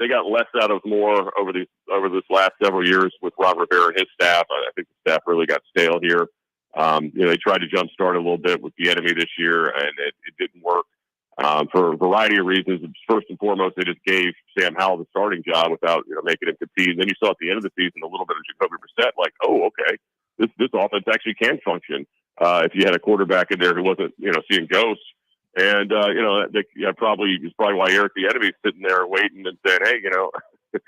got less out of more over this last several years with Ron Rivera and his staff. I think the staff really got stale here. They tried to jumpstart a little bit with the enemy this year, and it didn't work. For a variety of reasons. First and foremost, they just gave Sam Howell the starting job without making him compete. And then you saw at the end of the season a little bit of Jacoby Brissett, like, oh, okay, this offense actually can function if you had a quarterback in there who wasn't seeing ghosts. And it's probably why Eric Bieniemy is sitting there waiting and saying, hey,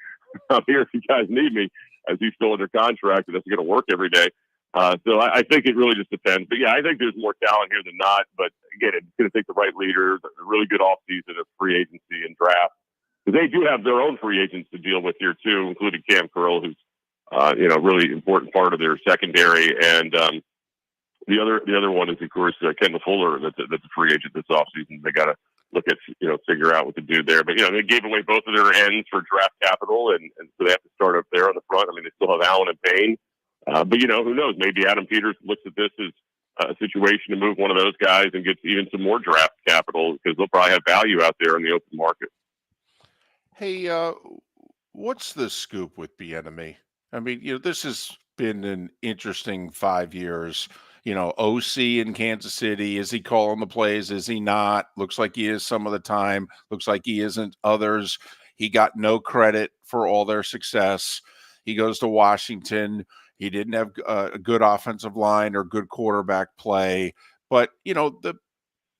I'm here if you guys need me, as he's still under contract and that's going to work every day. So I think it really just depends. But, yeah, I think there's more talent here than not. But, again, it's going to take the right leader, a really good offseason of free agency and draft. Because they do have their own free agents to deal with here, too, including Cam Curl, who's, really important part of their secondary. And the other one is, of course, Kendall Fuller, that's a free agent this offseason. They got to look at, figure out what to do there. But, they gave away both of their ends for draft capital, and so they have to start up there on the front. I mean, they still have Allen and Payne. But, who knows? Maybe Adam Peters looks at this as a situation to move one of those guys and gets even some more draft capital, because they'll probably have value out there in the open market. Hey, what's the scoop with Bieniemy? I mean, this has been an interesting 5 years. OC in Kansas City, is he calling the plays? Is he not? Looks like he is some of the time. Looks like he isn't others. He got no credit for all their success. He goes to Washington. He didn't have a good offensive line or good quarterback play. But, the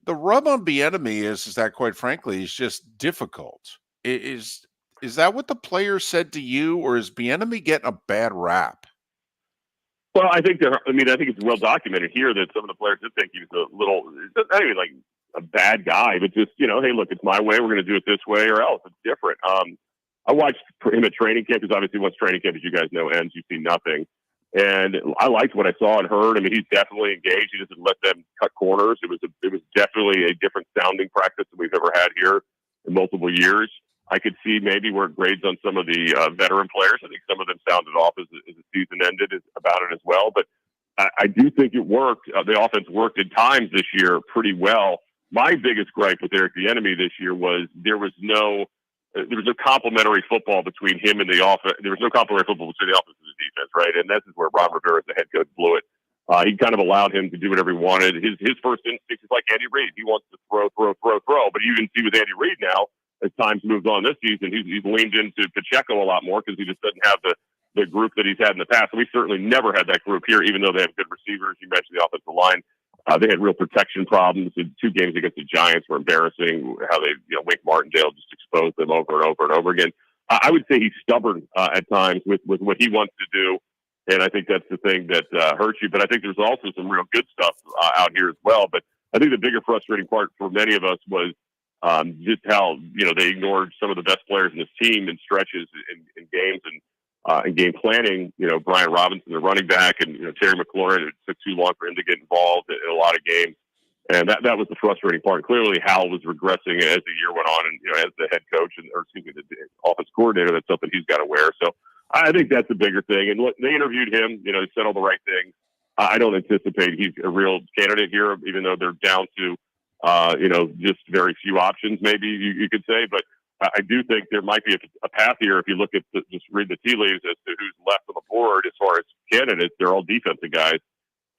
rub on Bieniemy is that, quite frankly, he's just difficult. Is that what the players said to you, or is Bieniemy getting a bad rap? Well, I think it's well documented here that some of the players did think he was a little, not even like a bad guy, but just, hey, look, it's my way. We're going to do it this way or else. It's different. I watched him at training camp, because obviously once training camp, as you guys know, ends, you see nothing. And I liked what I saw and heard. I mean, he's definitely engaged. He doesn't let them cut corners. It was definitely a different sounding practice than we've ever had here in multiple years. I could see maybe where it grades on some of the veteran players. I think some of them sounded off as the season ended about it as well. But I do think it worked. The offense worked at times this year pretty well. My biggest gripe with Eric Bieniemy this year was there was no complementary football between him and the offense. There was no complementary football between the offense and the defense, right? And this is where Ron Rivera, as the head coach, blew it. He kind of allowed him to do whatever he wanted. His first instinct is like Andy Reid. He wants to throw. But you can see with Andy Reid now, as time's moved on this season, he's leaned into Pacheco a lot more, because he just doesn't have the group that he's had in the past. So we certainly never had that group here, even though they have good receivers. You mentioned the offensive line. They had real protection problems. The 2 games against the Giants were embarrassing. How they, Wink Martindale just exposed them over and over and over again. I would say he's stubborn at times with what he wants to do, and I think that's the thing that hurts you. But I think there's also some real good stuff out here as well. But I think the bigger frustrating part for many of us was just how they ignored some of the best players in this team in stretches in games and game planning. Brian Robinson, the running back, and Terry McLaurin. It took too long for him to get involved in a lot of games, and that was the frustrating part. Clearly, Howell was regressing as the year went on, and as the head coach the offense coordinator, that's something he's got to wear. So I think that's a bigger thing. And look, they interviewed him. He said all the right things. I don't anticipate he's a real candidate here, even though they're down to just very few options, maybe you could say. But I do think there might be a path here if you look at just read the tea leaves as to who's left on the board as far as candidates. They're all defensive guys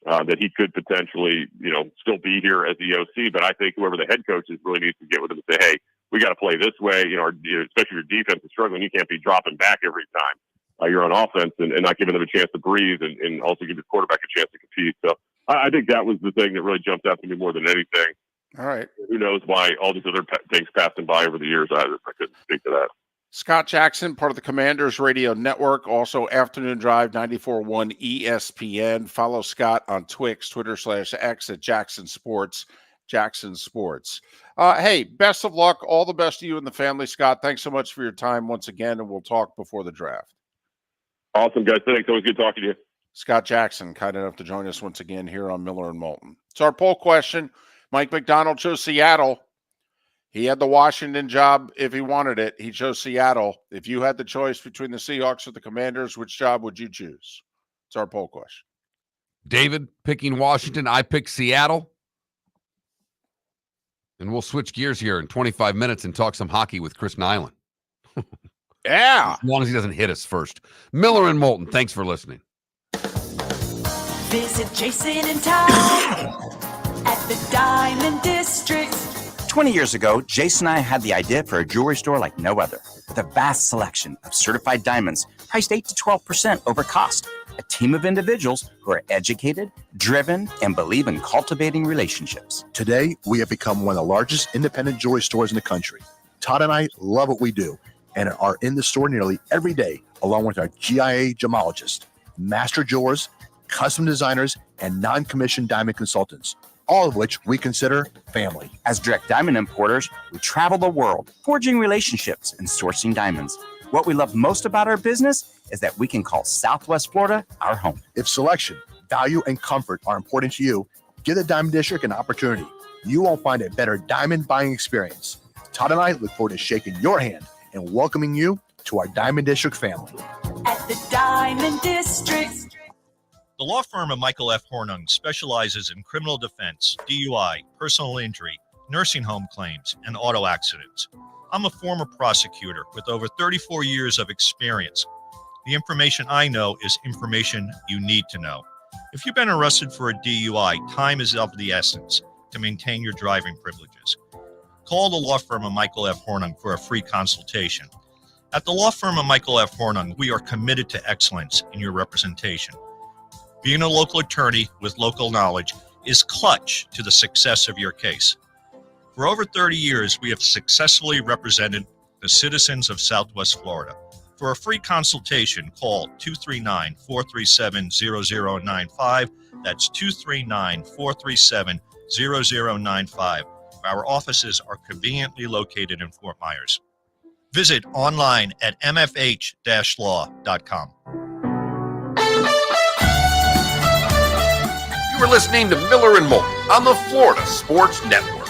that he could potentially, still be here as the OC. But I think whoever the head coach is really needs to get with him and say, hey, we got to play this way. Especially your defense is struggling. You can't be dropping back every time you're on offense and not giving them a chance to breathe and also give your quarterback a chance to compete. So I think that was the thing that really jumped out to me more than anything. All right. Who knows why all these other things passed him by over the years? I couldn't speak to that. Scott Jackson, part of the Commanders Radio Network, also Afternoon Drive 94.1 ESPN. Follow Scott on Twix, Twitter/X at Jackson Sports, Jackson Sports. Hey, best of luck. All the best to you and the family, Scott. Thanks so much for your time once again, and we'll talk before the draft. Awesome, guys. Thanks. Always good talking to you. Scott Jackson, kind enough to join us once again here on Miller and Moulton. So our poll question, Mike McDonald chose Seattle. He had the Washington job if he wanted it. He chose Seattle. If you had the choice between the Seahawks or the Commanders, which job would you choose? It's our poll question. David picking Washington. I pick Seattle. And we'll switch gears here in 25 minutes and talk some hockey with Chris Nilan. Yeah. As long as he doesn't hit us first. Miller and Moulton, thanks for listening. Visit Jason and Todd at the Diamond District. 20 years ago, Jason and I had the idea for a jewelry store like no other, with a vast selection of certified diamonds priced 8 to 12% over cost. A team of individuals who are educated, driven, and believe in cultivating relationships. Today, we have become one of the largest independent jewelry stores in the country. Todd and I love what we do and are in the store nearly every day, along with our GIA gemologists, master jewelers, custom designers, and non-commissioned diamond consultants, all of which we consider family. As direct diamond importers, we travel the world, forging relationships and sourcing diamonds. What we love most about our business is that we can call Southwest Florida our home. If selection, value, and comfort are important to you, give the Diamond District an opportunity. You won't find a better diamond buying experience. Todd and I look forward to shaking your hand and welcoming you to our Diamond District family. At the Diamond District. The law firm of Michael F. Hornung specializes in criminal defense, DUI, personal injury, nursing home claims, and auto accidents. I'm a former prosecutor with over 34 years of experience. The information I know is information you need to know. If you've been arrested for a DUI, time is of the essence to maintain your driving privileges. Call the law firm of Michael F. Hornung for a free consultation. At the law firm of Michael F. Hornung, we are committed to excellence in your representation. Being a local attorney with local knowledge is clutch to the success of your case. For over 30 years, we have successfully represented the citizens of Southwest Florida. For a free consultation, call 239-437-0095. That's 239-437-0095. Our offices are conveniently located in Fort Myers. Visit online at mfh-law.com. You are listening to Miller and Moulton on the Florida Sports Network.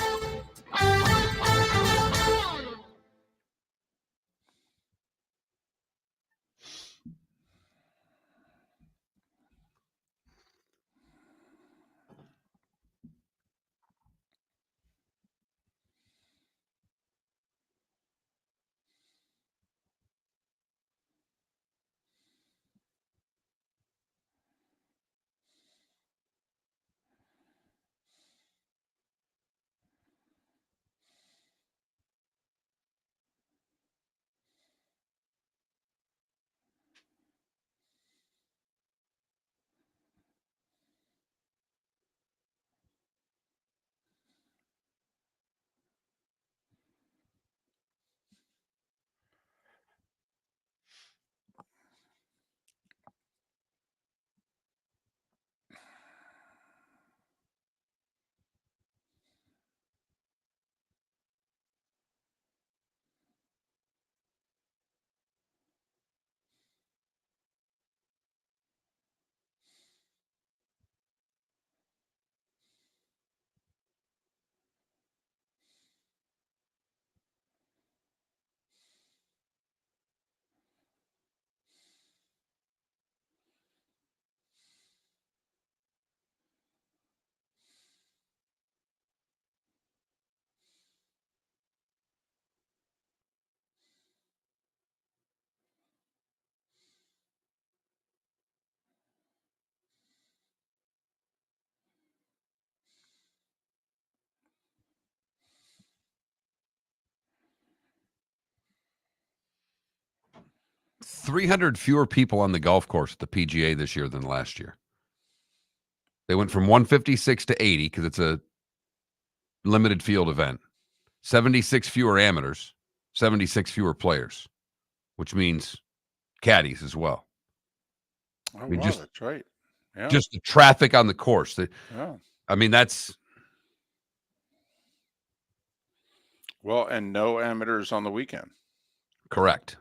$300 fewer people on the golf course at the PGA this year than last year. They went from 156 to 80 because it's a limited field event. 76 fewer amateurs, 76 fewer players. which means caddies as well. Oh, I mean, wow, that's right. Yeah. just the traffic on the course. Yeah. I mean, that's Well, and no amateurs on the weekend. correct.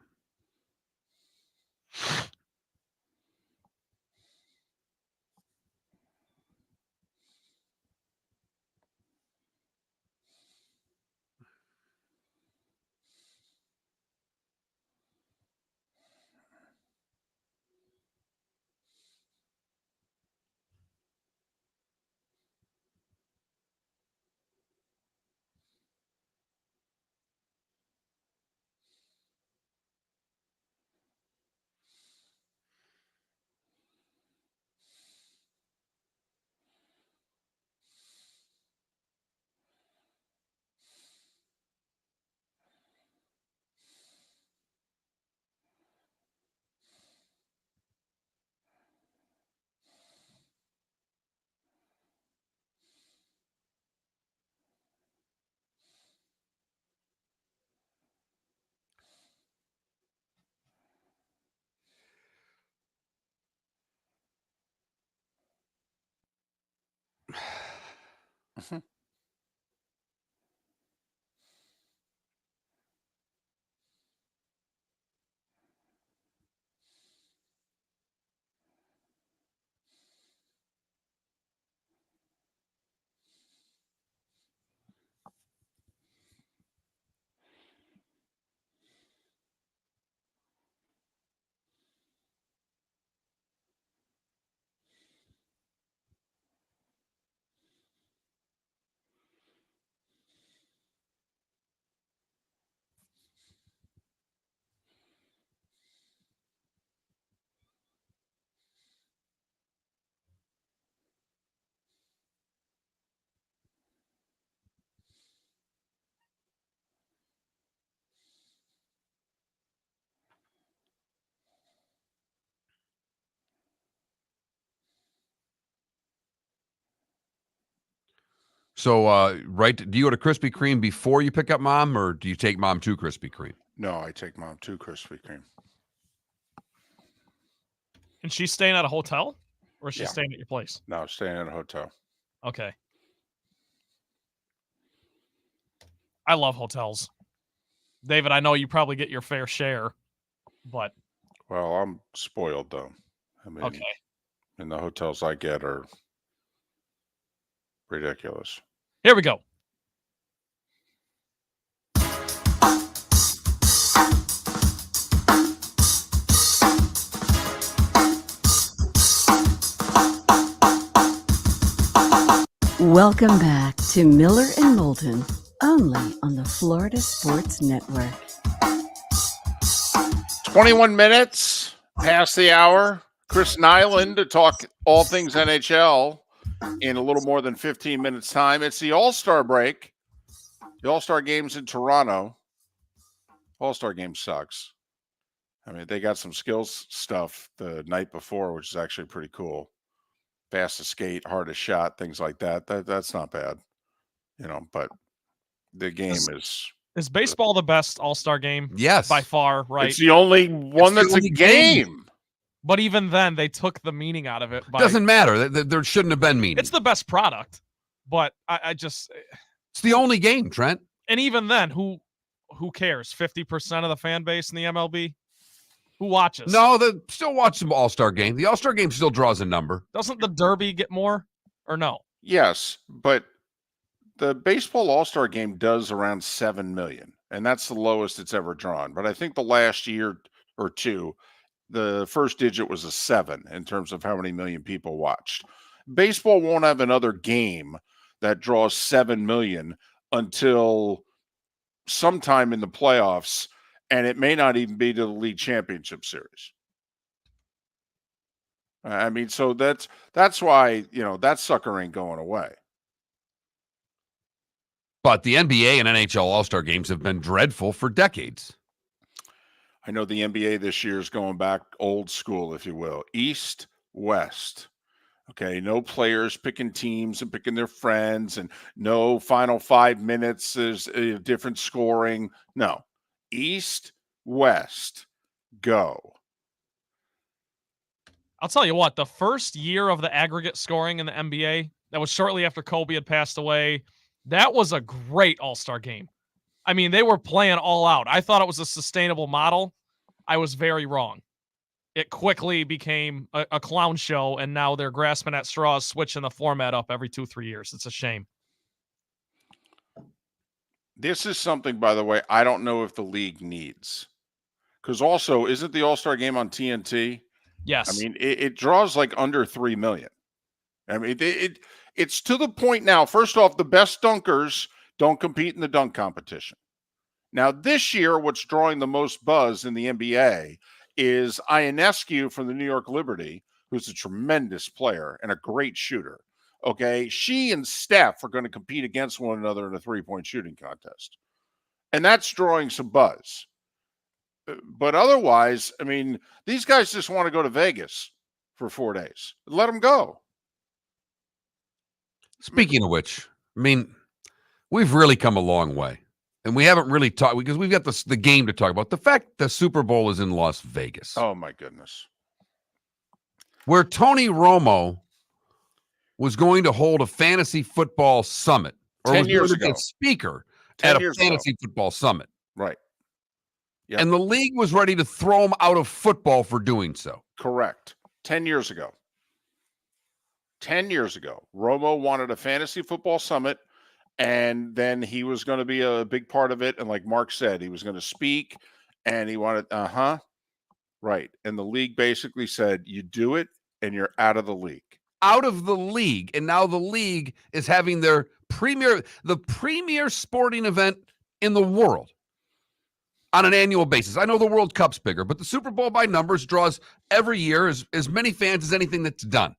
So, right? Do you go to Krispy Kreme before you pick up mom, or do you take mom to Krispy Kreme? No, I take mom to Krispy Kreme. And she's staying at a hotel, or is she Yeah. staying at your place? No, staying at a hotel. Okay. I love hotels. David, I know you probably get your fair share, but Well, I'm spoiled though. I mean, okay. and the hotels I get are ridiculous. Here we go. Welcome back to Miller and Moulton, only on the Florida Sports Network. 21 minutes past the hour. Chris Nilan to talk all things NHL in a little more than 15 minutes time. It's the All-Star break. The All-Star game's in Toronto. All-Star game sucks. I mean, they got some skills stuff the night before, which is actually pretty cool. Fast to skate, hard to shot, things like that. That's not bad, but the game Is baseball the best All-Star game? Yes. By far, right? It's the only one that's a game. But even then, they took the meaning out of it. Doesn't matter. There shouldn't have been meaning. It's the best product, but I just... It's the only game, Trent. And even then, who cares? 50% of the fan base in the MLB? Who watches? No, they still watch some All-Star game. The All-Star game still draws a number. Doesn't the Derby get more? Or no? Yes, but the baseball All-Star game does around 7 million, and that's the lowest it's ever drawn. But I think the last year or two, the first digit was a 7 in terms of how many million people watched. Baseball won't have another game that draws 7 million until sometime in the playoffs, and it may not even be to the league championship series. I mean, so that's why, that sucker ain't going away. But the NBA and NHL All-Star games have been dreadful for decades. I know the NBA this year is going back old school, if you will. East, West. Okay, no players picking teams and picking their friends, and no final 5 minutes is different scoring. No, East, West. Go. I'll tell you what, the first year of the aggregate scoring in the NBA, that was shortly after Kobe had passed away, that was a great All-Star game. I mean, they were playing all out. I thought it was a sustainable model. I was very wrong. It quickly became a clown show, and now they're grasping at straws, switching the format up every 2-3 years. It's a shame. This is something, by the way, I don't know if the league needs. Because also, isn't the All-Star game on TNT? Yes. I mean, it draws like under 3 million. I mean, it's to the point now. First off, the best dunkers don't compete in the dunk competition. Now, this year, what's drawing the most buzz in the NBA is Ionescu from the New York Liberty, who's a tremendous player and a great shooter. Okay, she and Steph are going to compete against one another in a three-point shooting contest. And that's drawing some buzz. But otherwise, I mean, these guys just want to go to Vegas for 4 days. Let them go. Speaking of which, I mean, we've really come a long way. And we haven't really talked because we've got the game to talk about. The fact the Super Bowl is in Las Vegas. Oh, my goodness. Where Tony Romo was going to hold a fantasy football summit. Or 10 was years going to be ago. a speaker 10 at a years fantasy football summit. Right. Yep. And the league was ready to throw him out of football for doing so. Correct. 10 years ago. 10 years ago. Romo wanted a fantasy football summit, and then he was going to be a big part of it. And like Mark said, he was going to speak, and he wanted, right. And the league basically said, you do it, and you're out of the league. Out of the league. And now the league is having the premier sporting event in the world on an annual basis. I know the World Cup's bigger, but the Super Bowl by numbers draws every year as many fans as anything that's done.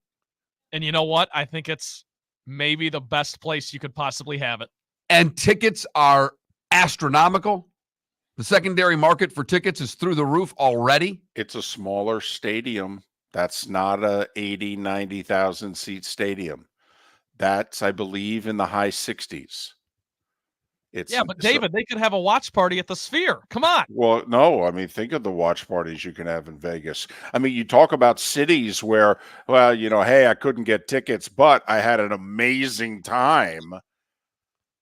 And you know what? I think it's maybe the best place you could possibly have it. And tickets are astronomical. The secondary market for tickets is through the roof already. It's a smaller stadium. That's not a 80, 90,000 seat stadium. That's, I believe, in the high 60s. But David, they could have a watch party at the Sphere. Come on. Well, no, I mean, think of the watch parties you can have in Vegas. I mean, you talk about cities where, well, you know, hey, I couldn't get tickets, but I had an amazing time.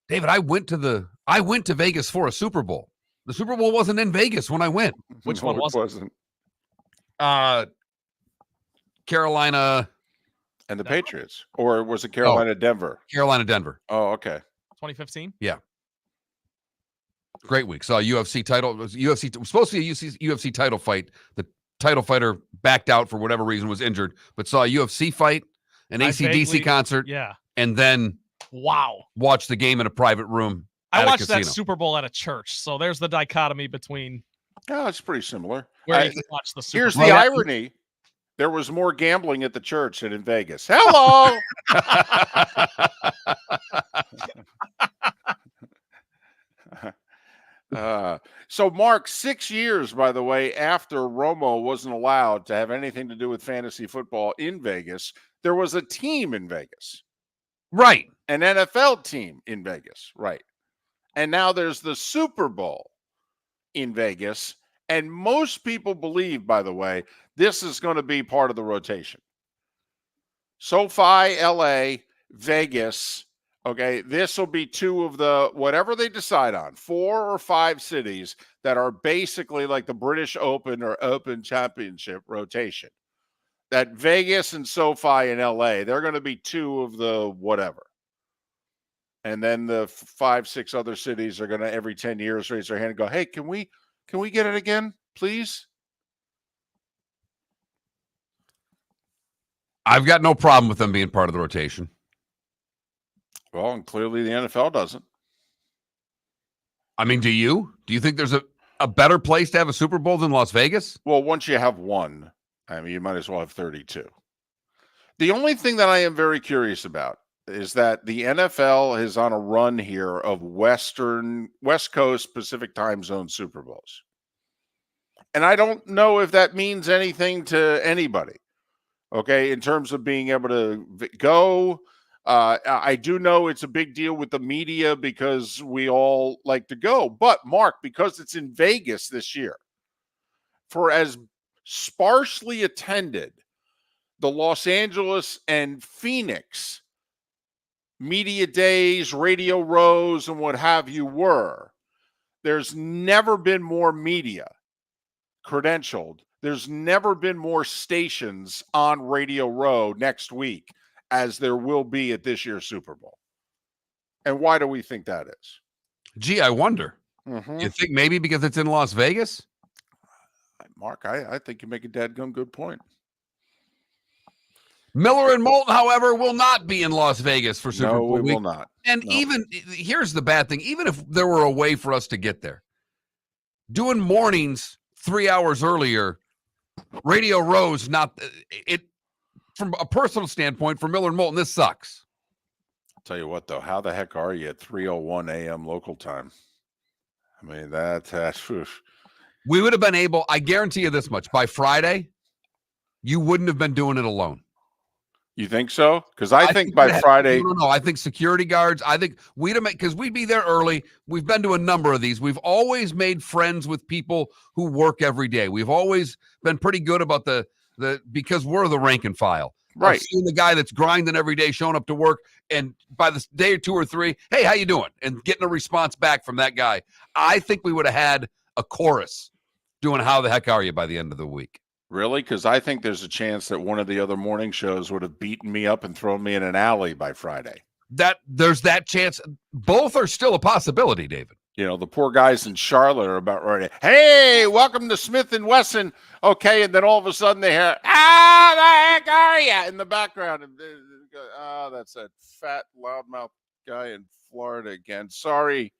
David, I went to Vegas for a Super Bowl. The Super Bowl wasn't in Vegas when I went. Which one was it? Wasn't. Carolina and the Patriots, or was it Carolina, Denver? Carolina, Denver. Oh, okay. 2015. Yeah. Great week. Saw a UFC title. It was supposed to be a UFC title fight. The title fighter backed out for whatever reason, was injured, but saw a UFC fight, an AC/DC concert. Yeah. And then watched the game in a private room. I watched that Super Bowl at a church. So there's the dichotomy between. Oh, it's pretty similar. Where you can watch the Super Here's Bowl. the irony. There was more gambling at the church than in Vegas. Hello. So, Mark, 6 years, by the way, after Romo wasn't allowed to have anything to do with fantasy football in Vegas, there was a team in Vegas. Right. An NFL team in Vegas. Right. And now there's the Super Bowl in Vegas. And most people believe, by the way, this is going to be part of the rotation. SoFi, LA, Vegas. Okay, this will be two of the, whatever they decide on, 4 or 5 cities that are basically like the British Open or Open Championship rotation. That Vegas and SoFi in LA, they're going to be 2 of the whatever. And then the 5, 6 other cities are going to every 10 years raise their hand and go, hey, can we get it again, please? I've got no problem with them being part of the rotation. Well, and clearly the NFL doesn't. I mean, do you? Do you think there's a better place to have a Super Bowl than Las Vegas? Well, once you have one, I mean, you might as well have 32. The only thing that I am very curious about is that the NFL is on a run here of West Coast Pacific time zone Super Bowls. And I don't know if that means anything to anybody, okay, in terms of being able to go. I do know it's a big deal with the media because we all like to go. But, Mark, because it's in Vegas this year, for as sparsely attended the Los Angeles and Phoenix media days, radio rows, and what have you were, there's never been more media credentialed. There's never been more stations on Radio Row next week as there will be at this year's Super Bowl. And why do we think that is? Gee, I wonder. Mm-hmm. You think maybe because it's in Las Vegas? Mark, I think you make a dadgum good point. Miller and Moulton, however, will not be in Las Vegas for Super Bowl week. week. Will not. And even here's the bad thing: even if there were a way for us to get there, doing mornings 3 hours earlier, Radio Row's not it. From a personal standpoint, for Miller and Moulton, this sucks. I'll tell you what, though, how the heck are you at 3:01 a.m. local time? I mean, that's we would have been able. I guarantee you this much: by Friday, you wouldn't have been doing it alone. You think so? Because I think by Friday, no. I think security guards. I think we'd have because we'd be there early. We've been to a number of these. We've always made friends with people who work every day. We've always been pretty good about the because we're the rank and file. Right. Seeing the guy that's grinding every day, showing up to work, and by the day or 2 or 3, hey, how you doing? And getting a response back from that guy. I think we would have had a chorus doing how the heck are you by the end of the week. Really? Because I think there's a chance that one of the other morning shows would have beaten me up and thrown me in an alley by Friday. There's that chance. Both are still a possibility, David. You know, the poor guys in Charlotte are about ready. Hey, welcome to Smith & Wesson. Okay, and then all of a sudden they hear, the heck are you? In the background. And that's that fat, loudmouth guy in Florida again. Sorry.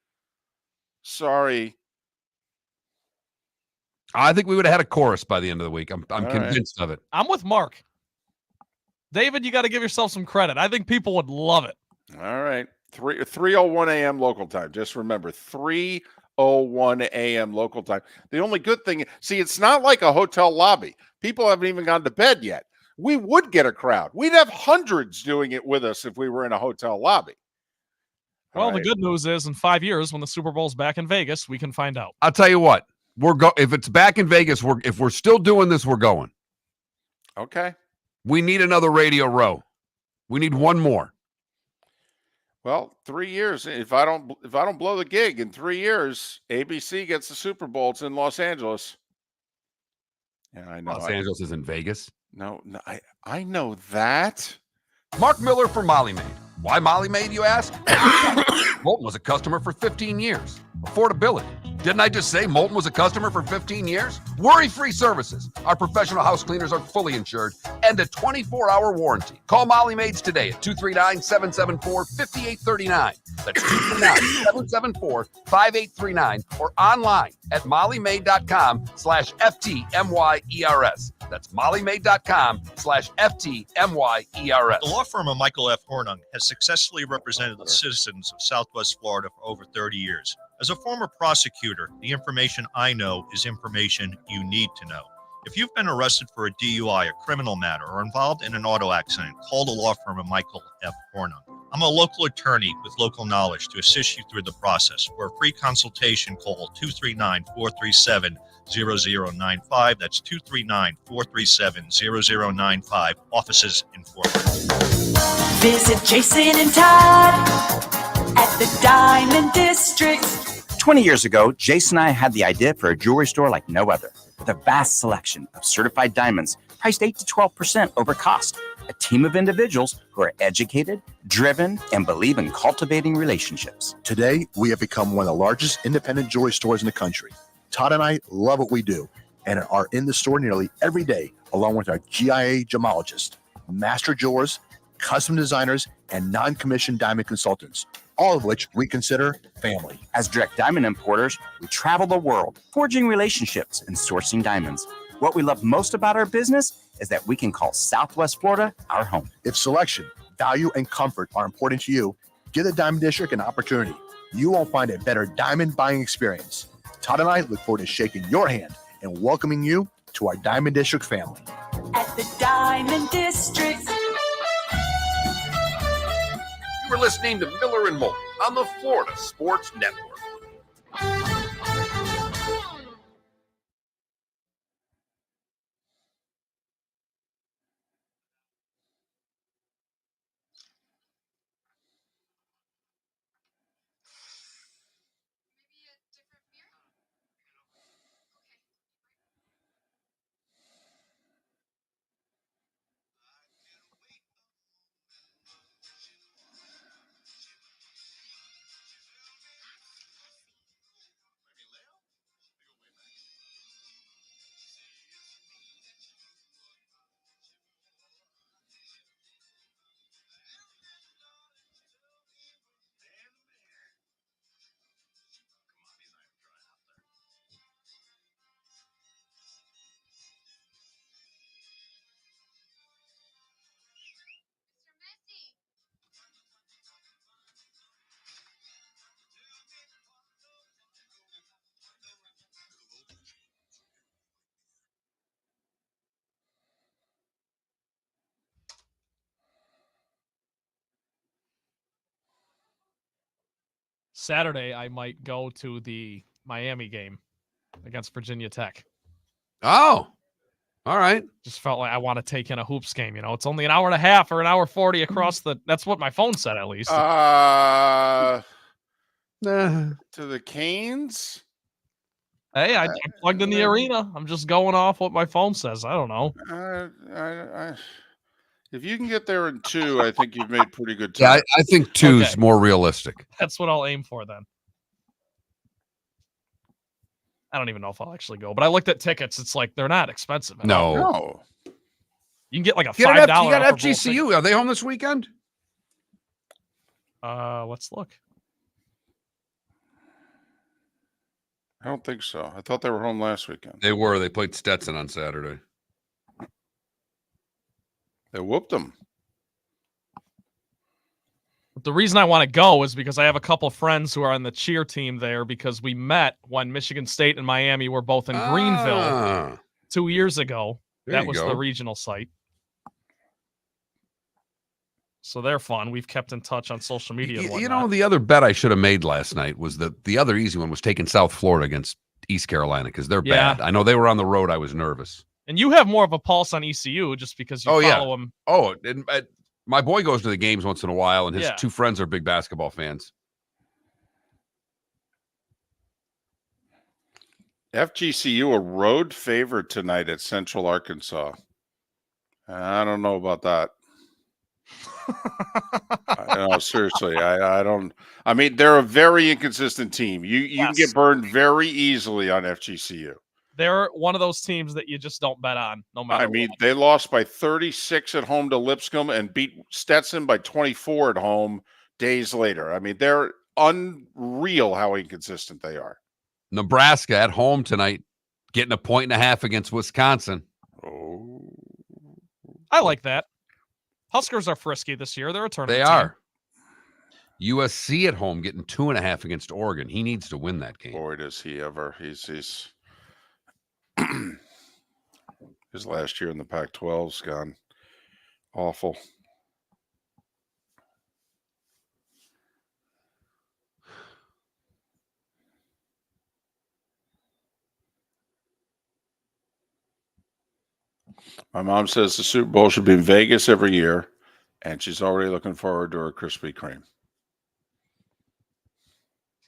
I think we would have had a chorus by the end of the week. I'm convinced of it. I'm with Mark. David, you got to give yourself some credit. I think people would love it. All right. 3:01 a.m. local time. Just remember, 3:01 a.m. local time. The only good thing, see, it's not like a hotel lobby. People haven't even gone to bed yet. We would get a crowd. We'd have hundreds doing it with us if we were in a hotel lobby. Well, the good news is in 5 years, when the Super Bowl's back in Vegas, we can find out. I'll tell you what. If it's back in Vegas, if we're still doing this, we're going. Okay. We need another Radio Row. We need one more. Well, 3 years. If I don't blow the gig in 3 years, ABC gets the Super Bowl. It's in Los Angeles. Yeah, I know. Los Angeles is in Vegas. No, I know that. Mark Miller for Molly Maid. Why Molly Maid, you ask? Moulton was a customer for 15 years. Affordability. Didn't I just say Moulton was a customer for 15 years? Worry-free services. Our professional house cleaners are fully insured and a 24-hour warranty. Call Molly Maids today at 239-774-5839. That's 239-774-5839 or online at mollymaid.com/FTMYERS. That's mollymaid.com/FTMYERS. The law firm of Michael F. Hornung has successfully represented the citizens of Southwest Florida for over 30 years. As a former prosecutor, the information I know is information you need to know. If you've been arrested for a DUI, a criminal matter, or involved in an auto accident, call the law firm of Michael F. Hornung. I'm a local attorney with local knowledge to assist you through the process. For a free consultation, call 239-437-0095. That's 239-437-0095. Offices in Fort Worth. Visit Jason and Todd at the Diamond District. 20 years ago, Jason and I had the idea for a jewelry store like no other, with a vast selection of certified diamonds priced 8 to 12% over cost. A team of individuals who are educated, driven, and believe in cultivating relationships. Today, we have become one of the largest independent jewelry stores in the country. Todd and I love what we do and are in the store nearly every day, along with our GIA gemologists, master jewelers, custom designers, and non-commissioned diamond consultants, all of which we consider family. As direct diamond importers, we travel the world, forging relationships and sourcing diamonds. What we love most about our business is that we can call Southwest Florida our home. If selection, value, and comfort are important to you, give the Diamond District an opportunity. You won't find a better diamond buying experience. Todd and I look forward to shaking your hand and welcoming you to our Diamond District family. At the Diamond District. You were listening to Miller and Moulton on the Florida Sports Network. Saturday, I might go to the Miami game against Virginia Tech. Oh, all right. Just felt like I want to take in a hoops game. It's only an hour and a half or an hour 40 across the. That's what my phone said, at least. To the Canes. Hey, I'm plugged in the arena. I'm just going off what my phone says. I don't know. If you can get there in 2, I think you've made pretty good Yeah, time. I think 2's more realistic. That's what I'll aim for then. I don't even know if I'll actually go, but I looked at tickets. It's like they're not expensive at all. No. You can get like a $5. You got offer bowl FGCU. Are they home this weekend? Let's look. I don't think so. I thought they were home last weekend. They were. They played Stetson on Saturday. They whooped them. The reason I want to go is because I have a couple friends who are on the cheer team there because we met when Michigan State and Miami were both in Greenville 2 years ago. That was the regional site. So they're fun. We've kept in touch on social media. And You know, the other bet I should have made last night was the other easy one was taking South Florida against East Carolina because they're bad. I know they were on the road. I was nervous. And you have more of a pulse on ECU just because you follow them. Oh, and my boy goes to the games once in a while, and his 2 friends are big basketball fans. FGCU a road favorite tonight at Central Arkansas. I don't know about that. No, seriously, I don't. I mean, they're a very inconsistent team. You can get burned very easily on FGCU. They're one of those teams that you just don't bet on, no matter. I mean, they lost by 36 at home to Lipscomb and beat Stetson by 24 at home days later. I mean, they're unreal how inconsistent they are. Nebraska at home tonight, getting a 1.5 against Wisconsin. Oh, I like that. Huskers are frisky this year. They're a tournament They team. are. USC at home getting 2.5 against Oregon. He needs to win that game. Boy, does he ever. He's his last year in the Pac-12's gone awful. My mom says the Super Bowl should be in Vegas every year, and she's already looking forward to her Krispy Kreme.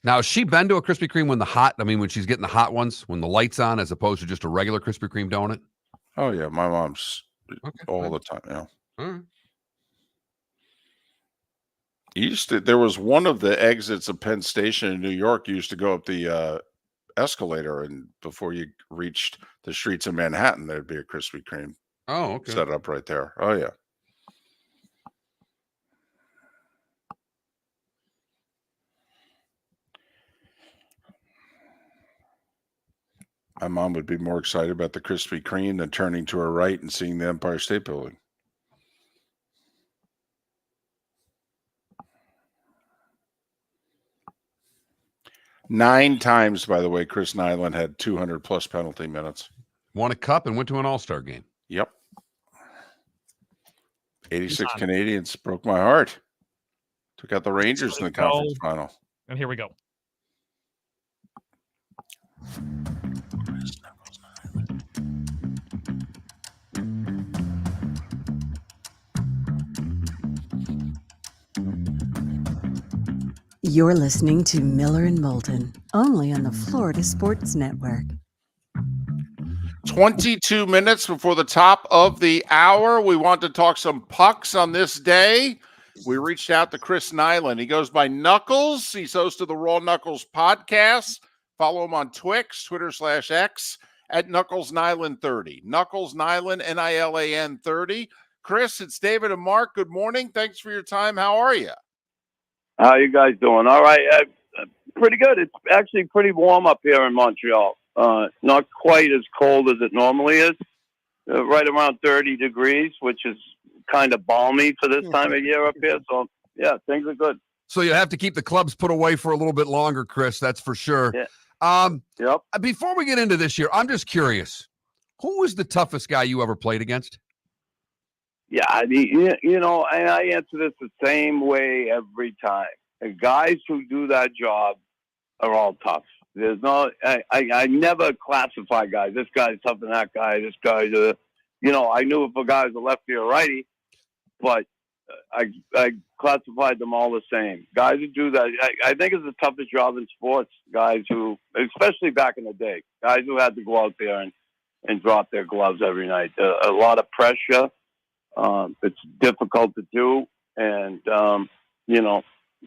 Now, has she been to a Krispy Kreme when she's getting the hot ones, when the light's on, as opposed to just a regular Krispy Kreme donut? Oh, yeah. My mom's all the time. Yeah. All right. There was one of the exits of Penn Station in New York. You used to go up the escalator, and before you reached the streets of Manhattan, there'd be a Krispy Kreme. Oh, okay. Set up right there. Oh, yeah. My mom would be more excited about the Krispy Kreme than turning to her right and seeing the Empire State Building. Nine times, by the way, Chris Nilan had 200-plus penalty minutes. Won a cup and went to an all-star game. Yep. 86 Canadians broke my heart. Took out the Rangers in the conference final. And here we go. You're listening to Miller and Moulton, only on the Florida Sports Network. 22 minutes before the top of the hour. We want to talk some pucks on this day. We reached out to Chris Nilan. He goes by Knuckles. He's host of the Raw Knuckles podcast. Follow him on Twix, Twitter/X at Knuckles Nilan 30. Knuckles Nilan, Nilan 30. Chris, it's David and Mark. Good morning. Thanks for your time. How are you? How you guys doing? All right. Pretty good. It's actually pretty warm up here in Montreal. Not quite as cold as it normally is. Right around 30 degrees, which is kind of balmy for this time of year up here. So, yeah, things are good. So you have to keep the clubs put away for a little bit longer, Chris. That's for sure. Yeah. Yep. Before we get into this year, I'm just curious. Who was the toughest guy you ever played against? Yeah, I mean, I answer this the same way every time. guys who do that job are all tough. There's no, I never classify guys. This guy's tougher than that guy. This guy's I knew if a guy's a lefty or righty, but I classified them all the same. Guys who do that, I think it's the toughest job in sports. Guys who, especially back in the day, guys who had to go out there and drop their gloves every night. A lot of pressure. It's difficult to do, and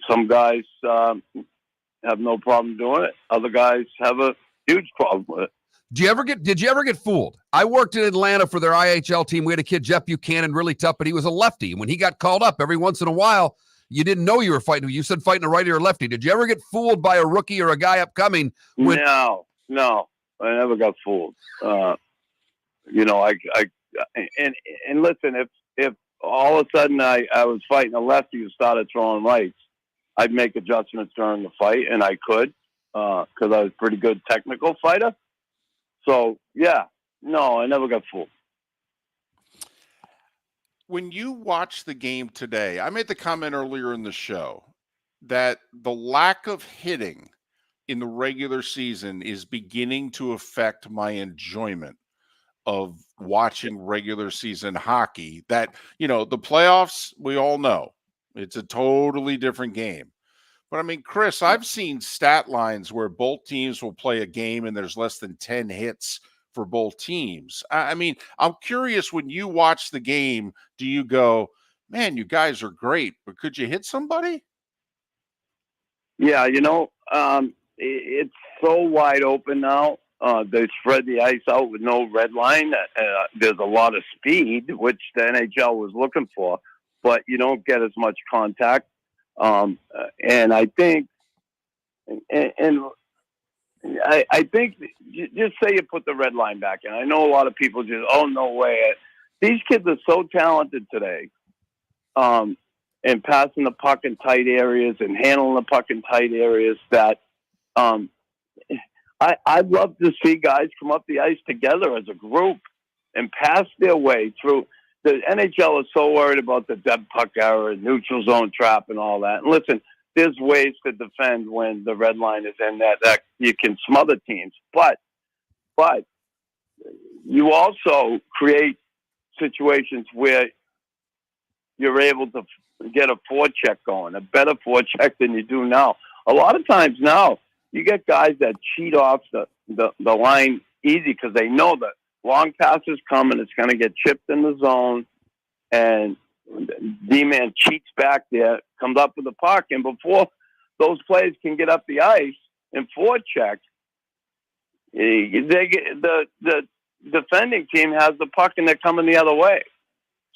some guys have no problem doing it. Other guys have a huge problem with it. Did you ever get fooled? I worked in Atlanta for their IHL team. We had a kid, Jeff Buchanan, really tough, but he was a lefty. When he got called up every once in a while, you didn't know you were fighting. You said fighting a righty or a lefty. Did you ever get fooled by a rookie or a guy upcoming? No, I never got fooled. And listen, if all of a sudden I was fighting a lefty who started throwing rights, I'd make adjustments during the fight, and I could because I was a pretty good technical fighter. So, yeah, no, I never got fooled. When you watch the game today, I made the comment earlier in the show that the lack of hitting in the regular season is beginning to affect my enjoyment of watching regular season hockey. That, the playoffs, we all know it's a totally different game. But I mean, Chris, I've seen stat lines where both teams will play a game and there's less than 10 hits for both teams. I mean, I'm curious, when you watch the game, do you go, man, you guys are great, but could you hit somebody? Yeah, it's so wide open now. They spread the ice out with no red line. There's a lot of speed, which the NHL was looking for, but you don't get as much contact. And I think, I think just say you put the red line back in. I know a lot of people just, oh, no way. These kids are so talented today, and passing the puck in tight areas and handling the puck in tight areas that, I'd love to see guys come up the ice together as a group and pass their way through. The NHL is so worried about the dead puck error, neutral zone trap, and all that. And listen, there's ways to defend when the red line is in that you can smother teams. But you also create situations where you're able to get a forecheck going, a better forecheck than you do now. A lot of times now, you get guys that cheat off the line easy because they know that long pass is coming. It's going to get chipped in the zone, and D-man cheats back there, comes up with the puck, and before those players can get up the ice and forecheck, the defending team has the puck and they're coming the other way.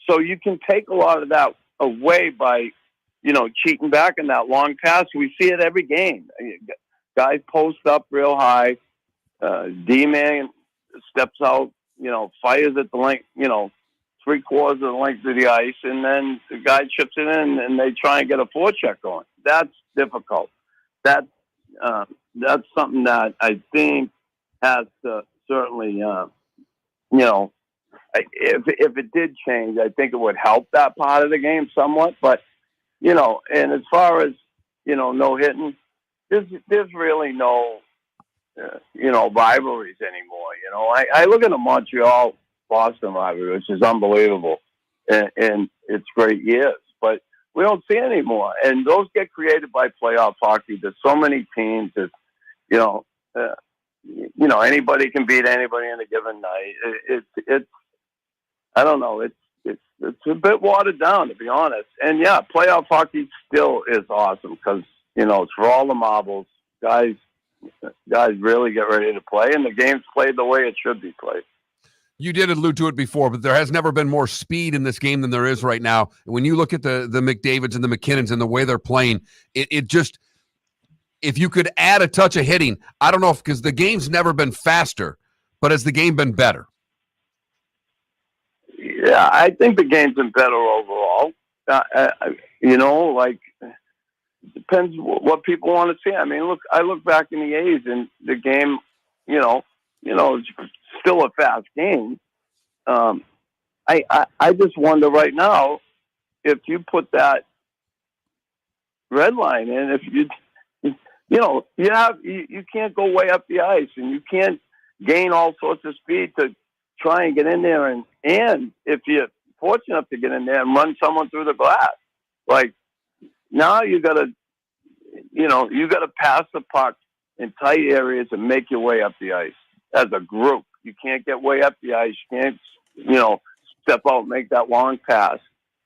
So you can take a lot of that away by, cheating back in that long pass. We see it every game. Guys post up real high. D-man steps out, fires at the length, 3/4 of the length of the ice, and then the guy chips it in, and they try and get a forecheck going. That's difficult. That's something that I think has to certainly, if it did change, I think it would help that part of the game somewhat. But, and as far as, no hitting, there's really no, rivalries anymore. I look at the Montreal-Boston rivalry, which is unbelievable, and it's great years, but we don't see it anymore. And those get created by playoff hockey. There's so many teams that, anybody can beat anybody in a given night. It's I don't know. It's a bit watered down, to be honest. And yeah, playoff hockey still is awesome because, it's for all the marbles. Guys really get ready to play, and the game's played the way it should be played. You did allude to it before, but there has never been more speed in this game than there is right now. And when you look at the McDavids and the McKinnons and the way they're playing, it just, if you could add a touch of hitting, I don't know if, because the game's never been faster, but has the game been better? Yeah, I think the game's been better overall. It depends what people want to see. I mean, I look back in the A's and the game, it's still a fast game. I just wonder right now if you put that red line, and if you can't go way up the ice, and you can't gain all sorts of speed to try and get in there, and if you're fortunate enough to get in there and run someone through the glass, like now you gotta pass the puck in tight areas and make your way up the ice as a group. You can't get way up the ice. You can't, step out and make that long pass.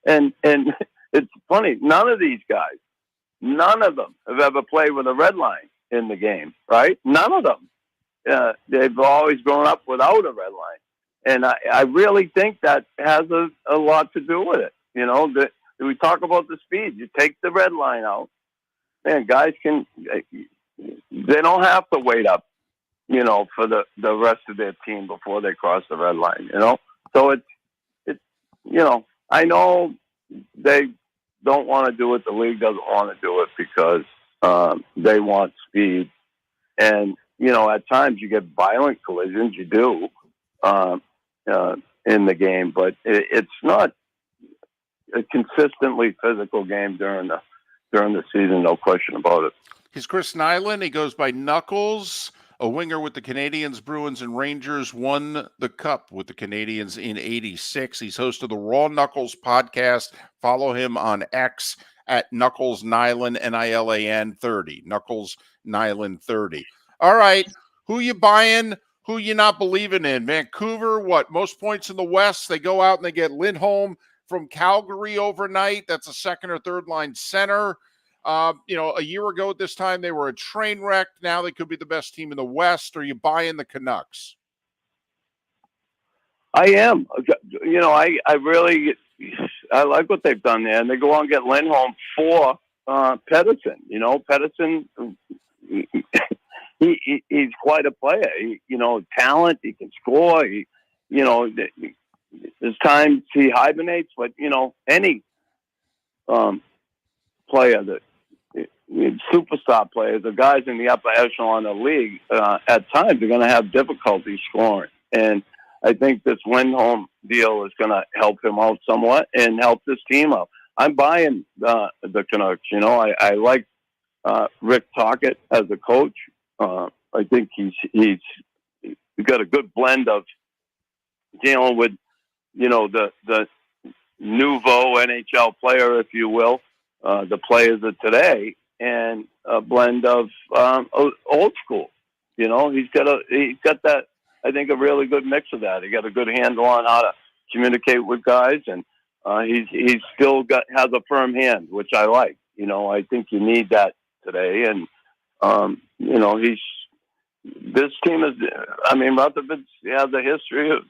And it's funny. None of these guys, none of them have ever played with a red line in the game, right? None of them. They've always grown up without a red line. And I really think that has a lot to do with it. We talk about the speed. You take the red line out, man, guys they don't have to wait up, for the rest of their team before they cross the red line, So it's I know they don't want to do it. The league doesn't want to do it because they want speed. And, at times you get violent collisions. You do in the game, but it's not a consistently physical game during the season. No question about it. He's Chris Nilan. He goes by Knuckles, a winger with the Canadiens, Bruins, and Rangers. Won the Cup with the Canadiens in '86. He's host of the Raw Knuckles podcast. Follow him on X at Knuckles Nilan, Nilan 30. Knuckles Nilan 30. All right, who you buying? Who you not believing in? Vancouver, what? Most points in the West. They go out and they get Lindholm from Calgary overnight. That's a second or third line center. A year ago at this time, they were a train wreck. Now they could be the best team in the West. Are you buying the Canucks? I am. I like what they've done there. And they go on and get Lindholm for Pedersen. Pedersen, he's quite a player. Talent. He can score. There's times he hibernates, but, any player that superstar players, the guys in the upper echelon of the league, at times are going to have difficulty scoring. And I think this Lindholm deal is going to help him out somewhat and help this team out. I'm buying the Canucks. I like Rick Tocchet as a coach. I think he's got a good blend of dealing with, the nouveau NHL player, if you will, the players of today, and a blend of old school. He's got that. I think a really good mix of that. He got a good handle on how to communicate with guys, and he's still has a firm hand, which I like. I think you need that today, and this team is. I mean, Rutherford has a history of,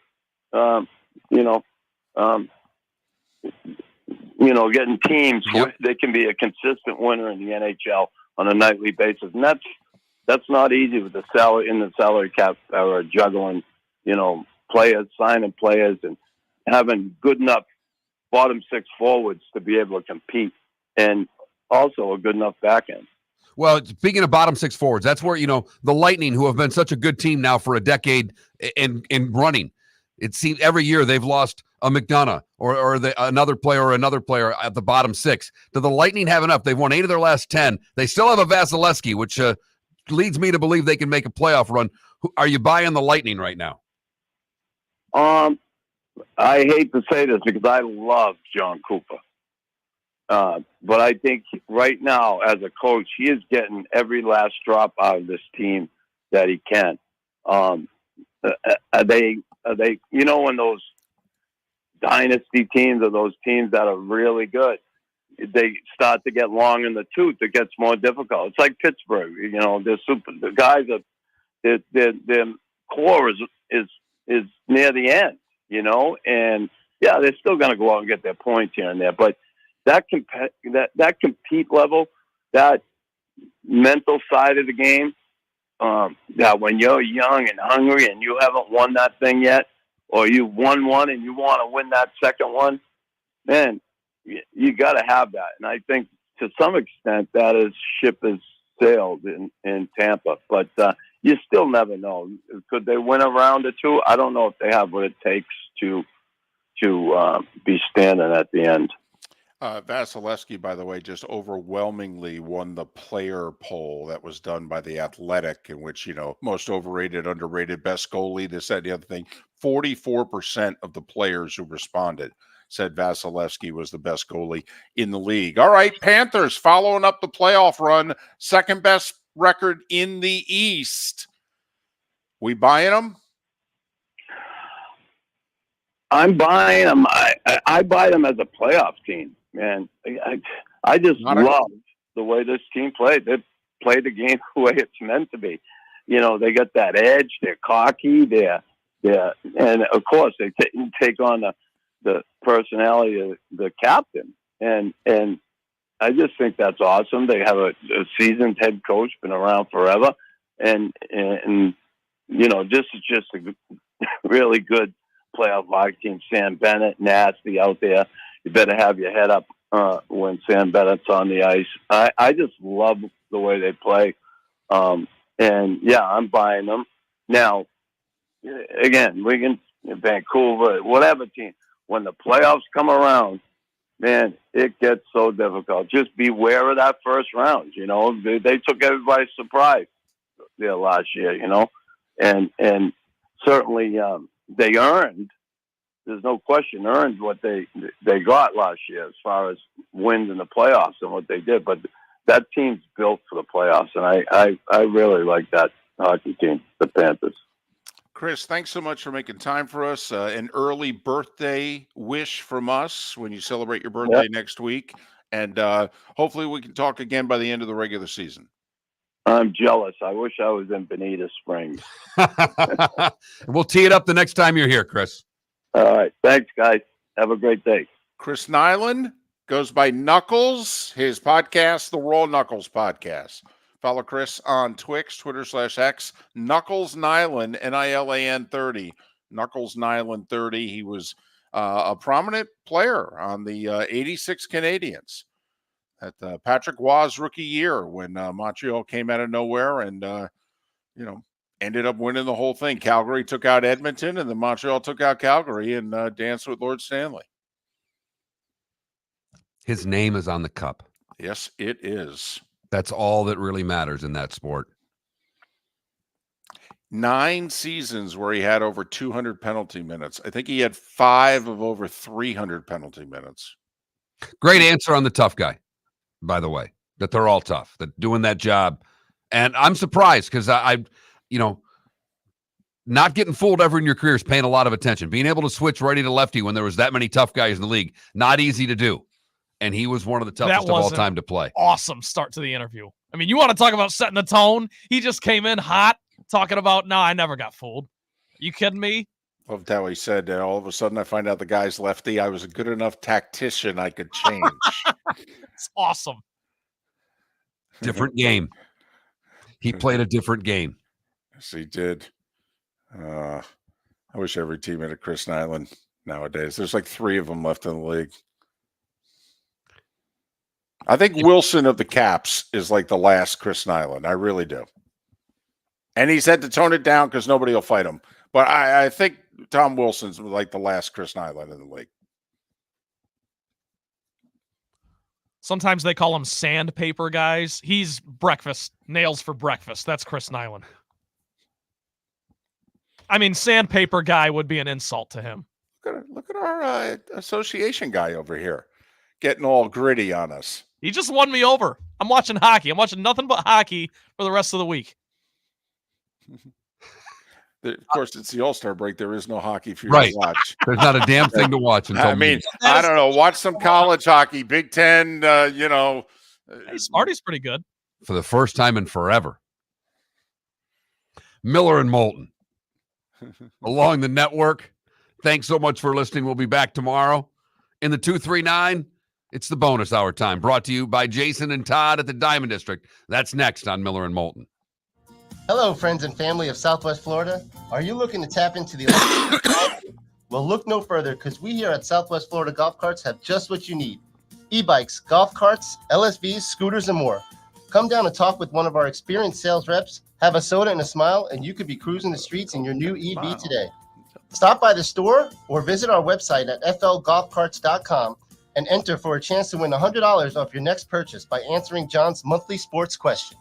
getting teams where they can be a consistent winner in the NHL on a nightly basis, and that's not easy with the salary cap or juggling, players, signing players, and having good enough bottom six forwards to be able to compete, and also a good enough back end. Well, speaking of bottom six forwards, that's where, the Lightning, who have been such a good team now for a decade in running, it seems every year they've lost a McDonough or another player at the bottom six. Do the Lightning have enough? They've won 8 of their last 10. They still have a Vasilevsky, which leads me to believe they can make a playoff run. Are you buying the Lightning right now? I hate to say this because I love John Cooper. But I think right now, as a coach, he is getting every last drop out of this team that he can. Are they, when those dynasty teams or those teams that are really good, they start to get long in the tooth, it gets more difficult. It's like Pittsburgh, the guys their core is near the end, and yeah, they're still going to go out and get their points here and there, but that compete level, that mental side of the game, that when you're young and hungry and you haven't won that thing yet, or you won one and you want to win that second one, man, you got to have that. And I think to some extent that ship has sailed in Tampa, but you still never know. Could they win a round or two? I don't know if they have what it takes to be standing at the end. Vasilevsky, by the way, just overwhelmingly won the player poll that was done by The Athletic, in which, most overrated, underrated, best goalie, this, that, and the other thing. 44% of the players who responded said Vasilevsky was the best goalie in the league. All right, Panthers following up the playoff run, second best record in the East. We buying them? I'm buying them. I buy them as a playoff team, man. I just love the way this team played. They played the game the way it's meant to be. They got that edge. They're cocky. And of course they take on the personality of the captain. And I just think that's awesome. They have a seasoned head coach, been around forever, and this is just a really good playoff hockey team. Sam Bennett, nasty out there. You better have your head up when Sam Bennett's on the ice. I just love the way they play. And yeah, I'm buying them. Now, again, Wigan, Vancouver, whatever team, when the playoffs come around, man, it gets so difficult. Just beware of that first round. They took everybody by surprise there last year, and certainly they earned, there's no question, earned what they got last year as far as wins in the playoffs and what they did. But that team's built for the playoffs, and I really like that hockey team, the Panthers. Chris, thanks so much for making time for us. An early birthday wish from us when you celebrate your birthday next week. And hopefully we can talk again by the end of the regular season. I'm jealous. I wish I was in Bonita Springs. We'll tee it up the next time you're here, Chris. All right. Thanks, guys. Have a great day. Chris Nilan goes by Knuckles. His podcast, the Raw Knuckles Podcast. Follow Chris on Twix, Twitter/X, Knuckles Nilan, Nilan 30. Knuckles Nilan 30. He was a prominent player on the 86 Canadiens at Patrick Roy's rookie year when Montreal came out of nowhere and, ended up winning the whole thing. Calgary took out Edmonton, and then Montreal took out Calgary and danced with Lord Stanley. His name is on the cup. Yes, it is. That's all that really matters in that sport. 9 seasons where he had over 200 penalty minutes. I think he had 5 of over 300 penalty minutes. Great answer on the tough guy, by the way, that they're all tough, that doing that job. And I'm surprised because I not getting fooled ever in your career is paying a lot of attention. Being able to switch righty to lefty when there was that many tough guys in the league, not easy to do. And he was one of the toughest of all time to play. Awesome start to the interview. I mean, you want to talk about setting the tone? He just came in hot, talking about, no, I never got fooled. You kidding me? Loved how he said, all of a sudden I find out the guy's lefty. I was a good enough tactician I could change. It's awesome. Different game. He played a different game. Yes, he did. I wish every team had a Chris Nilan nowadays. There's like 3 of them left in the league. I think Wilson of the Caps is like the last Chris Nilan. I really do. And he's had to tone it down because nobody will fight him. But I think Tom Wilson's like the last Chris Nilan in the league. Sometimes they call him sandpaper guys. He's breakfast, nails for breakfast. That's Chris Nilan. I mean, sandpaper guy would be an insult to him. Look at our association guy over here getting all gritty on us. He just won me over. I'm watching hockey. I'm watching nothing but hockey for the rest of the week. Of course, it's the All-Star break. There is no hockey for you to watch. There's not a damn thing to watch. Until I mean, I don't know. Watch some college hockey, Big Ten, Hey, Smarty's pretty good. For the first time in forever. Miller and Moulton. Along the network. Thanks so much for listening. We'll be back tomorrow. In the 239, it's the bonus hour time, brought to you by Jason and Todd at the Diamond District. That's next on Miller and Moulton. Hello, friends and family of Southwest Florida. Are you looking to tap into the electric market? Well, look no further, because we here at Southwest Florida Golf Carts have just what you need. E-bikes, golf carts, LSVs, scooters, and more. Come down and talk with one of our experienced sales reps, have a soda and a smile, and you could be cruising the streets in your new EV today. Stop by the store or visit our website at flgolfcarts.com and enter for a chance to win $100 off your next purchase by answering John's monthly sports question.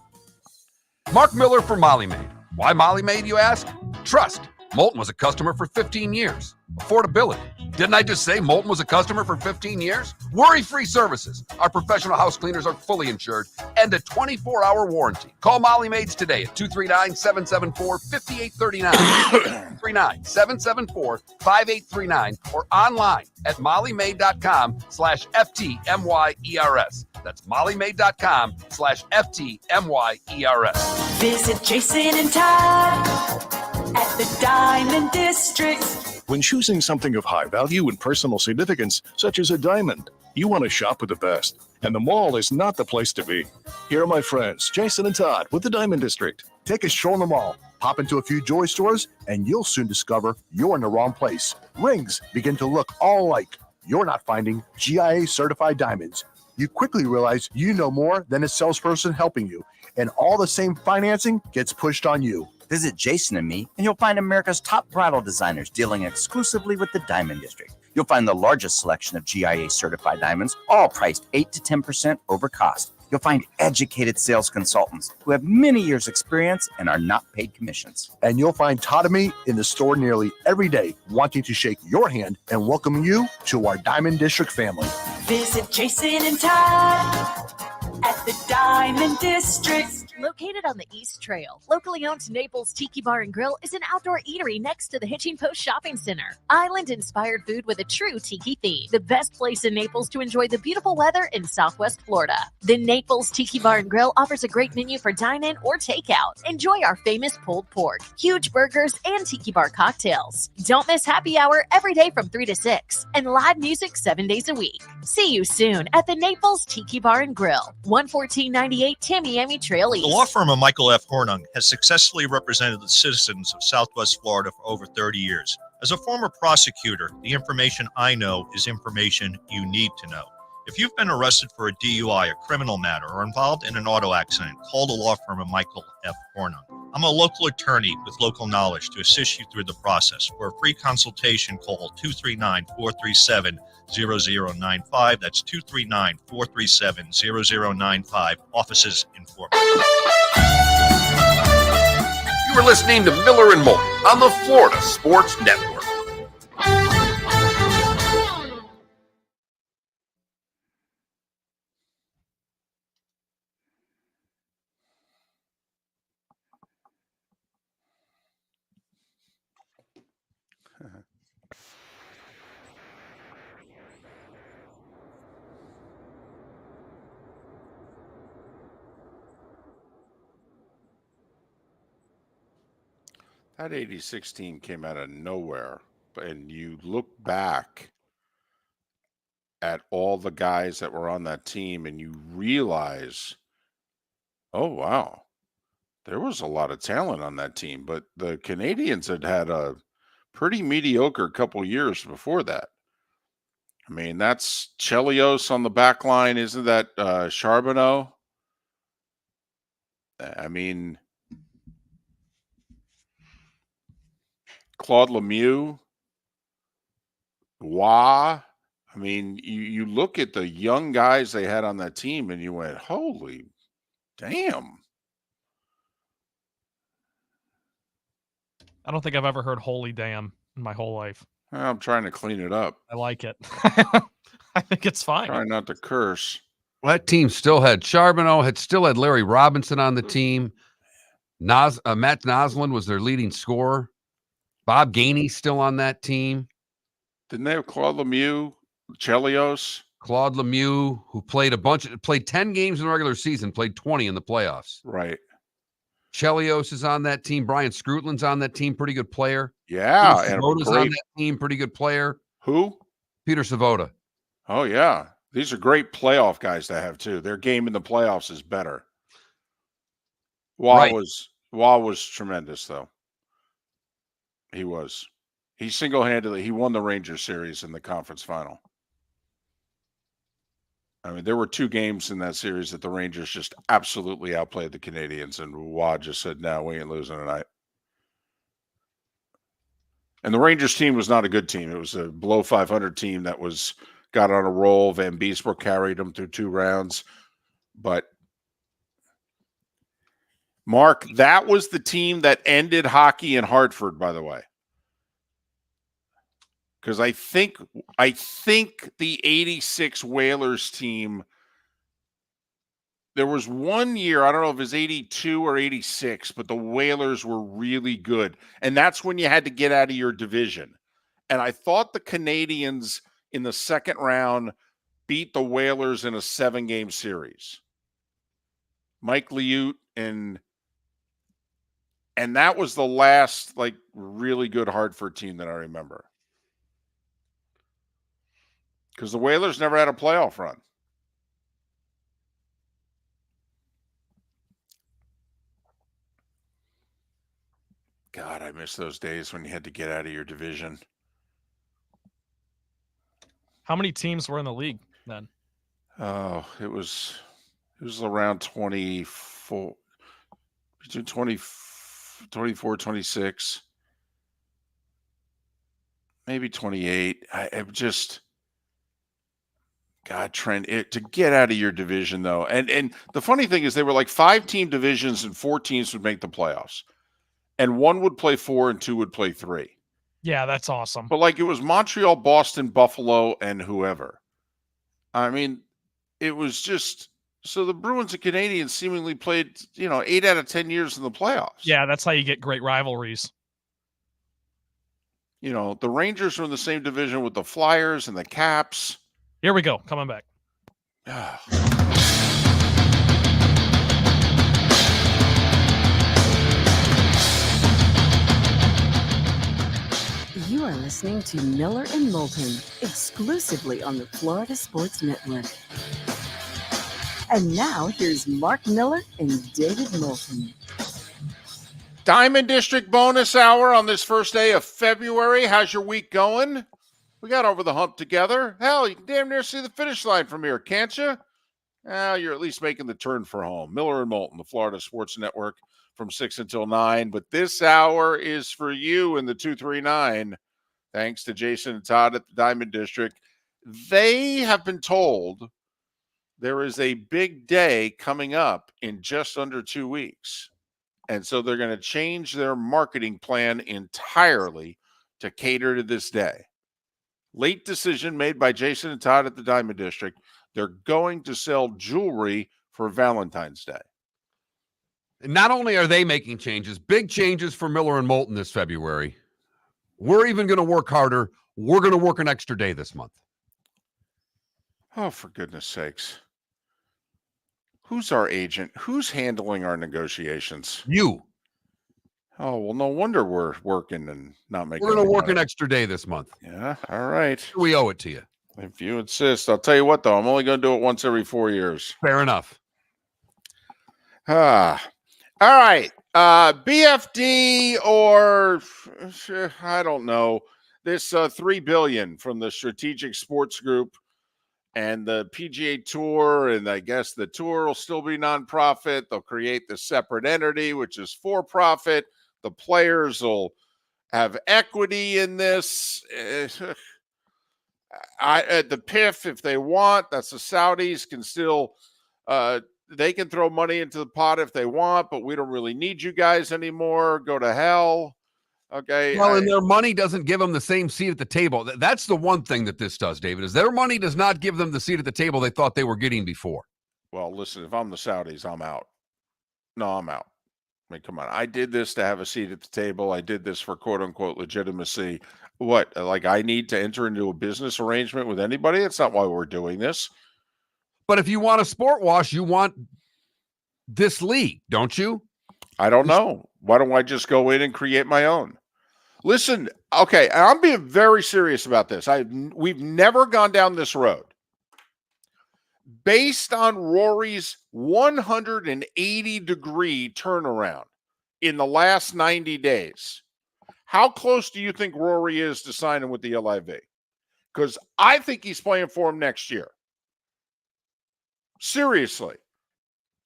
Mark Miller for Molly Maid. Why Molly Maid, you ask? Trust. Moulton was a customer for 15 years. Affordability. Didn't I just say Moulton was a customer for 15 years? Worry-free services. Our professional house cleaners are fully insured and a 24-hour warranty. Call Molly Maids today at 239-774-5839. 239-774-5839 or online at mollymaid.com/FTMYERS. That's mollymaid.com/FTMYERS. Visit Jason and Todd at the Diamond District. When choosing something of high value and personal significance, such as a diamond, you want to shop with the best. And the mall is not the place to be. Here are my friends, Jason and Todd with the Diamond District. Take a stroll in the mall, pop into a few joy stores, and you'll soon discover you're in the wrong place. Rings begin to look all alike. You're not finding GIA certified diamonds. You quickly realize you know more than a salesperson helping you, and all the same financing gets pushed on you. Visit Jason and me, and you'll find America's top bridal designers dealing exclusively with the Diamond District. You'll find the largest selection of GIA certified diamonds, all priced 8 to 10% over cost. You'll find educated sales consultants who have many years' experience and are not paid commissions. And you'll find Todd and me in the store nearly every day, wanting to shake your hand and welcome you to our Diamond District family. Visit Jason and Todd at the Diamond District. Located on the East Trail, locally owned Naples Tiki Bar and Grill is an outdoor eatery next to the Hitching Post Shopping Center. Island-inspired food with a true tiki theme. The best place in Naples to enjoy the beautiful weather in Southwest Florida. The Naples Tiki Bar and Grill offers a great menu for dine-in or takeout. Enjoy our famous pulled pork, huge burgers, and tiki bar cocktails. Don't miss happy hour every day from 3 to 6 and live music 7 days a week. See you soon at the Naples Tiki Bar and Grill, 11498 Tamiami Trail East. The law firm of Michael F. Hornung has successfully represented the citizens of Southwest Florida for over 30 years. As a former prosecutor, the information I know is information you need to know. If you've been arrested for a DUI, a criminal matter, or involved in an auto accident, call the law firm of Michael F. Hornung. I'm a local attorney with local knowledge to assist you through the process. For a free consultation, call 239-437-0095. That's 239-437-0095. Offices in Fort Worth. You are listening to Miller and Moulton on the Florida Sports Network. That 86 team came out of nowhere. And you look back at all the guys that were on that team and you realize, oh, wow, there was a lot of talent on that team. But the Canadians had a pretty mediocre couple years before that. I mean, that's Chelios on the back line. Isn't that Charbonneau? I mean, Claude Lemieux, Wah. I mean, you look at the young guys they had on that team and you went, holy damn. I don't think I've ever heard holy damn in my whole life. I'm trying to clean it up. I like it. I think it's fine. Try not to curse. Well, that team still had Charbonneau, still had Larry Robinson on the team. Matt Noslin was their leading scorer. Bob Gainey still on that team. Didn't they have Claude Lemieux, Chelios? Claude Lemieux, who played played 10 games in the regular season, played 20 in the playoffs. Right. Chelios is on that team. Brian Scrutland's on that team, pretty good player. Yeah. Peter Savoda's on that team, pretty good player. Who? Peter Savoda. Oh, yeah. These are great playoff guys to have, too. Their game in the playoffs is better. Wah was tremendous, though. He was. He single-handedly, he won the Rangers series in the conference final. I mean, there were 2 games in that series that the Rangers just absolutely outplayed the Canadians, and Wah just said, no, we ain't losing tonight. And the Rangers team was not a good team. It was a below 500 team that was got on a roll. Van Beesbrook carried them through 2 rounds. But, Mark, that was the team that ended hockey in Hartford, by the way. Because I think the 86 Whalers team, there was one year, I don't know if it was 82 or 86, but the Whalers were really good. And that's when you had to get out of your division. And I thought the Canadians in the second round beat the Whalers in a 7-game series. Mike Liut and that was the last like really good Hartford team that I remember. Because the Whalers never had a playoff run. God, I miss those days when you had to get out of your division. How many teams were in the league then? Oh, it was around 24, between 20, 24, 26, maybe 28. I just, God, Trent, to get out of your division though. And the funny thing is they were like 5-team divisions and 4 teams would make the playoffs. And 1 would play 4 and 2 would play 3. Yeah, that's awesome. But like it was Montreal, Boston, Buffalo, and whoever. I mean, it was just so the Bruins and Canadians seemingly played, 8 out of 10 years in the playoffs. Yeah, that's how you get great rivalries. The Rangers were in the same division with the Flyers and the Caps. Here we go, coming back. You are listening to Miller and Moulton, exclusively on the Florida Sports Network. And now, here's Mark Miller and David Moulton. Diamond District bonus hour on this first day of February. How's your week going? We got over the hump together. Hell, you can damn near see the finish line from here, can't you? Well, you're at least making the turn for home. Miller and Moulton, the Florida Sports Network, from 6 until 9. But this hour is for you in the 239. Thanks to Jason and Todd at the Diamond District. They have been told there is a big day coming up in just under 2 weeks. And so they're going to change their marketing plan entirely to cater to this day. Late decision made by Jason and Todd at the Diamond District. They're going to sell jewelry for Valentine's Day. Not only are they making changes, big changes for Miller and Moulton this February. We're even going to work harder. We're going to work an extra day this month. Oh, for goodness sakes. Who's our agent? Who's handling our negotiations? You. Oh, well, no wonder we're working and not making. We're going to work an extra day this month. Yeah, all right. We owe it to you. If you insist. I'll tell you what, though. I'm only going to do it once every 4 years. Fair enough. All right. BFD or I don't know. This $3 billion from the Strategic Sports Group and the PGA Tour, and I guess the tour will still be nonprofit. They'll create the separate entity, which is for profit. The players will have equity in this. The PIF, if they want, that's the Saudis can still they can throw money into the pot if they want, but we don't really need you guys anymore. Go to hell. Okay. Well, and their money doesn't give them the same seat at the table. That's the one thing that this does, David, is their money does not give them the seat at the table they thought they were getting before. Well, listen, if I'm the Saudis, I'm out. No, I'm out. I mean, come on. I did this to have a seat at the table. I did this for quote unquote legitimacy. What? Like I need to enter into a business arrangement with anybody? That's not why we're doing this. But if you want a sport wash, you want this league, don't you? I don't know. Why don't I just go in and create my own? Listen, okay, I'm being very serious about this. We've never gone down this road. Based on Rory's 180-degree turnaround in the last 90 days, how close do you think Rory is to signing with the LIV? Because I think he's playing for him next year. Seriously.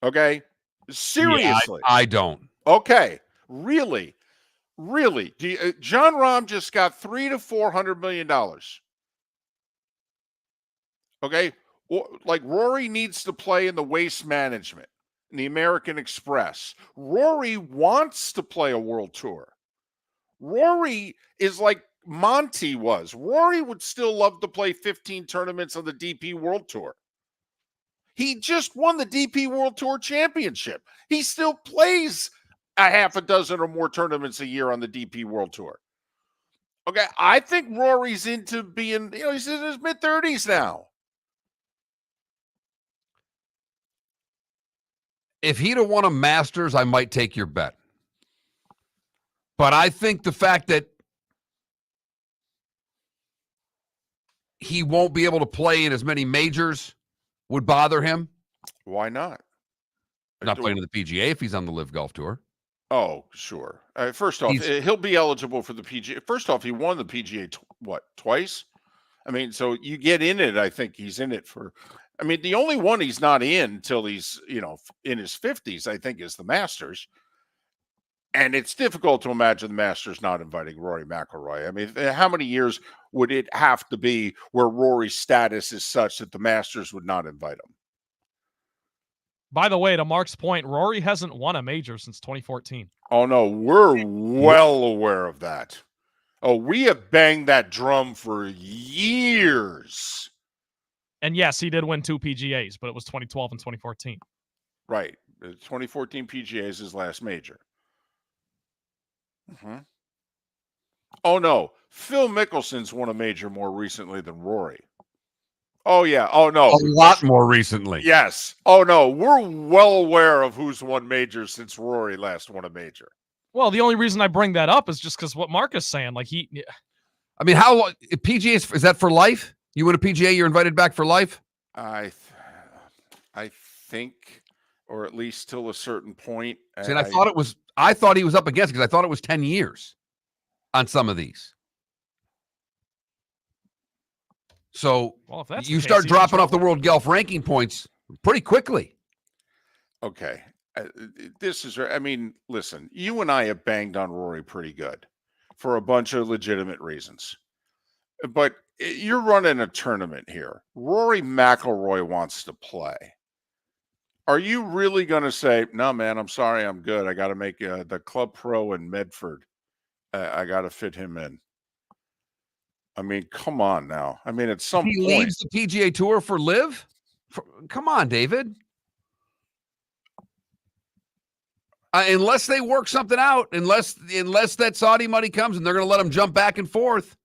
Okay? Seriously. Yeah, I don't. Okay. Really? Really? John Rahm just got $300 to $400 million. Okay, like Rory needs to play in the Waste Management, in the American Express. Rory wants to play a World Tour. Rory is like Monty was. Rory would still love to play 15 tournaments on the DP World Tour. He just won the DP World Tour Championship. He still plays a half a dozen or more tournaments a year on the DP World Tour. Okay, I think Rory's into being, he's in his mid-30s now. If he'd have won a Masters, I might take your bet. But I think the fact that he won't be able to play in as many majors would bother him. Why not? Not playing in the PGA if he's on the Live Golf Tour. Oh, sure. First off, he'll be eligible for the PGA. First off, he won the PGA, twice? I mean, so you get in it, I think he's in it for... I mean, the only one he's not in until he's, in his 50s, I think, is the Masters. And it's difficult to imagine the Masters not inviting Rory McIlroy. I mean, how many years would it have to be where Rory's status is such that the Masters would not invite him? By the way, to Mark's point, Rory hasn't won a major since 2014. Oh, no, we're well aware of that. Oh, we have banged that drum for years. And yes, he did win 2 PGAs, but it was 2012 and 2014. Right. The 2014 PGA is his last major. Mm-hmm. Oh, no. Phil Mickelson's won a major more recently than Rory. Oh, yeah. Oh, no. A lot more recently. Yes. Oh, no. We're well aware of who's won majors since Rory last won a major. Well, the only reason I bring that up is just because what Mark is saying. Like I mean, how long? PGA is that for life? You win a PGA, you're invited back for life? I think, or at least till a certain point. See, and I thought he was up against it because I thought it was 10 years on some of these. So well, if that's you start dropping off the world golf ranking points pretty quickly. Okay. Listen, you and I have banged on Rory pretty good for a bunch of legitimate reasons. But you're running a tournament here. Rory McIlroy wants to play. Are you really going to say, no, man, I'm sorry, I'm good. I got to make the Club Pro in Medford. I got to fit him in. I mean, come on now. I mean, at some point. He leaves the PGA Tour for Live? Come on, David. Unless they work something out, unless that Saudi money comes and they're going to let him jump back and forth.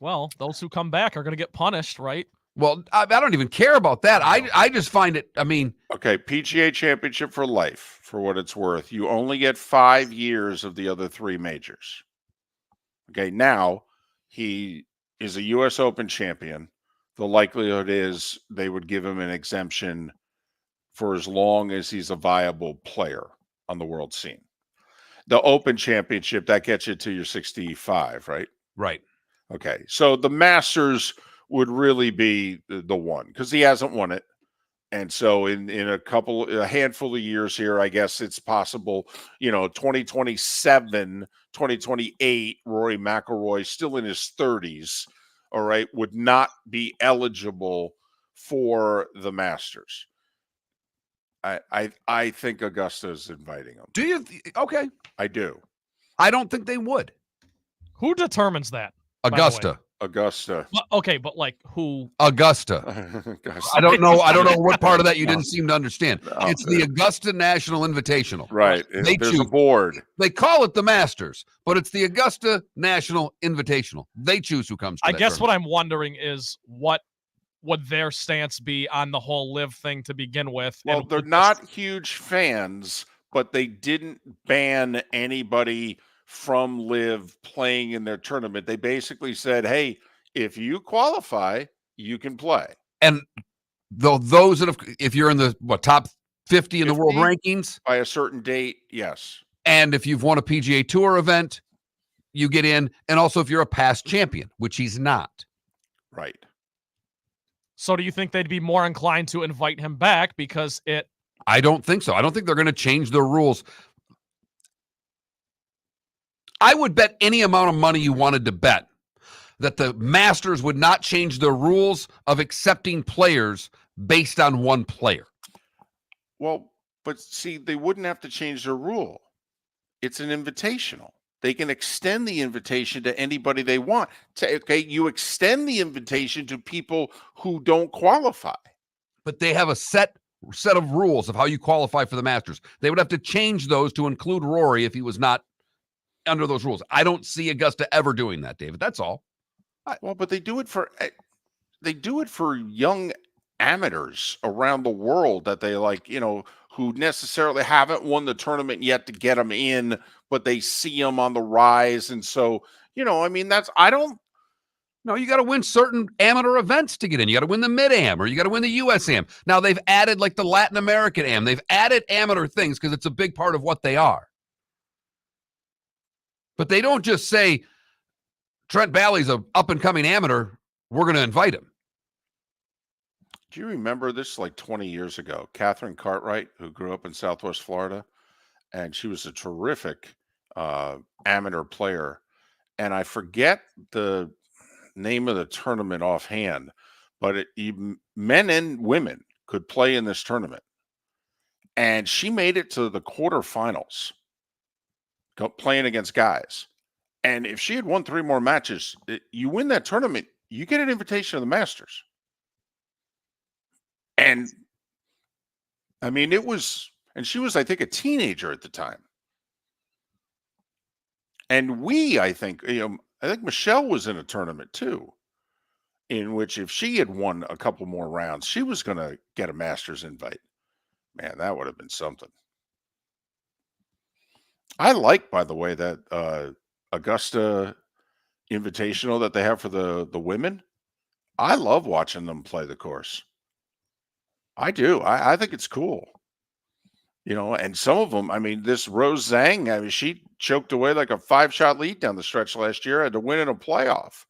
Well, those who come back are going to get punished, right? Well, I don't even care about that. I just find it, Okay, PGA Championship for life, for what it's worth. You only get 5 years of the other 3 majors. Okay, now he is a U.S. Open champion. The likelihood is they would give him an exemption for as long as he's a viable player on the world scene. The Open Championship, that gets you to your 65, right? Right. Okay, so the Masters would really be the one because he hasn't won it. And so in a handful of years here, I guess it's possible, 2027, 2028, Rory McIlroy, still in his 30s, all right, would not be eligible for the Masters. I think Augusta is inviting him. Do you? Okay. I do. I don't think they would. Who determines that? Augusta. Augusta. Well, okay, but like who? Augusta. I don't know what part of that you didn't seem to understand. It's the Augusta National Invitational. Right. There's a board. They call it the Masters, but it's the Augusta National Invitational. They choose who comes to I that guess tournament. what I'm wondering is what would their stance be on the whole Live thing to begin with? Well, they're not huge fans, but they didn't ban anybody from Live playing in their tournament. They basically said, hey, if you qualify, you can play. And those that have, if you're in the top 50 in the world rankings by a certain date, yes. And if you've won a PGA Tour event, you get in. And also if you're a past champion, which he's not. Right. So do you think they'd be more inclined to invite him back because it? I don't think so. I don't think they're going to change the rules. I would bet any amount of money you wanted to bet that the Masters would not change the rules of accepting players based on one player. Well, but see, they wouldn't have to change their rule. It's an invitational. They can extend the invitation to anybody they want. Okay, you extend the invitation to people who don't qualify. But they have a set of rules of how you qualify for the Masters. They would have to change those to include Rory if he was not under those rules. I don't see Augusta ever doing that, David. That's all. Well, but they do it for young amateurs around the world that they like, who necessarily haven't won the tournament yet to get them in, but they see them on the rise. And so, you got to win certain amateur events to get in. You got to win the Mid-Am or you got to win the US Am. Now they've added like the Latin American Am. They've added amateur things because it's a big part of what they are. But they don't just say, Trent Balley's an up-and-coming amateur, we're going to invite him. Do you remember this like 20 years ago? Catherine Cartwright, who grew up in Southwest Florida, and she was a terrific amateur player. And I forget the name of the tournament offhand, but men and women could play in this tournament. And she made it to the quarterfinals, playing against guys. And if she had won 3 more matches, you win that tournament, you get an invitation to the Masters. And I mean, she was, I think, a teenager at the time. And I think Michelle was in a tournament too, in which if she had won a couple more rounds, she was going to get a Masters invite. Man, that would have been something. I like, by the way, that Augusta Invitational that they have for the women. I love watching them play the course. I do. I think it's cool. And some of them, this Rose Zhang, she choked away like a 5-shot lead down the stretch last year, had to win in a playoff.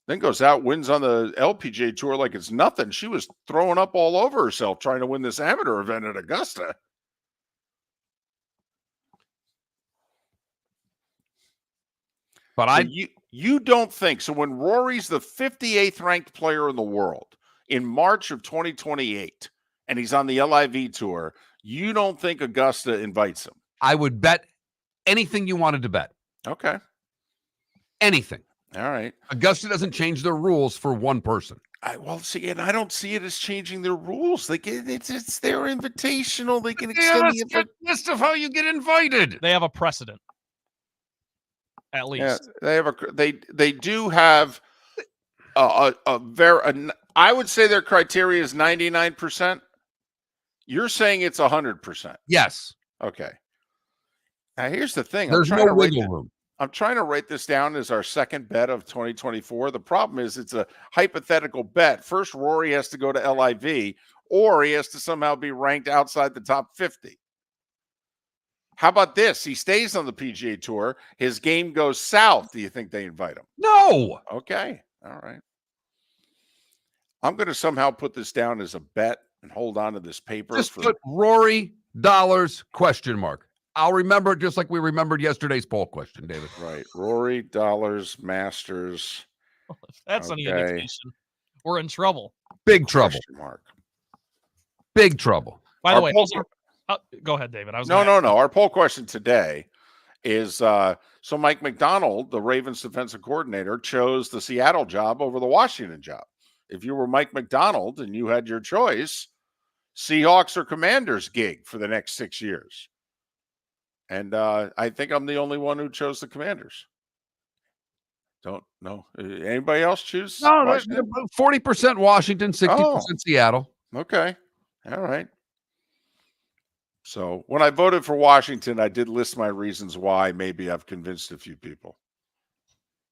Then goes out, wins on the LPGA Tour like it's nothing. She was throwing up all over herself trying to win this amateur event at Augusta. But you don't think so? When Rory's the 58th ranked player in the world in March of 2028, and he's on the LIV tour, you don't think Augusta invites him? I would bet anything you wanted to bet. Okay. Anything. All right. Augusta doesn't change their rules for one person. I don't see it as changing their rules. It's their invitational. They can extend the list of how you get invited. They have a precedent. At least. Yeah, they do have I would say their criteria is 99%. You're saying it's 100%. Yes. Okay. Now here's the thing. There's no wiggle room. I'm trying to write this down as our second bet of 2024. The problem is it's a hypothetical bet. First, Rory has to go to LIV, or he has to somehow be ranked outside the top 50. How about this? He stays on the PGA Tour. His game goes south. Do you think they invite him? No. Okay. All right. I'm going to somehow put this down as a bet and hold on to this paper. Just put Rory $, question mark. I'll remember it just like we remembered yesterday's poll question, David. Right. Rory $, Masters. If that's any indication, we're in trouble. Big trouble. Big trouble. By the way, go ahead, David. No. Our poll question today is so Mike McDonald, the Ravens defensive coordinator, chose the Seattle job over the Washington job. If you were Mike McDonald and you had your choice, Seahawks or Commanders gig for the next 6 years. And I think I'm the only one who chose the Commanders. Don't know. Anybody else choose? No, 40% Washington, 60% Seattle. Okay. All right. So when I voted for Washington, I did list my reasons why. Maybe I've convinced a few people.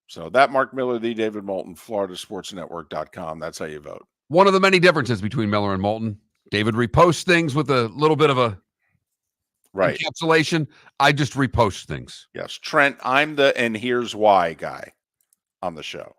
So that Mark Miller, the David Moulton, FloridaSportsNetwork.com. That's how you vote. One of the many differences between Miller and Moulton. David reposts things with a little bit of a encapsulation. I just repost things. Yes. Trent, I'm the and here's why guy on the show.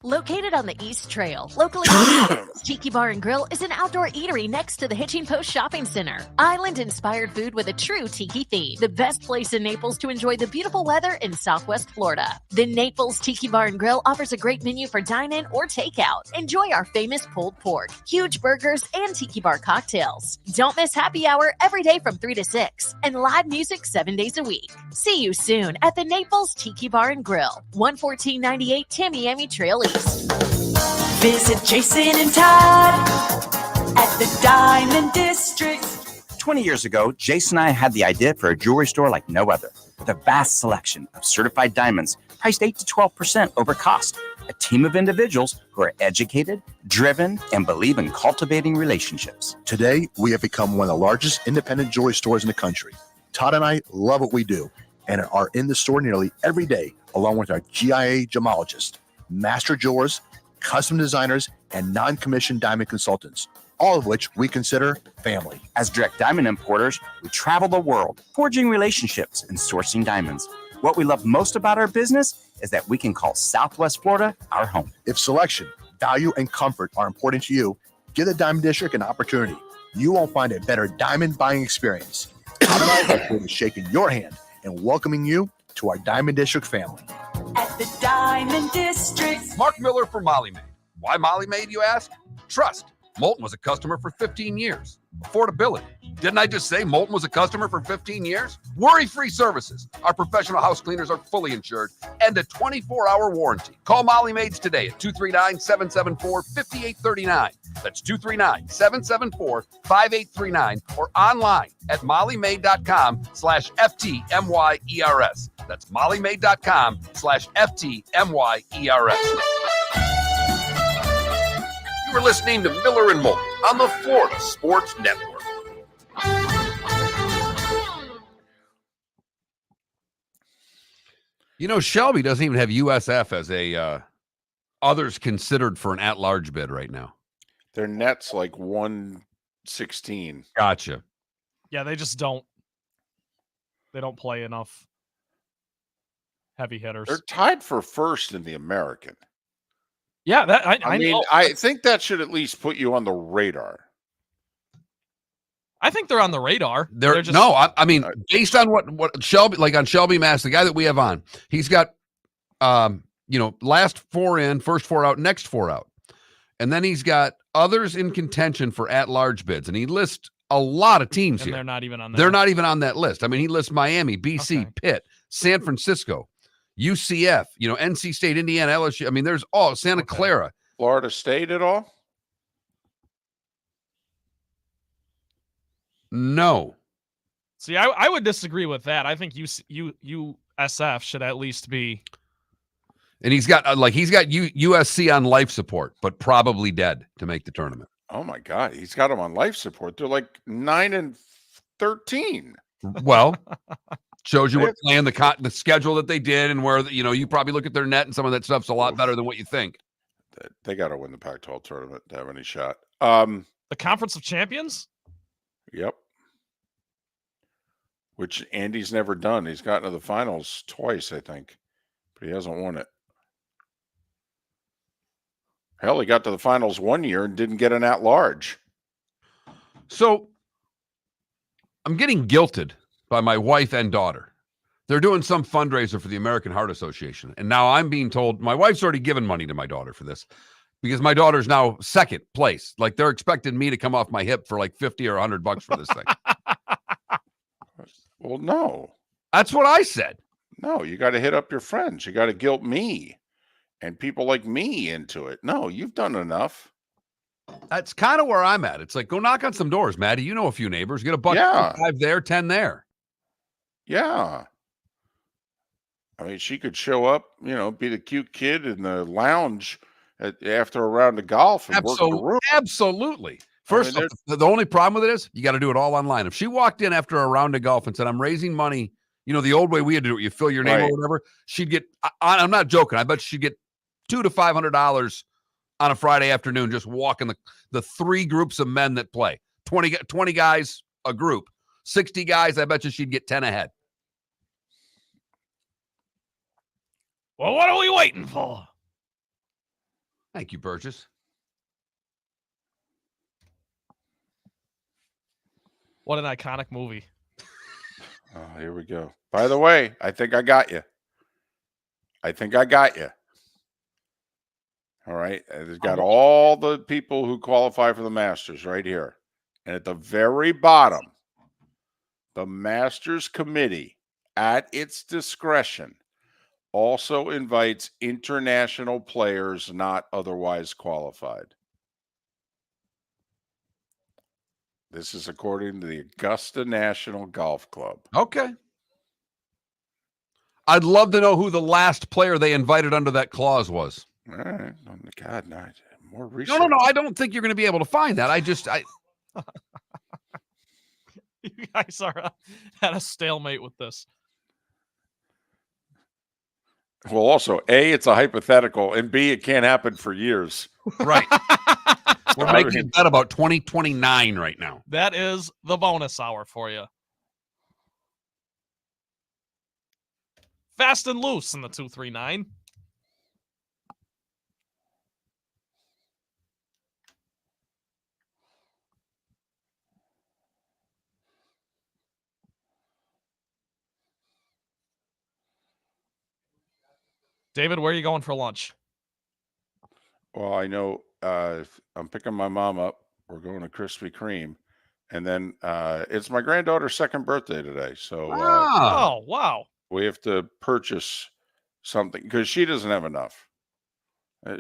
Located on the East Trail, locally owned Tiki Bar and Grill is an outdoor eatery next to the Hitching Post Shopping Center. Island-inspired food with a true tiki theme. The best place in Naples to enjoy the beautiful weather in Southwest Florida. The Naples Tiki Bar and Grill offers a great menu for dine-in or takeout. Enjoy our famous pulled pork, huge burgers, and Tiki Bar cocktails. Don't miss happy hour every day from 3 to 6 and live music 7 days a week. See you soon at the Naples Tiki Bar and Grill, 11498 Tamiami Trail East. Visit Jason and Todd at the Diamond District. 20 years ago, Jason and I had the idea for a jewelry store like no other, with a vast selection of certified diamonds priced 8 to 12% over cost. A team of individuals who are educated, driven, and believe in cultivating relationships. Today, we have become one of the largest independent jewelry stores in the country. Todd and I love what we do and are in the store nearly every day, along with our GIA gemologists, master jewelers, custom designers, and non-commissioned diamond consultants, all of which we consider family. As direct diamond importers, we travel the world, forging relationships and sourcing diamonds. What we love most about our business is that we can call Southwest Florida our home. If selection, value, and comfort are important to you, give the Diamond District an opportunity. You won't find a better diamond buying experience. Todd and I look forward to shaking your hand and welcoming you to our Diamond District family. At the Diamond District. Mark Miller for Molly Maid. Why Molly Maid, you ask? Trust. Moulton was a customer for 15 years. Affordability. Didn't I just say Moulton was a customer for 15 years? Worry-free services. Our professional house cleaners are fully insured and a 24-hour warranty. Call Molly Maids today at 239-774-5839. That's 239-774-5839 or online at mollymaid.com/FTMYERS. That's mollymaid.com/FTMYERS. You were listening to Miller and Moulton on the Florida Sports Network. You know, Shelby doesn't even have USF as a others considered for an at-large bid right now. Their net's like 116. Gotcha. Yeah, they just don't. They don't play enough heavy hitters. They're tied for first in the American. Yeah, that I mean, know. I think that should at least put you on the radar. I think they're on the radar. They're just, no, I mean, based on what Shelby, like on Shelby Mass, the guy that we have on, he's got, last 4 in, first 4 out, next 4 out. And then he's got others in contention for at-large bids. And he lists a lot of teams and here. they're not even on that. They're not even on that list. I mean, he lists Miami, BC, Pitt, San Francisco, UCF, NC State, Indiana, LSU. I mean, there's Santa Clara. Florida State at all? No. See, I would disagree with that. I think USF should at least be. And he's got USC on life support, but probably dead to make the tournament. Oh my God, he's got them on life support. They're like 9 and 13. Well, shows you what playing the schedule that they did and where you probably look at their net and some of that stuff's a lot better than what you think. They got to win the Pac-12 tournament to have any shot. The Conference of Champions. Yep. Which Andy's never done. He's gotten to the finals twice, I think, but he hasn't won it. Hell, he got to the finals 1 year and didn't get an at-large. So I'm getting guilted by my wife and daughter. They're doing some fundraiser for the American Heart Association. And now I'm being told, my wife's already given money to my daughter for this because my daughter's now second place. Like they're expecting me to come off my hip for like $50 or $100 for this thing. Well, no. That's what I said. No, you got to hit up your friends. You got to guilt me and people like me into it. No, you've done enough. That's kind of where I'm at. It's like, go knock on some doors, Maddie. You know a few neighbors. Get a buck, 5 there, 10 there. Yeah. I mean, she could show up, be the cute kid in the lounge after a round of golf and work the room. Absolutely. First, the only problem with it is you got to do it all online. If she walked in after a round of golf and said, I'm raising money, the old way we had to do it, you fill your name or whatever, she'd get, I'm not joking, I bet she'd get $200 to $500 on a Friday afternoon just walking the 3 groups of men that play. 20 guys a group. 60 guys, I bet you she'd get 10 ahead. Well, what are we waiting for? Thank you, Burgess. What an iconic movie. Oh, here we go. By the way, I think I got you. All right. It's got all the people who qualify for the Masters right here. And at the very bottom, the Masters Committee, at its discretion, also invites international players not otherwise qualified. This is according to the Augusta National Golf Club. Okay. I'd love to know who the last player they invited under that clause was. All right. Oh, God, no, more research. No. I don't think you're going to be able to find that. You guys are at a stalemate with this. Well, also, A, it's a hypothetical, and B, it can't happen for years. Right. We're making a bet about 2029 right now. That is the bonus hour for you. Fast and loose in the 239. David, where are you going for lunch? Well, I know I'm picking my mom up. We're going to Krispy Kreme. And then it's my granddaughter's second birthday today. So oh, wow. We have to purchase something because she doesn't have enough.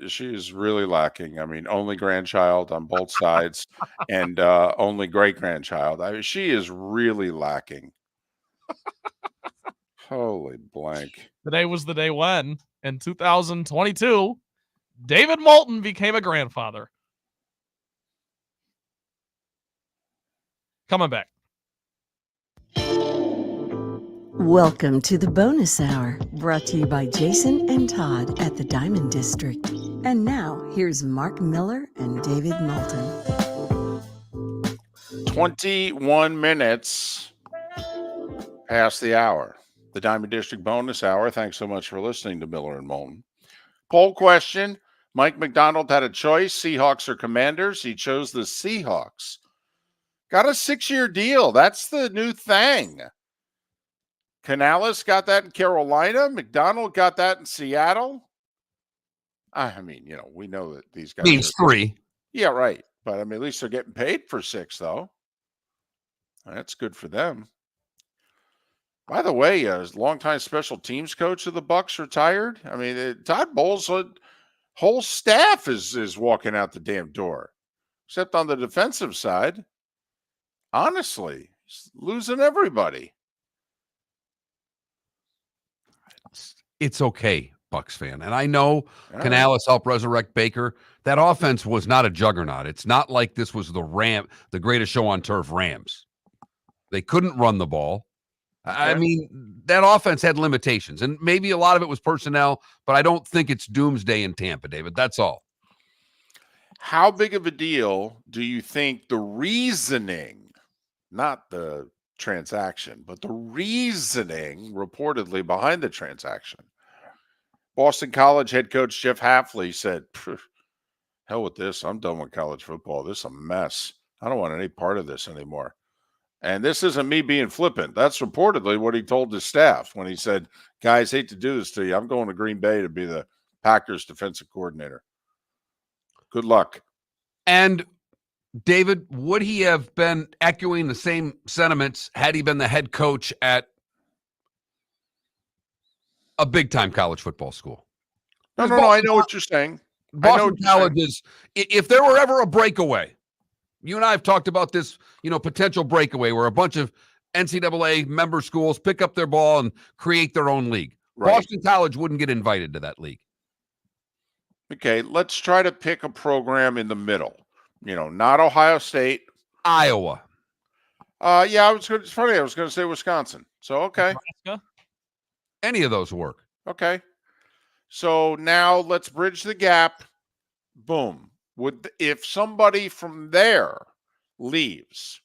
She is really lacking. I mean, only grandchild on both sides and only great-grandchild. I mean, she is really lacking. Holy blank. Today was the day when, in 2022, David Moulton became a grandfather. Coming back. Welcome to the bonus hour, brought to you by Jason and Todd at the Diamond District. And now, here's Mark Miller and David Moulton. 21 minutes past the hour. The Diamond District bonus hour. Thanks so much for listening to Miller and Moulton. Poll question. Mike McDonald had a choice, Seahawks or Commanders. He chose the Seahawks. Got a 6-year deal. That's the new thing. Canales got that in Carolina. McDonald got that in Seattle. I mean, we know that these guys means 3. Yeah, right. But I mean, at least they're getting paid for 6, though. That's good for them. By the way, longtime special teams coach of the Bucs retired. I mean, Todd Bowles' whole staff is walking out the damn door, except on the defensive side. Honestly, he's losing everybody. It's okay, Bucs fan. And I know Canales helped resurrect Baker. That offense was not a juggernaut. It's not like this was the greatest show on turf Rams. They couldn't run the ball. I mean, that offense had limitations, and maybe a lot of it was personnel, but I don't think it's doomsday in Tampa, David. That's all. How big of a deal do you think the reasoning, not the transaction, but the reasoning reportedly behind the transaction? Boston College head coach Jeff Hafley said, hell with this. I'm done with college football. This is a mess. I don't want any part of this anymore. And this isn't me being flippant. That's reportedly what he told his staff when he said, guys, hate to do this to you. I'm going to Green Bay to be the Packers defensive coordinator. Good luck. And David, would he have been echoing the same sentiments had he been the head coach at a big-time college football school? No, I know what you're saying. Boston College is, if there were ever a breakaway, you and I have talked about this, potential breakaway where a bunch of NCAA member schools pick up their ball and create their own league. Right. Boston College wouldn't get invited to that league. Okay, let's try to pick a program in the middle. Not Ohio State. Iowa. Yeah, it's funny. I was going to say Wisconsin. So, okay. Nebraska? Any of those work. Okay. So now let's bridge the gap. Boom. If somebody from there leaves,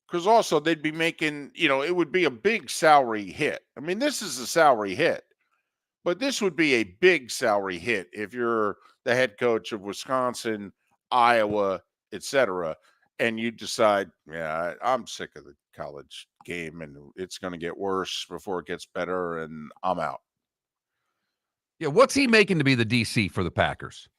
because also they'd be making, it would be a big salary hit. I mean, this is a salary hit. But this would be a big salary hit if you're the head coach of Wisconsin, Iowa, etc., and you decide, yeah, I'm sick of the college game and it's going to get worse before it gets better, and I'm out. Yeah, what's he making to be the DC for the Packers?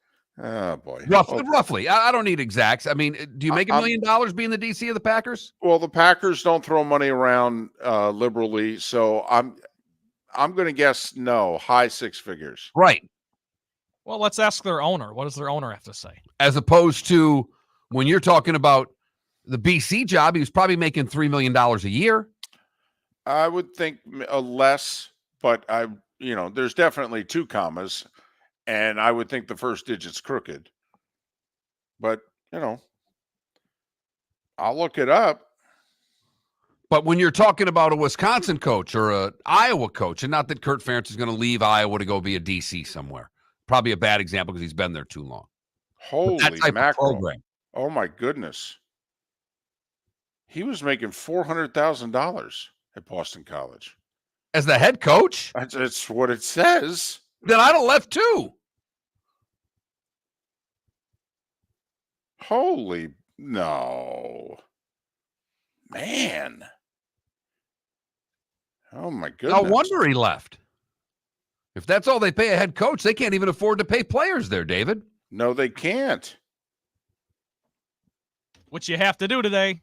Oh, boy. Roughly. I don't need exacts. I mean, do you make $1 million being the DC of the Packers? Well, the Packers don't throw money around liberally, so I'm going to guess no, high six figures. Right. Well, let's ask their owner. What does their owner have to say? As opposed to when you're talking about the BC job, he was probably making $3 million a year. I would think less, but there's definitely 2 commas, and I would think the first digit's crooked. But, I'll look it up. But when you're talking about a Wisconsin coach or an Iowa coach, and not that Kurt Ferentz is going to leave Iowa to go be a DC somewhere. Probably a bad example because he's been there too long. Holy mackerel. Oh, my goodness. He was making $400,000 at Boston College. As the head coach? That's what it says. Then I'd have left too. Holy no. Man. Oh, my goodness. No wonder he left. If that's all they pay a head coach, they can't even afford to pay players there, David. No, they can't. Which you have to do today.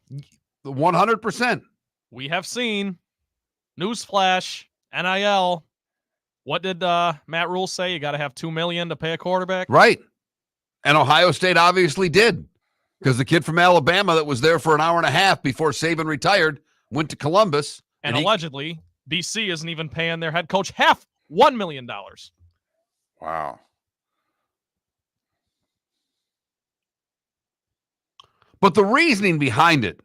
100%. We have seen. Newsflash, NIL. What did Matt Rule say? You got to have $2 million to pay a quarterback? Right. And Ohio State obviously did, because the kid from Alabama that was there for an hour and a half before Saban retired went to Columbus. And allegedly, BC isn't even paying their head coach half $1 million. Wow. But the reasoning behind it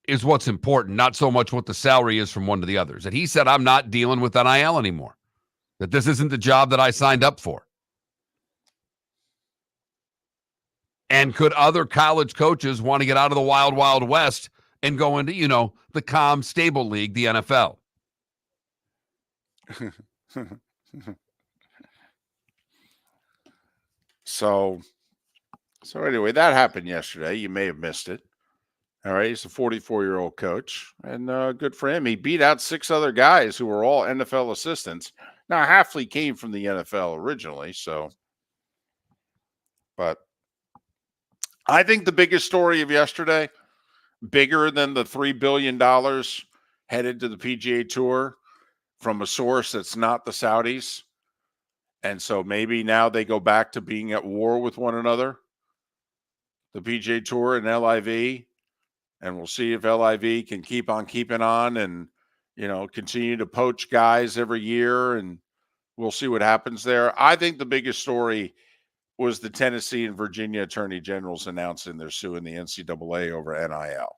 is what's important, not so much what the salary is from one to the others. And he said, I'm not dealing with NIL anymore, that this isn't the job that I signed up for. And could other college coaches want to get out of the wild, wild west and go into, the calm, stable league, the NFL? So anyway, that happened yesterday. You may have missed it. All right. He's a 44-year-old coach, and good for him. He beat out 6 other guys who were all NFL assistants. Now, Hafley came from the NFL originally, but I think the biggest story of yesterday, bigger than the $3 billion headed to the PGA Tour from a source that's not the Saudis. And so maybe now they go back to being at war with one another, the PGA Tour and LIV. And we'll see if LIV can keep on keeping on and, continue to poach guys every year. And we'll see what happens there. I think the biggest story was the Tennessee and Virginia attorney generals announcing they're suing the NCAA over NIL.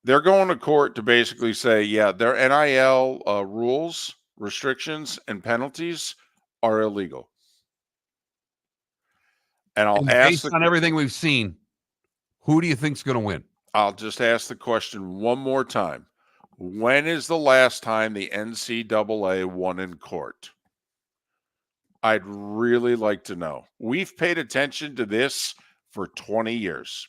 They're going to court to basically say, yeah, their NIL rules, restrictions, and penalties are illegal. And based on everything we've seen, who do you think's going to win? I'll just ask the question one more time. When is the last time the NCAA won in court? I'd really like to know. We've paid attention to this for 20 years.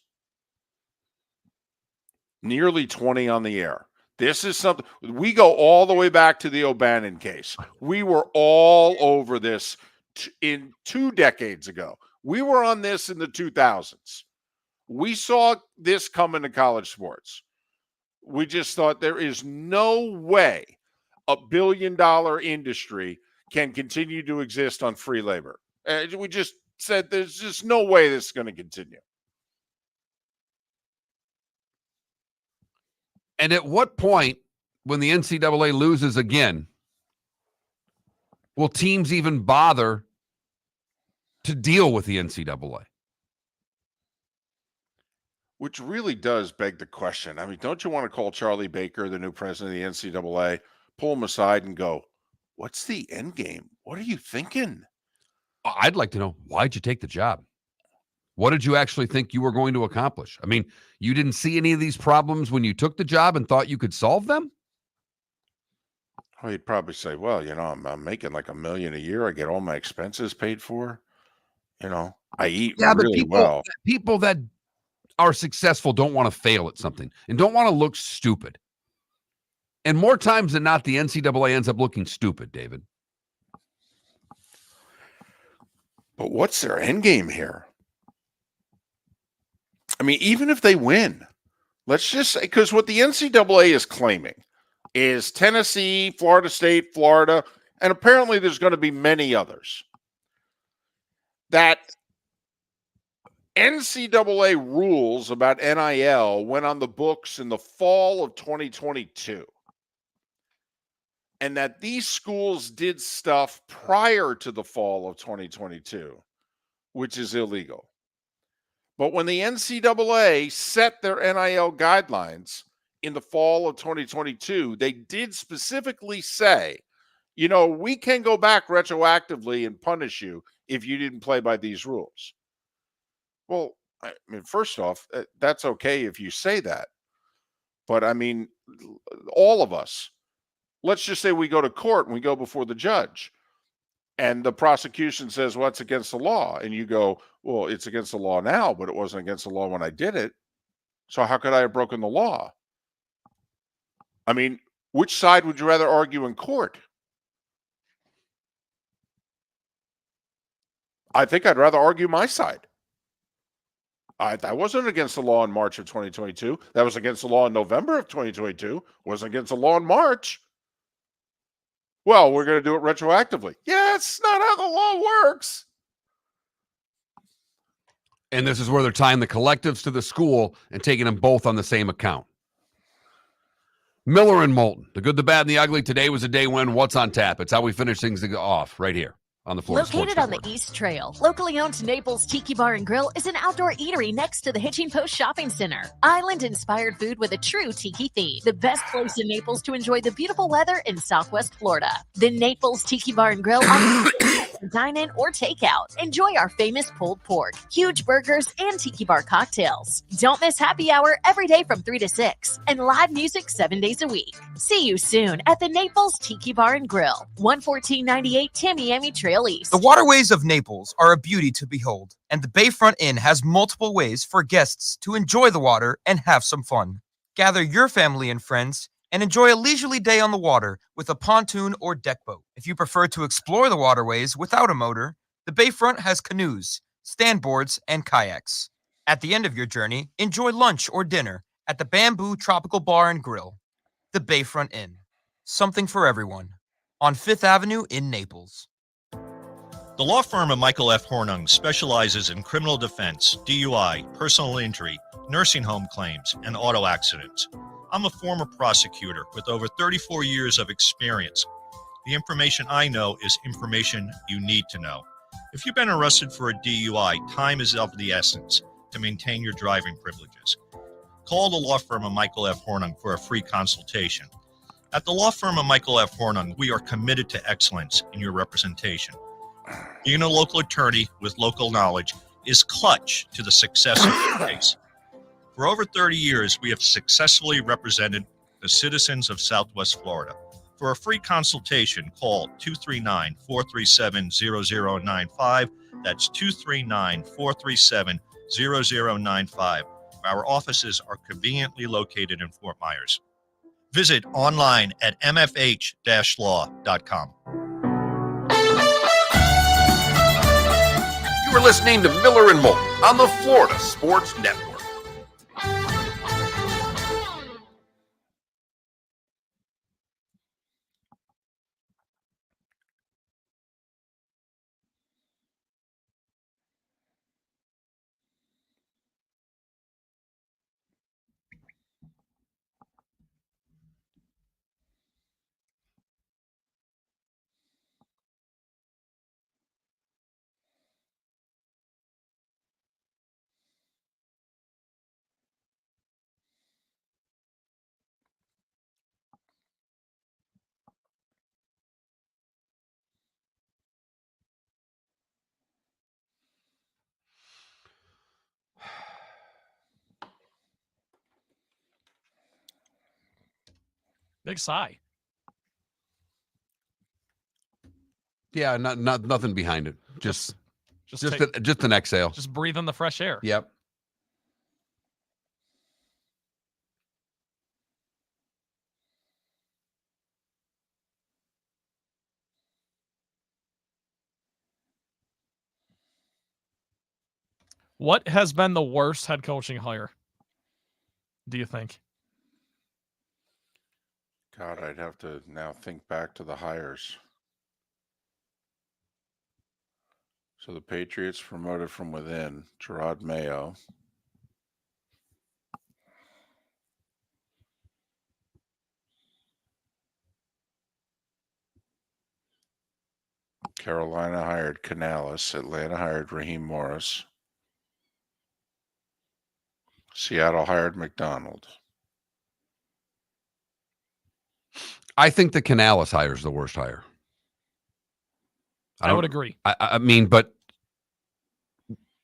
Nearly 20 on the air. This is something, we go all the way back to the O'Bannon case. We were all over this in 2 decades ago. We were on this in the 2000s. We saw this come into college sports. We just thought there is no way a billion-dollar industry can continue to exist on free labor. We just said there's just no way this is going to continue. And at what point, when the NCAA loses again, will teams even bother to deal with the NCAA? Which really does beg the question. I mean, don't you want to call Charlie Baker, the new president of the NCAA, pull him aside and go, what's the end game? What are you thinking? I'd like to know, why'd you take the job? What did you actually think you were going to accomplish? I mean, you didn't see any of these problems when you took the job and thought you could solve them? Well, he'd probably say, well, I'm making like $1 million a year. I get all my expenses paid for. I eat Yeah, but really well. people that are successful don't want to fail at something and don't want to look stupid. And more times than not, the NCAA ends up looking stupid, David. But what's their end game here? I mean, even if they win, let's just say, because what the NCAA is claiming is Tennessee, Florida State, Florida, and apparently there's going to be many others, that NCAA rules about NIL went on the books in the fall of 2022. And that these schools did stuff prior to the fall of 2022, which is illegal. But when the NCAA set their NIL guidelines in the fall of 2022, they did specifically say, we can go back retroactively and punish you if you didn't play by these rules. Well, I mean, first off, that's okay if you say that. But I mean, all of us, let's just say we go to court and we go before the judge and the prosecution says, well, it's against the law. And you go, well, it's against the law now, but it wasn't against the law when I did it. So how could I have broken the law? I mean, which side would you rather argue in court? I think I'd rather argue my side. That wasn't against the law in March of 2022. That was against the law in November of 2022. Wasn't against the law in March. Well, we're going to do it retroactively. Yeah, it's not how the law works. And this is where they're tying the collectives to the school and taking them both on the same account. Miller and Moulton, the good, the bad, and the ugly. Today was a day when what's on tap. It's how we finish things off right here on the Florida Located Sports on Network. the East Trail, locally owned Naples Tiki Bar and Grill is an outdoor eatery next to the Hitching Post Shopping Center. Island-inspired food with a true tiki theme. The best place in Naples to enjoy the beautiful weather in Southwest Florida. The Naples Tiki Bar and Grill offers dine-in or takeout. Enjoy our famous pulled pork, huge burgers, and tiki bar cocktails. Don't miss happy hour every day from 3 to 6 and live music 7 days a week. See you soon at the Naples Tiki Bar and Grill, 11498 Tamiami Trail East. The waterways of Naples are a beauty to behold, and the Bayfront Inn has multiple ways for guests to enjoy the water and have some fun. Gather your family and friends and enjoy a leisurely day on the water with a pontoon or deck boat. If you prefer to explore the waterways without a motor, the Bayfront has canoes, standboards, and kayaks. At the end of your journey, enjoy lunch or dinner at the Bamboo Tropical Bar and Grill. The Bayfront Inn, something for everyone, on 5th Avenue in Naples. The law firm of Michael F. Hornung specializes in criminal defense, DUI, personal injury, nursing home claims, and auto accidents. I'm a former prosecutor with over 34 years of experience. The information I know is information you need to know. If you've been arrested for a DUI, time is of the essence to maintain your driving privileges. Call the law firm of Michael F. Hornung for a free consultation. At the law firm of Michael F. Hornung, we are committed to excellence in your representation. Being a local attorney with local knowledge is clutch to the success of your case. For over 30 years, we have successfully represented the citizens of Southwest Florida. For a free consultation, call 239-437-0095. That's 239-437-0095. Our offices are conveniently located in Fort Myers. Visit online at mfh-law.com. You are listening to Miller and Moulton on the Florida Sports Network. Big sigh. Yeah, nothing behind it. Just an exhale. Just breathe in the fresh air. Yep. What has been the worst head coaching hire, do you think? God, I'd have to now think back to the hires. So the Patriots promoted from within, Gerard Mayo. Carolina hired Canales. Atlanta hired Raheem Morris. Seattle hired McDonald. I think the Canales hire is the worst hire. I would agree. I mean, but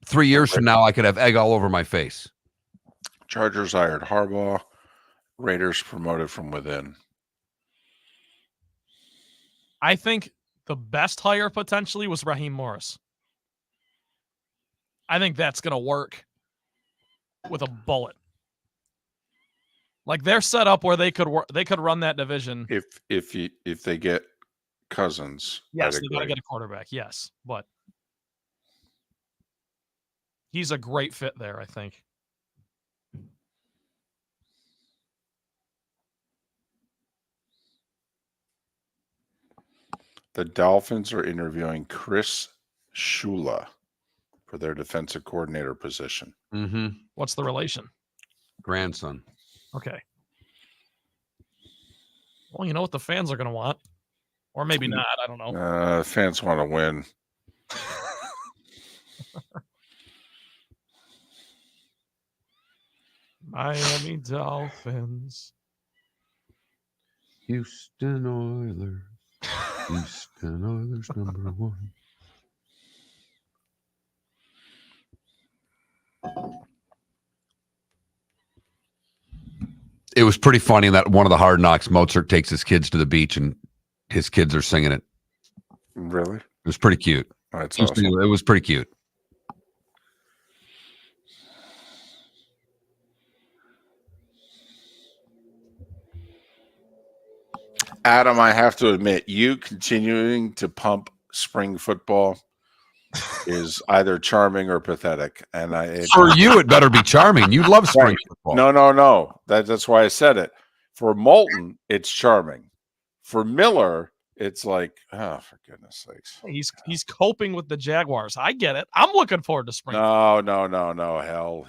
3 years from now, I could have egg all over my face. Chargers hired Harbaugh. Raiders promoted from within. I think the best hire potentially was Raheem Morris. I think that's going to work with a bullet. Like they're set up where they could run that division. If they get Cousins, yes, they got to get a quarterback. Yes, but he's a great fit there, I think. The Dolphins are interviewing Chris Shula for their defensive coordinator position. Mm-hmm. What's the relation? Grandson. Okay. Well, you know what the fans are going to want. Or maybe not. I don't know. Fans want to win. Miami Dolphins. Houston Oilers. Houston Oilers #1. It was pretty funny that one of the Hard Knocks, Mozart takes his kids to the beach and his kids are singing it. Really? It was pretty cute. That's awesome. It was pretty cute. Adam, I have to admit, you continuing to pump spring football is either charming or pathetic. And for you, it better be charming. You love spring football. No. That's why I said it. For Moulton, it's charming. For Miller, it's like, oh, for goodness sakes. He's coping with the Jaguars. I get it. I'm looking forward to spring. No. Hell,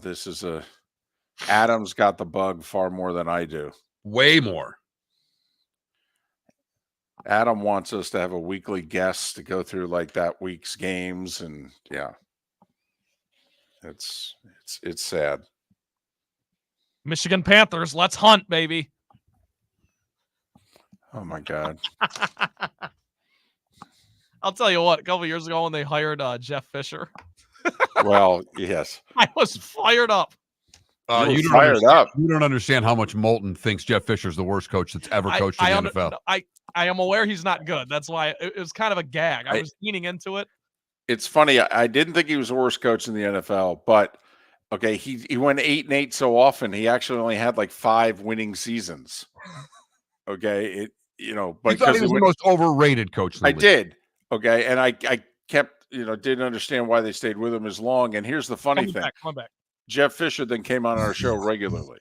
this is Adam's got the bug far more than I do. Way more. Adam wants us to have a weekly guest to go through like that week's games, and yeah, it's sad. Michigan Panthers, let's hunt, baby. Oh my God. I'll tell you what, a couple of years ago when they hired Jeff Fisher. Well, yes. I was fired up. You don't understand how much Moulton thinks Jeff Fisher's the worst coach that's ever coached in the NFL. I am aware he's not good. That's why it was kind of a gag. I was leaning into it. It's funny. I didn't think he was the worst coach in the NFL, but okay, he went 8-8 so often. He actually only had like 5 winning seasons. Okay, but you thought he was the most overrated coach in the league. did. Okay, and I kept didn't understand why they stayed with him as long. And here's the funny thing. Come back. Jeff Fisher then came on our show regularly.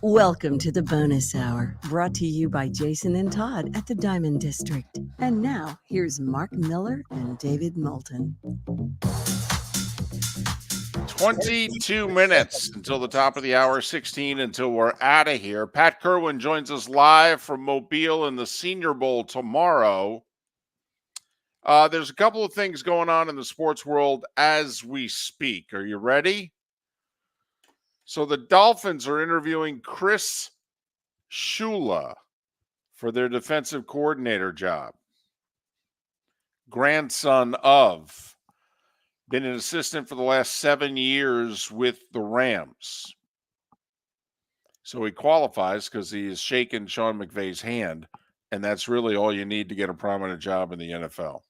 Welcome to the bonus hour, brought to you by Jason and Todd at the Diamond District. And now, here's Mark Miller and David Moulton. 22 minutes until the top of the hour, 16 until we're out of here. Pat Kerwin joins us live from Mobile in the Senior Bowl tomorrow. There's a couple of things going on in the sports world as we speak. Are you ready? So the Dolphins are interviewing Chris Shula for their defensive coordinator job. Grandson of, been an assistant for the last 7 years with the Rams. So he qualifies because he is shaking Sean McVay's hand, and that's really all you need to get a prominent job in the NFL.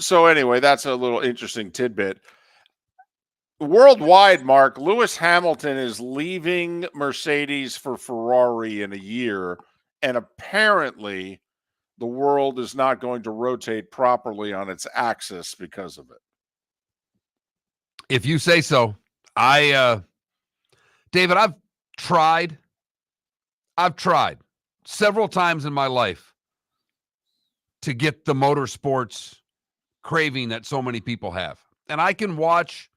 So anyway, that's a little interesting tidbit. Worldwide, Mark, Lewis Hamilton is leaving Mercedes for Ferrari in a year, and apparently the world is not going to rotate properly on its axis because of it. If you say so. David, I've tried several times in my life to get the motorsports craving that so many people have. And I can watch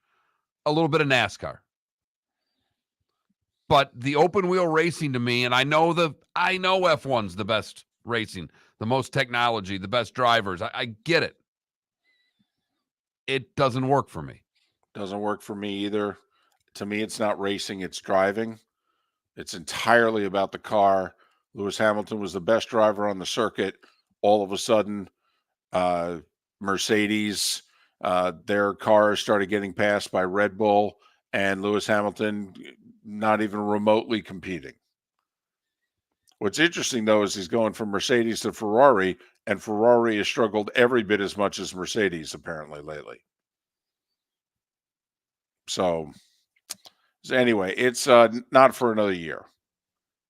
a little bit of NASCAR. But the open wheel racing to me, and I know F1's the best racing, the most technology, the best drivers. I get it. It doesn't work for me. Doesn't work for me either. To me, it's not racing, it's driving. It's entirely about the car. Lewis Hamilton was the best driver on the circuit. All of a sudden, Mercedes, their cars started getting passed by Red Bull, and Lewis Hamilton not even remotely competing. What's interesting, though, is he's going from Mercedes to Ferrari, and Ferrari has struggled every bit as much as Mercedes, apparently, lately. So anyway, it's not for another year.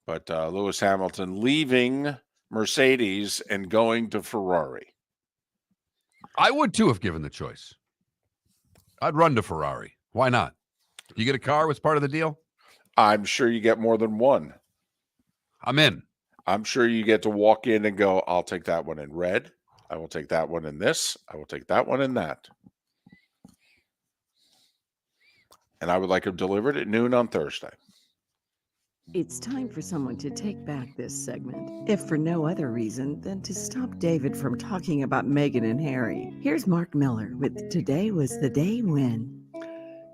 But Lewis Hamilton leaving Mercedes and going to Ferrari. I would, too, if given the choice. I'd run to Ferrari. Why not? You get a car was part of the deal? I'm sure you get more than one. I'm in. I'm sure you get to walk in and go, I'll take that one in red. I will take that one in this. I will take that one in that. And I would like them delivered at noon on Thursday. It's time for someone to take back this segment, if for no other reason than to stop David from talking about Meghan and Harry. Here's Mark Miller with Today Was the Day When.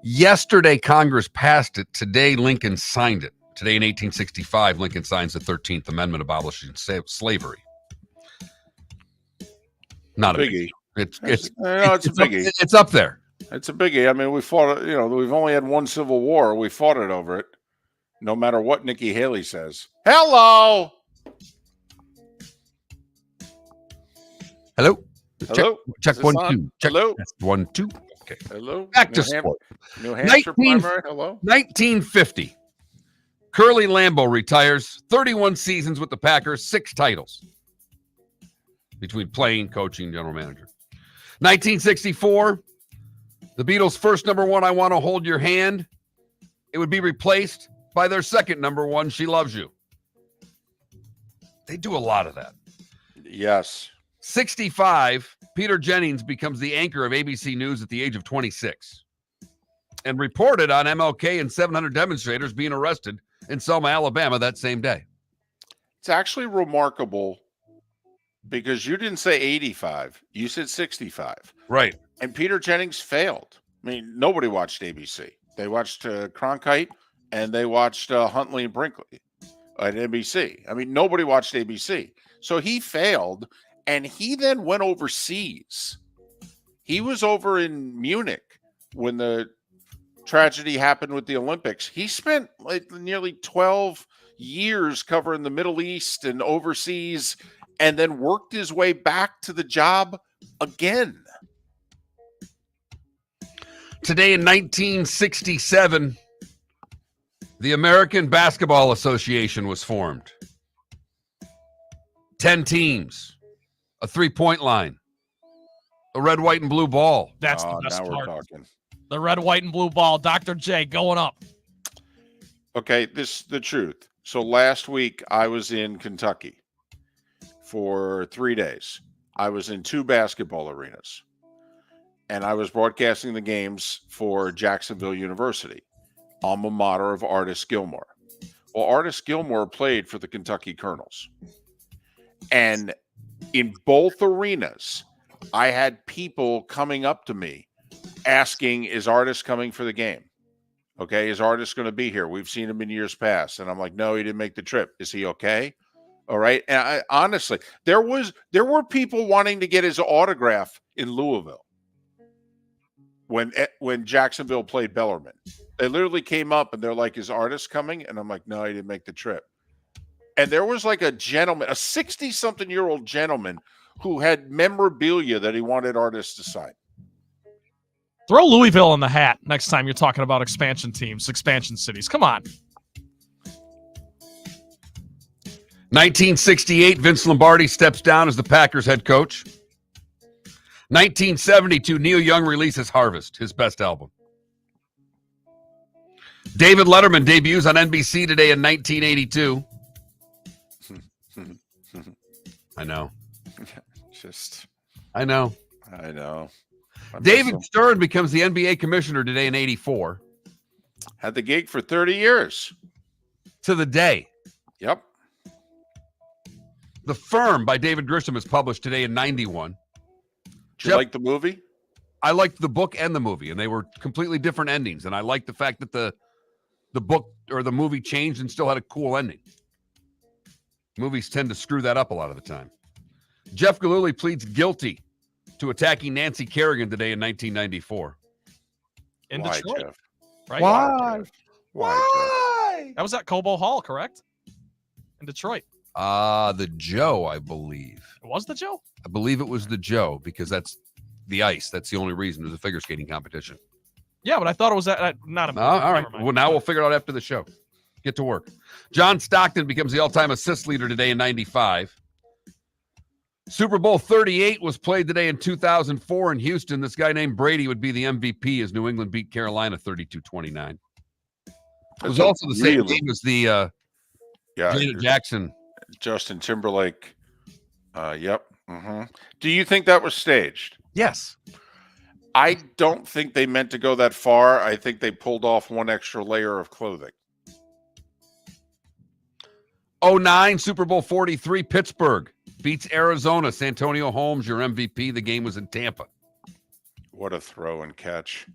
Yesterday, Congress passed it. Today, Lincoln signed it. Today, in 1865, Lincoln signs the 13th Amendment abolishing slavery. Not a biggie. It's a biggie. It's up there. It's a biggie. I mean, we fought it. We've only had one civil war. We fought it over it. No matter what Nikki Haley says. Hello. Hello. Hello. Check 1 2. Check Hello. 1 2. Okay. Hello. Back to sport. New Hampshire primary. Hello. 1950. Curly Lambeau retires. 31 seasons with the Packers. 6 titles between playing, coaching, general manager. 1964. The Beatles' first number one, I Want to Hold Your Hand. It would be replaced by their second number one, She Loves You. They do a lot of that. Yes. 65, Peter Jennings becomes the anchor of ABC News at the age of 26 and reported on MLK and 700 demonstrators being arrested in Selma, Alabama that same day. It's actually remarkable because you didn't say 85. You said 65. Right. And Peter Jennings failed. I mean, nobody watched ABC. They watched Cronkite and they watched Huntley and Brinkley at NBC. I mean, nobody watched ABC. So he failed, and he then went overseas. He was over in Munich when the tragedy happened with the Olympics. He spent like nearly 12 years covering the Middle East and overseas, and then worked his way back to the job again. Today in 1967, the American Basketball Association was formed. 10 teams, a 3-point line, a red, white, and blue ball. That's the best now part. we're talking. The red, white, and blue ball. Dr. J going up. Okay, this is the truth. So last week I was in Kentucky for 3 days. I was in 2 basketball arenas, and I was broadcasting the games for Jacksonville University, alma mater of Artis Gilmore. Well, Artis Gilmore played for the Kentucky Colonels. And in both arenas, I had people coming up to me asking, is Artis coming for the game? Okay, is Artis going to be here? We've seen him in years past. And I'm like, no, he didn't make the trip. Is he okay? All right. And honestly, there were people wanting to get his autograph in Louisville. when Jacksonville played Bellarmine. They literally came up and they're like, "Is artist coming?" And I'm like, "No, he didn't make the trip." And there was like a gentleman, a 60-something-year-old gentleman who had memorabilia that he wanted artists to sign. Throw Louisville in the hat next time you're talking about expansion teams, expansion cities. Come on. 1968, Vince Lombardi steps down as the Packers head coach. 1972, Neil Young releases Harvest, his best album. David Letterman debuts on NBC today in 1982. I know. I know. David Stern becomes the NBA commissioner today in 84. Had the gig for 30 years. To the day. Yep. The Firm by David Grisham is published today in 91. Did you like the movie? I liked the book and the movie, and they were completely different endings. And I liked the fact that the book or the movie changed and still had a cool ending. Movies tend to screw that up a lot of the time. Jeff Gillooly pleads guilty to attacking Nancy Kerrigan today in 1994. In Why, Detroit. Jeff? Right? Why? That was at Cobo Hall, correct? In Detroit. The Joe, I believe. It was the Joe? I believe it was the Joe because that's the ice. That's the only reason. It was a figure skating competition. Yeah, but I thought it was not a. All right. Never mind. Well, now we'll figure it out after the show. Get to work. John Stockton becomes the all-time assist leader today in 95. Super Bowl 38 was played today in 2004 in Houston. This guy named Brady would be the MVP as New England beat Carolina 32-29. It was also the same game as the Janet Jackson. Justin Timberlake. Yep. Mm-hmm. Do you think that was staged? Yes. I don't think they meant to go that far. I think they pulled off one extra layer of clothing. 09 Super Bowl 43, Pittsburgh beats Arizona. Santonio Holmes, your MVP. The game was in Tampa. What a throw and catch.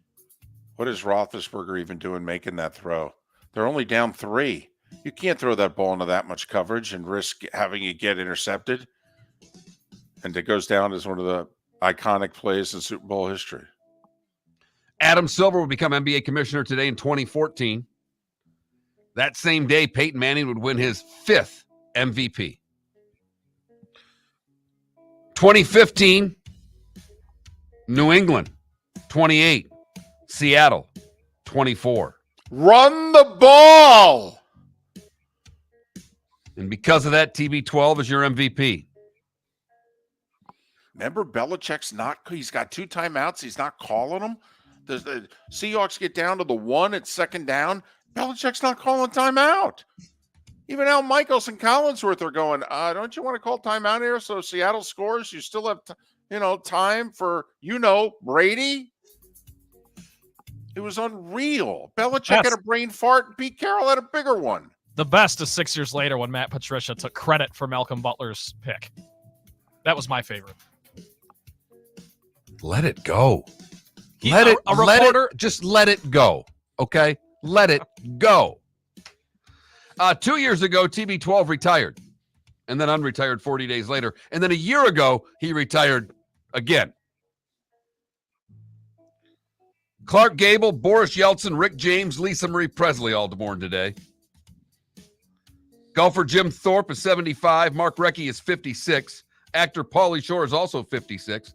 What is Roethlisberger even doing making that throw? They're only down 3. You can't throw that ball into that much coverage and risk having it get intercepted. And it goes down as one of the iconic plays in Super Bowl history. Adam Silver will become NBA commissioner today in 2014. That same day, Peyton Manning would win his 5th MVP. 2015, New England, 28. Seattle, 24. Run the ball! And because of that, TB12 is your MVP. Remember, Belichick's he's got 2 timeouts. He's not calling them. The Seahawks get down to the 1 at second down. Belichick's not calling timeout. Even Al Michaels and Collinsworth are going, don't you want to call timeout here so Seattle scores? You still have, time for, Brady. It was unreal. Belichick had a brain fart and Pete Carroll had a bigger one. The best is 6 years later when Matt Patricia took credit for Malcolm Butler's pick. That was my favorite. Let it go. Just let it go. Okay? Let it go. 2 years ago, TB12 retired and then unretired 40 days later. And then a year ago, he retired again. Clark Gable, Boris Yeltsin, Rick James, Lisa Marie Presley all born today. Golfer Jim Thorpe is 75. Mark Recchi is 56. Actor Pauly Shore is also 56.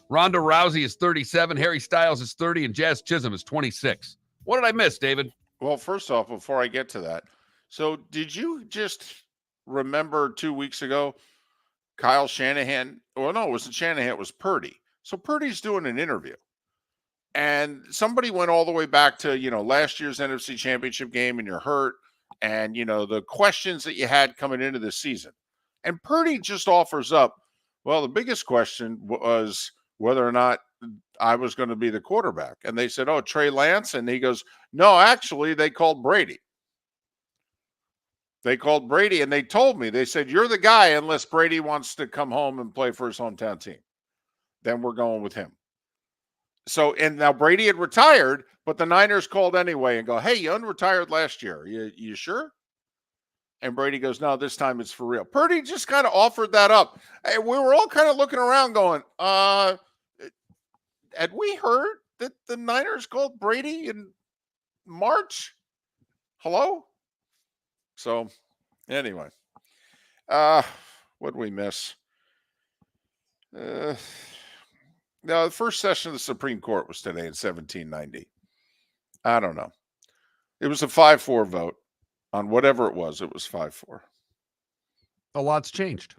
Ronda Rousey is 37. Harry Styles is 30. And Jazz Chisholm is 26. What did I miss, David? Well, first off, before I get to that, so did you just remember 2 weeks ago, Kyle Shanahan? Well, no, it wasn't Shanahan. It was Purdy. So Purdy's doing an interview. And somebody went all the way back to, last year's NFC Championship game and you're hurt. And, the questions that you had coming into the season. And Purdy just offers up, well, the biggest question was whether or not I was going to be the quarterback. And they said, oh, Trey Lance. And he goes, no, actually, they called Brady. They called Brady and they told me, they said, you're the guy unless Brady wants to come home and play for his hometown team. Then we're going with him. So, and now Brady had retired, but the Niners called anyway and go, hey, you unretired last year. You sure? And Brady goes, no, this time it's for real. Purdy just kind of offered that up. Hey, we were all kind of looking around going, had we heard that the Niners called Brady in March? Hello? So, anyway. What did we miss? No, the first session of the Supreme Court was today in 1790. I don't know. It was a 5-4 vote on whatever it was. It was 5-4. A lot's changed.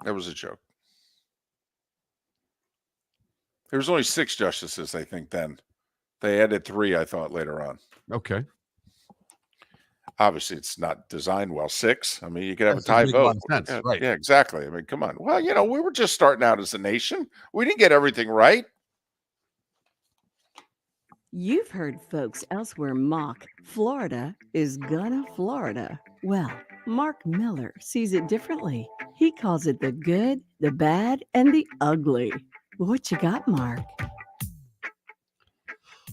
That was a joke. There was only 6 justices, I think, then. They added 3, I thought, later on. Okay. Obviously, it's not designed well. 6. I mean, you could have That a tie doesn't make a lot vote. of sense, Yeah, right. yeah, exactly. I mean, come on. Well, we were just starting out as a nation. We didn't get everything right. You've heard folks elsewhere mock Florida is gonna Florida. Well, Mark Miller sees it differently. He calls it the good, the bad, and the ugly. What you got, Mark?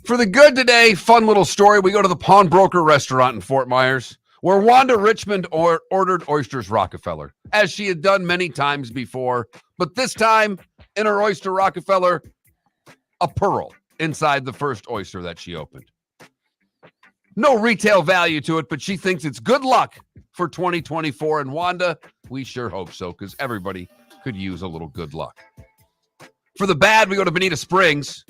For the good today, fun little story. We go to the Pawnbroker restaurant in Fort Myers, where Wanda Richmond ordered oysters Rockefeller, as she had done many times before. But this time, in her oyster Rockefeller, a pearl inside the first oyster that she opened. No retail value to it, but she thinks it's good luck for 2024. And Wanda, we sure hope so, because everybody could use a little good luck. For the bad, we go to Bonita Springs,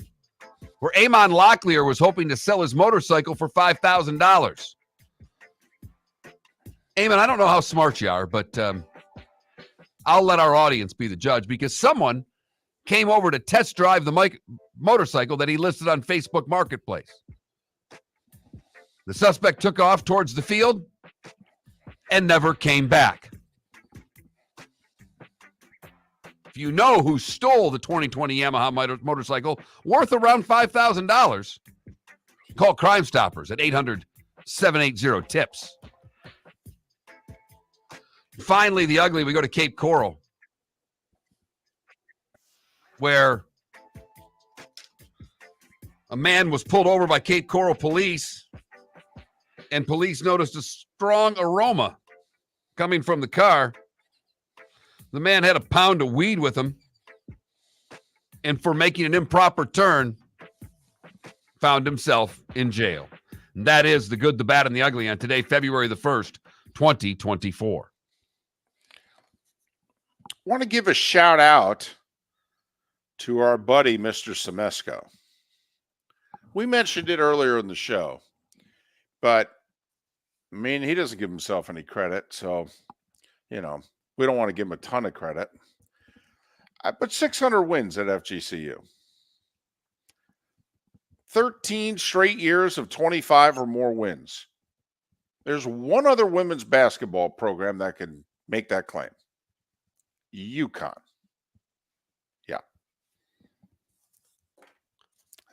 where Amon Locklear was hoping to sell his motorcycle for $5,000. Amon, I don't know how smart you are, but I'll let our audience be the judge, because someone came over to test drive the motorcycle that he listed on Facebook Marketplace. The suspect took off towards the field and never came back. If you know who stole the 2020 Yamaha motorcycle worth around $5,000, call Crime Stoppers at 800-780-TIPS. Finally, the ugly, we go to Cape Coral, where a man was pulled over by Cape Coral police, and police noticed a strong aroma coming from the car. The man had a pound of weed with him, and for making an improper turn, found himself in jail. And that is the good, the bad, and the ugly on today, February the 1st, 2024. Want to give a shout out to our buddy, Mr. Semesco. We mentioned it earlier in the show, but I mean, he doesn't give himself any credit. So, we don't want to give him a ton of credit. But 600 wins at FGCU. 13 straight years of 25 or more wins. There's one other women's basketball program that can make that claim. UConn. Yeah.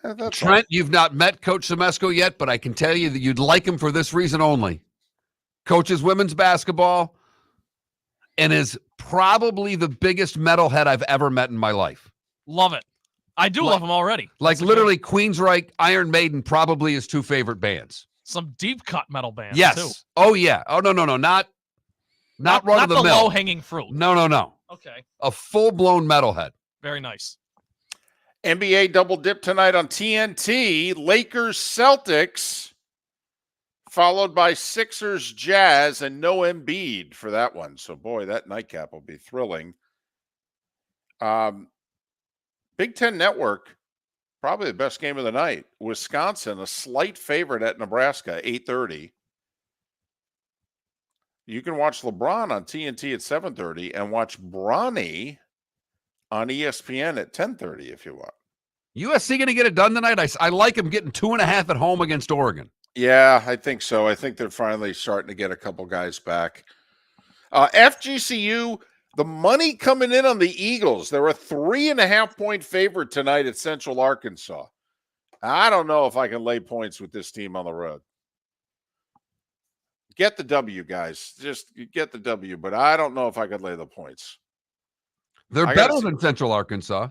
That's Trent, all. you've not met Coach Semesco yet, but I can tell you that you'd like him for this reason only. Coaches women's basketball and is probably the biggest metalhead I've ever met in my life. Love it. I do love him already. Like literally Queensryche, Iron Maiden, probably his 2 favorite bands. Some deep cut metal bands, Yes. too. Oh, yeah. Oh, no. Not run of the the mill. low-hanging fruit. No. Okay. A full-blown metalhead. Very nice. NBA double dip tonight on TNT. Lakers, Celtics, followed by Sixers, Jazz, and no Embiid for that one. So, boy, that nightcap will be thrilling. Big Ten Network, probably the best game of the night. Wisconsin, a slight favorite at Nebraska, 8:30. You can watch LeBron on TNT at 7:30 and watch Bronny on ESPN at 10:30 if you want. USC going to get it done tonight? I like him getting 2.5 at home against Oregon. Yeah, I think so. I think they're finally starting to get a couple guys back. FGCU, the money coming in on the Eagles. They're a 3.5-point favorite tonight at Central Arkansas. I don't know if I can lay points with this team on the road. Get the W, guys. Just get the W, but I don't know if I could lay the points. They're better than Central Arkansas.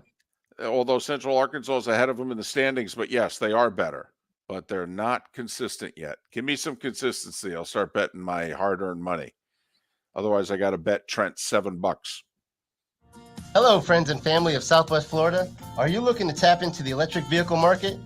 Although Central Arkansas is ahead of them in the standings, but yes, they are better. But they're not consistent yet. Give me some consistency. I'll start betting my hard-earned money. Otherwise, I got to bet Trent $7. Hello, friends and family of Southwest Florida. Are you looking to tap into the electric vehicle market?